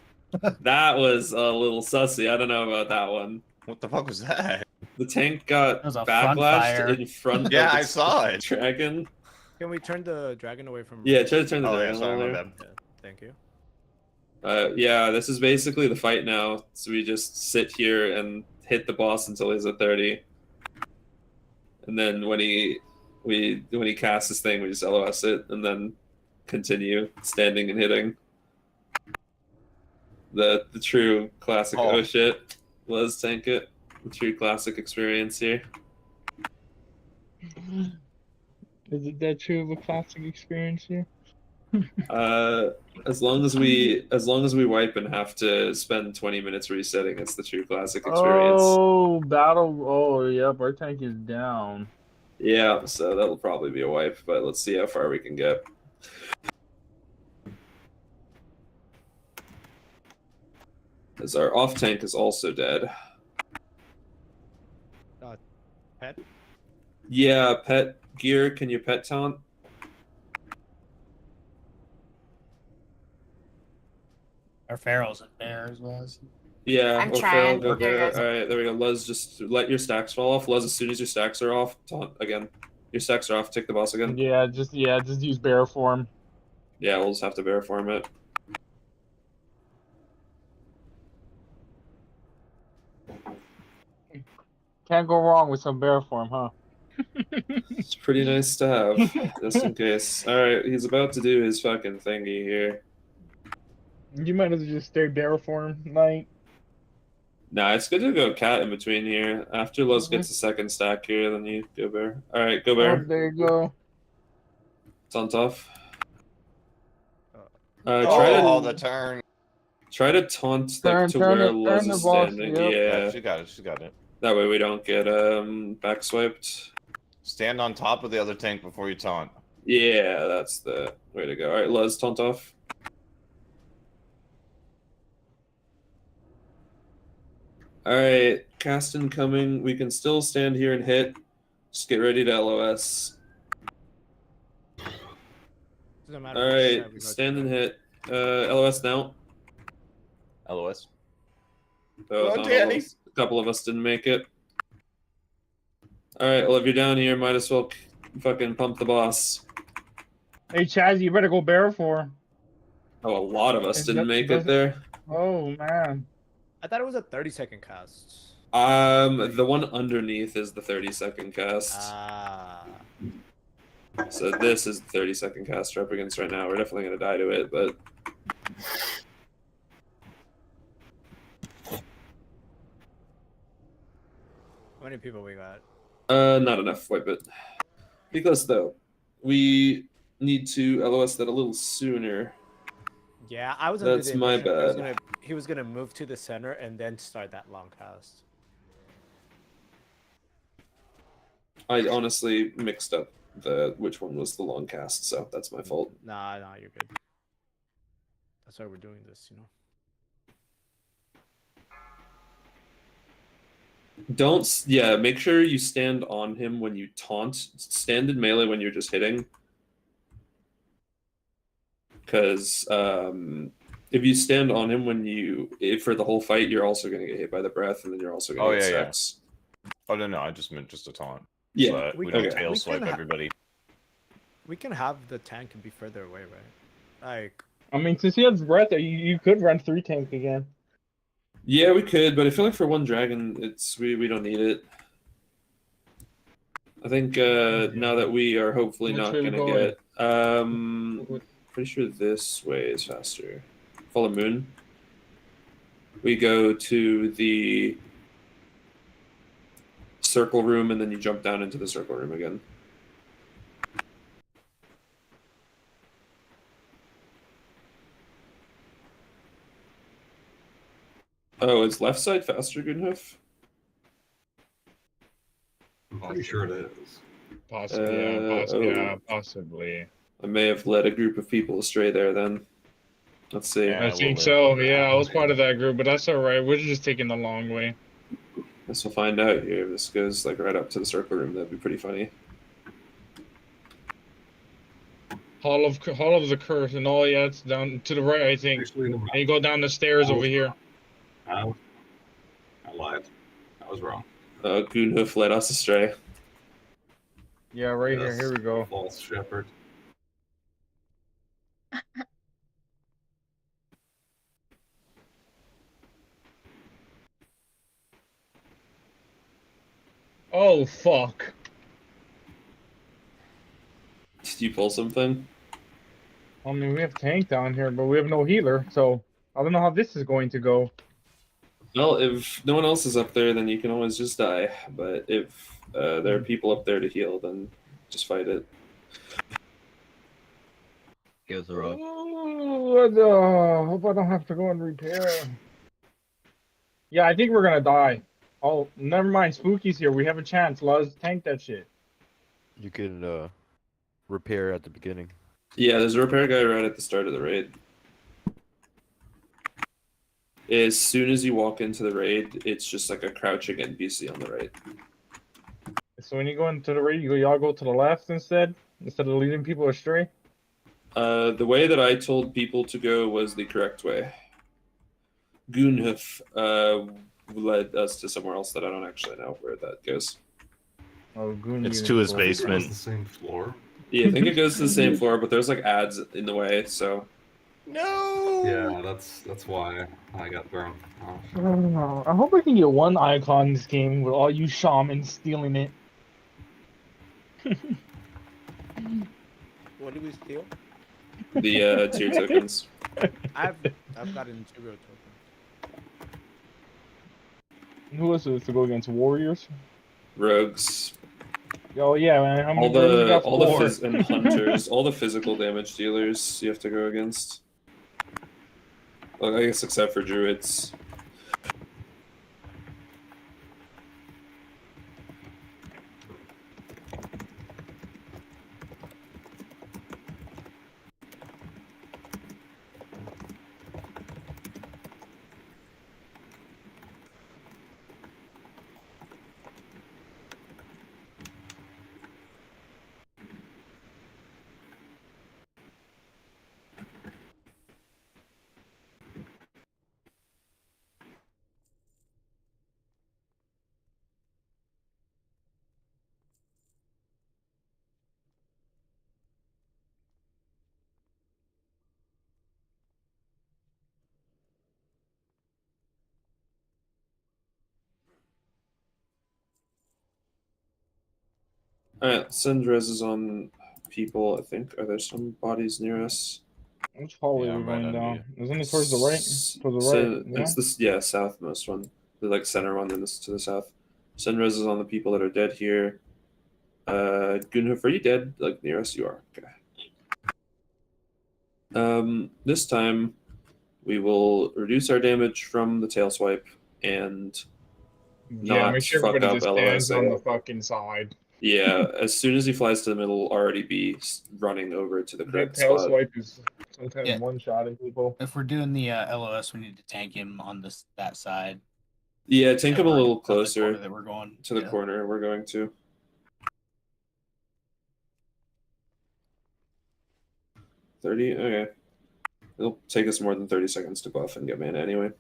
That was a little sussy. I don't know about that one. What the fuck was that? The tank got That was a front backlashed fire. in front Yeah, of I the saw it. dragon. Can we turn the dragon away from? Yeah, try to turn the Oh, yeah, dragon sorry, my over. bad. Yeah, thank you. Yeah, this is basically the fight now. So we just sit here and hit the boss until he's at 30. And then when he casts his thing, we just LOS it and then continue standing and hitting. The true classic Oh. oh shit. Let's tank it. The true classic experience here. Is it that true of a classic experience here? As long as we wipe and have to spend 20 minutes resetting, it's the true classic experience. Oh, battle. Oh, yep, our tank is down. Yeah, so that'll probably be a wipe, but let's see how far we can get. As our off tank is also dead. Pet? Yeah, pet gear. Can you pet taunt? Our Pharaoh's in there as well. Yeah, I'm or trying. Phil, go There there. goes. Alright, there we go. Luz, just let your stacks fall off. Luz, as soon as your stacks are off, taunt again. Your stacks are off, take the boss again. Yeah, just use bear form. Yeah, we'll just have to bear form it. Can't go wrong with some bear form, huh? It's pretty nice to have, just in case. Alright, he's about to do his fucking thingy here. You might as well just stay bear form, Knight. Nah, it's good to go cat in between here. After Luz gets a second stack here, then you go bear. Alright, go bear. Oh, there you go. Taunt off. The turn. Try to taunt Turn where the Luz is boss, standing. yep. Yeah, She got it. She got it. that way we don't get back swiped. Stand on top of the other tank before you taunt. Yeah, that's the way to go. Alright, Luz, taunt off. Alright, cast incoming. We can still stand here and hit. Just get ready to LOS. Doesn't matter which side we Alright, go stand to. and hit. LOS now. LOS. Oh, Oh, not all Danny. of us. A couple of us didn't make it. Alright, well, if you're down here, might as well fucking pump the boss. Hey, Chaz, you better go bear form. Oh, a lot of us It didn't make it doesn't- there. Oh, man. I thought it was a 30-second cast. The one underneath is the 30-second cast. Ah. So this is the 30-second cast we're up against right now. We're definitely gonna die to it, but How many people we got? not enough. Wipe it. Because though, we need to LOS that a little sooner. Yeah, I was under That's the my impression bad. he was gonna move to the center and then start that long cast. I honestly mixed up which one was the long cast, so that's my fault. Nah, you're good. That's why we're doing this, you know. Make sure you stand on him when you taunt. Stand in melee when you're just hitting. Because if you stand on him for the whole fight, you're also going to get hit by the breath, and then you're also going to get stacks. Oh no, I just meant just a taunt. Yeah, so that we don't tail swipe everybody. We can have the tank be further away, right? Like, I mean, since he has breath, you could run 3 tank again. Yeah, we could, but I feel like for one dragon, we don't need it. I think now that we are hopefully Which not way we gonna going? get pretty sure this way is faster. Follow moon. We go to the circle room and then you jump down into the circle room again. Oh, is left side faster, Goodhoof? I'm pretty sure it is. Possibly, possibly. I may have led a group of people astray there then. Let's see. I think so. Yeah, I was part of that group, but that's all right. We're just taking the long way. Guess we'll find out here. If this goes like right up to the circle room, that'd be pretty funny. Hall of the Curse, and all, yeah, it's down to the right, I think. And you go down the stairs over here. I lied. I was wrong. Goonhoof led us astray. Yeah, right here. Yes. Here we go. False shepherd. Oh, fuck. Did you pull something? I mean, we have tank down here, but we have no healer, so I don't know how this is going to go. Well, if no one else is up there, then you can always just die. But if there are people up there to heal, then just fight it. Heals are up. Hope I don't have to go and repair. Yeah, I think we're gonna die. Oh, never mind. Spooky's here. We have a chance. Let's tank that shit. You can repair at the beginning. Yeah, there's a repair guy right at the start of the raid. As soon as you walk into the raid, it's just like a crouching NPC on the right. So when you go into the raid, y'all go to the left instead of leading people astray. The way that I told people to go was the correct way. Gunhoof led us to somewhere else that I don't actually know where that goes. Oh, Goon. It's to his It basement. was the same floor. Yeah, I think it goes to the same floor, but there's like ads in the way, so. No. Yeah, that's why I got thrown off. I don't know. I hope I can get one icon in this game with all you shamans stealing it. What do we steal? The tier tokens. I've gotten 0 tokens. Who was it to go against warriors? Rogues. Oh yeah, man. How many All rogues you the got? all the Four. and hunters, all the physical damage dealers you have to go against. Well, I guess except for druids. Alright, send reses on people, I think. Are there some bodies near us? Which hallway Yeah, are we I'm right going under down? you. Isn't it towards the right? Towards the right. Yeah. It's this, yeah, southmost one. The like center one, and this to the south. Send reses on the people that are dead here. Gunhoof, are you dead? Like near us, you are. Okay. This time we will reduce our damage from the tail swipe and Yeah, not make sure fuck everybody up just stands LOSing. on the fucking side. Yeah, as soon as he flies to the middle, we'll already be running over to the That correct tail spot. swipe is sometimes Yeah. one-shotting people. If we're doing the LOS, we need to tank him on that side. Yeah, take him a little Of the closer corner that we're going to the yeah. corner we're going to. 30? Okay. It'll take us more than 30 seconds to buff and get mana anyway.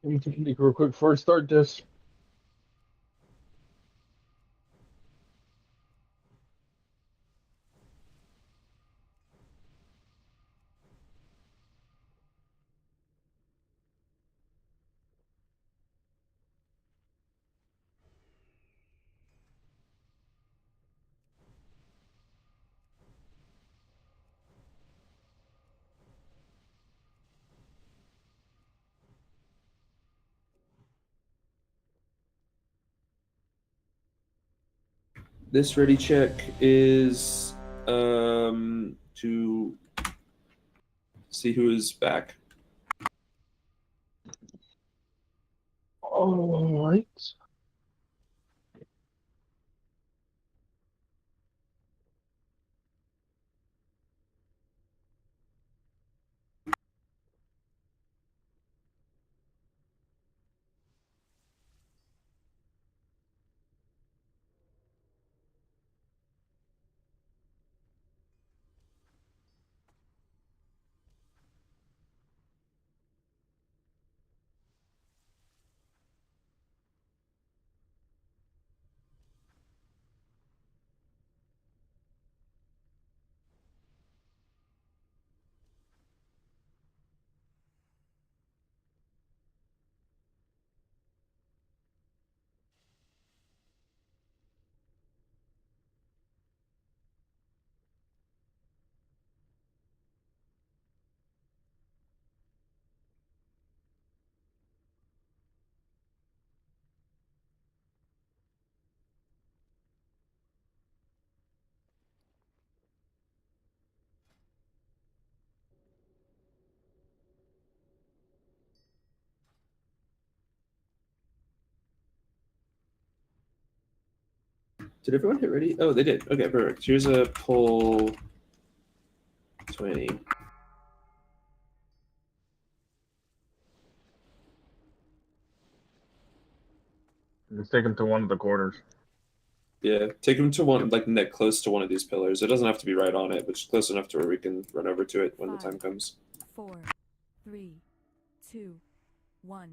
Let me take a leak real quick before I start this. This ready check is to see who is back. All right. Did everyone hit ready? Oh, they did. Okay, perfect. Here's a pull 20. Let's take him to one of the quarters. Yeah, take him to one, like neck close to one of these pillars. It doesn't have to be right on it, but just close enough to where we can run over to it when the time comes. 4, 3, 2, 1.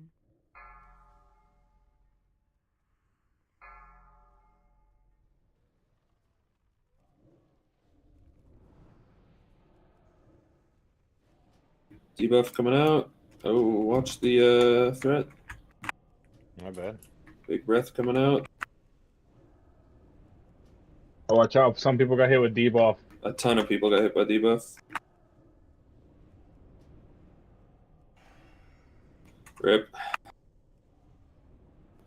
Debuff coming out. Oh, watch the threat. My bad. Big breath coming out. Oh, watch out! Some people got hit with debuff. A ton of people got hit by debuff. Rip.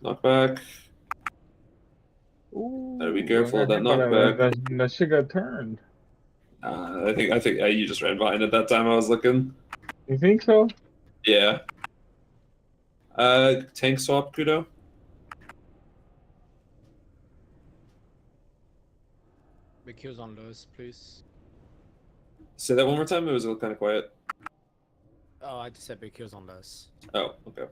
Knockback. Ooh, Gotta be careful of that but knockback. that shit got turned. I think you just ran behind at that time. I was looking. You think so? Yeah. Tank swap, Kudo. Big kills on those, please. Say that one more time. It was kind of quiet. Oh, I just said big kills on those. Oh, okay.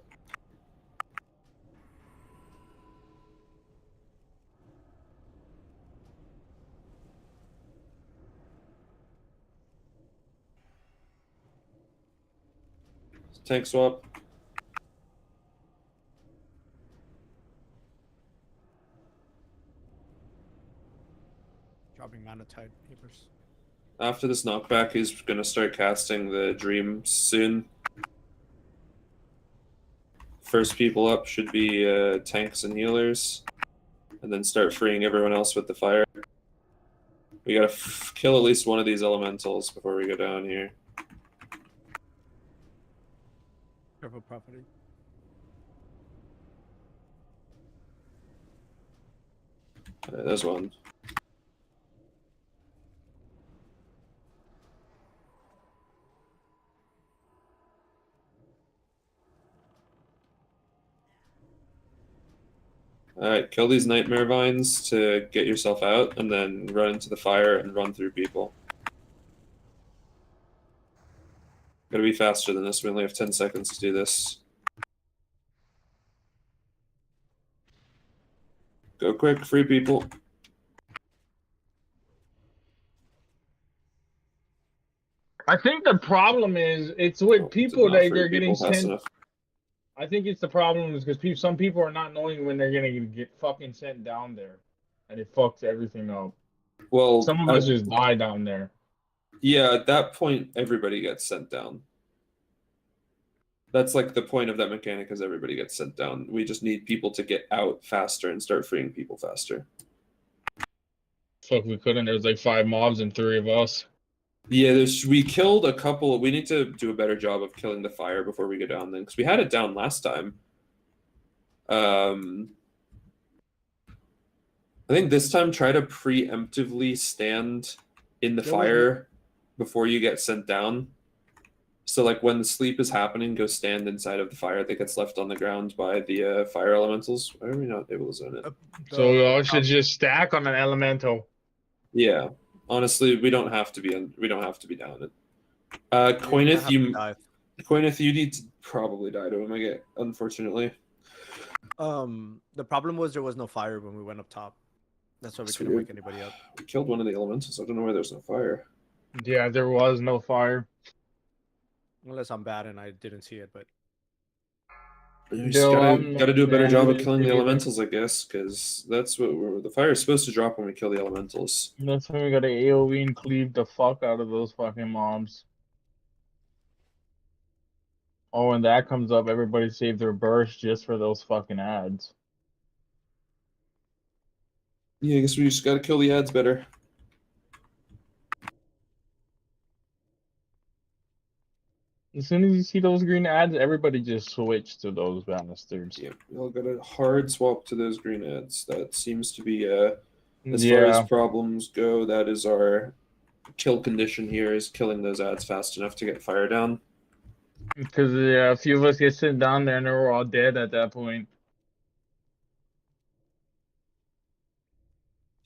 Tank swap. Dropping mana tide papers. After this knockback, he's going to start casting the Dream soon. First people up should be tanks and healers. And then start freeing everyone else with the fire. We gotta kill at least one of these elementals before we go down here. Careful property. There's one. Alright, kill these nightmare vines to get yourself out, and then run into the fire and run through people. Gotta be faster than this, we only have 10 seconds to do this. Go quick, free people. I think the problem is it's with people Not that free they're getting people fast sent. enough. I think it's the problem is because some people are not knowing when they're gonna get fucking sent down there, and it fucks everything up. Well, Some of us just die down there. Yeah, at that point, everybody gets sent down. That's like the point of that mechanic is everybody gets sent down. We just need people to get out faster and start freeing people faster. Fuck, we couldn't. There's like 5 mobs and 3 of us. Yeah, we killed a couple. We need to do a better job of killing the fire before we go down then, because we had it down last time. I think this time try to preemptively stand in the fire before you get sent down. So like when the sleep is happening, go stand inside of the fire that gets left on the ground by the fire elementals. Why are we not able to zone it? So we all should just stack on an elemental. Yeah, honestly, we don't have to be down it. Coineth, you need to probably die to him. Unfortunately. The problem was there was no fire when we went up top. That's why we couldn't wake anybody up. We killed one of the elementals. I don't know why there's no fire. Yeah, there was no fire. Unless I'm bad and I didn't see it, but You just gotta do a better job of killing the elementals, I guess, because that's what the fire is supposed to drop when we kill the elementals. That's when we gotta AoE and cleave the fuck out of those fucking mobs. Oh, when that comes up, everybody save their burst just for those fucking ads. Yeah, I guess we just gotta kill the ads better. As soon as you see those green ads, everybody just switch to those bastards. Yeah, we all got a hard swap to those green ads. That seems to be as far as problems go, that is our kill condition here, is killing those ads fast enough to get fire down. Because a few of us get sent down there and we're all dead at that point.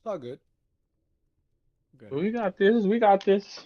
It's all good. Good. We got this. We got this.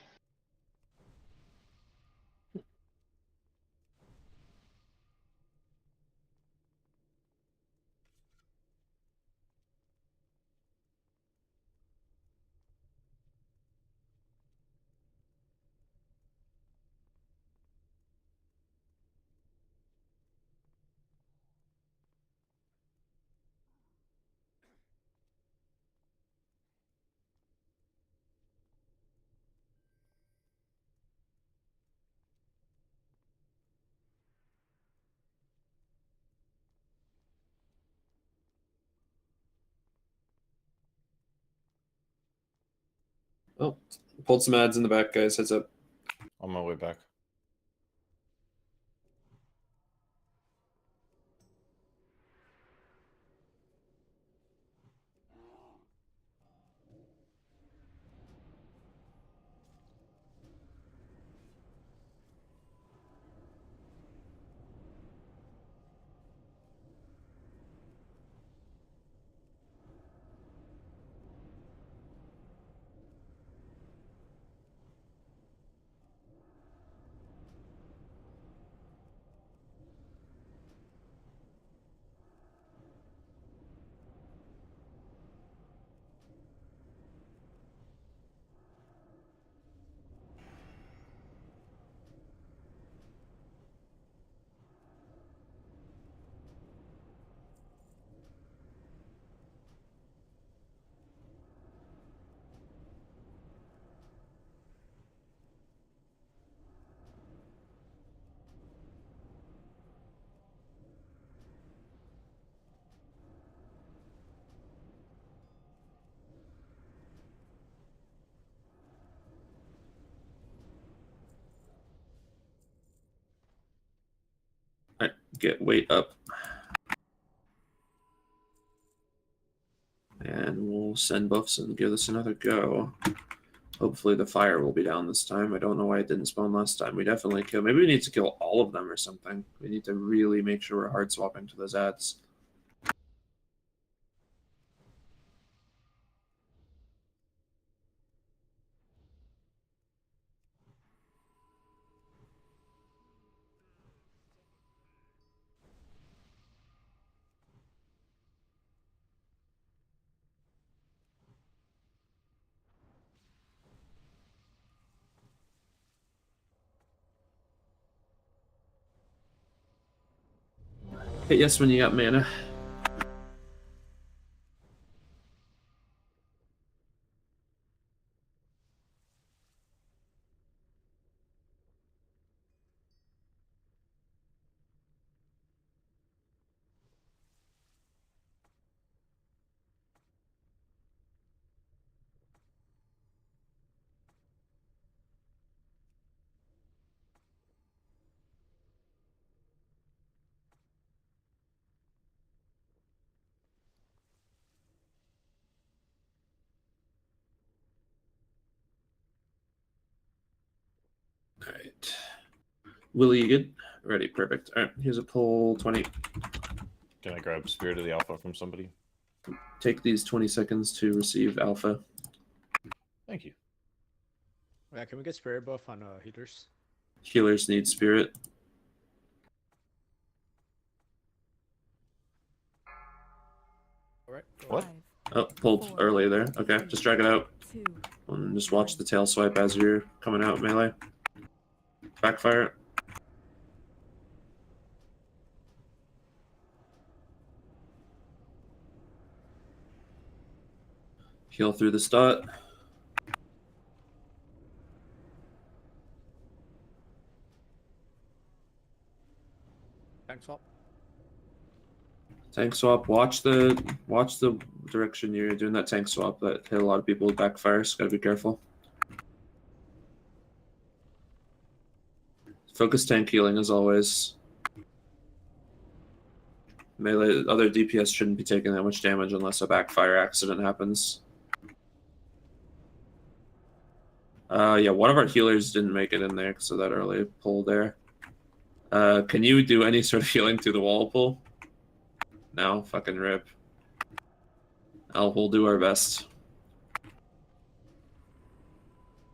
Oh, pulled some ads in the back, guys. Heads up. On my way back. All right, get weight up. And we'll send buffs and give this another go. Hopefully the fire will be down this time. I don't know why it didn't spawn last time. We definitely kill. Maybe we need to kill all of them or something. We need to really make sure we're hard swapping to those ads. Hit yes when you got mana. All right. Willie, you good? Ready, perfect. All right, here's a pull 20. Can I grab Spirit of the Alpha from somebody? Take these 20 seconds to receive alpha. Thank you. Yeah, can we get spirit buff on healers? Healers need spirit. All right. What? Oh, pulled early there. Okay, just drag it out. And just watch the tail swipe as you're coming out melee. Backfire. Heal through the stot. Tank swap. Tank swap. Watch the direction you're doing that tank swap. That hit a lot of people with backfires. Gotta be careful. Focus tank healing as always. Melee, other DPS shouldn't be taking that much damage unless a backfire accident happens. Yeah, one of our healers didn't make it in there because of that early pull there. Can you do any sort of healing through the wall pull? No, fucking rip. We'll do our best.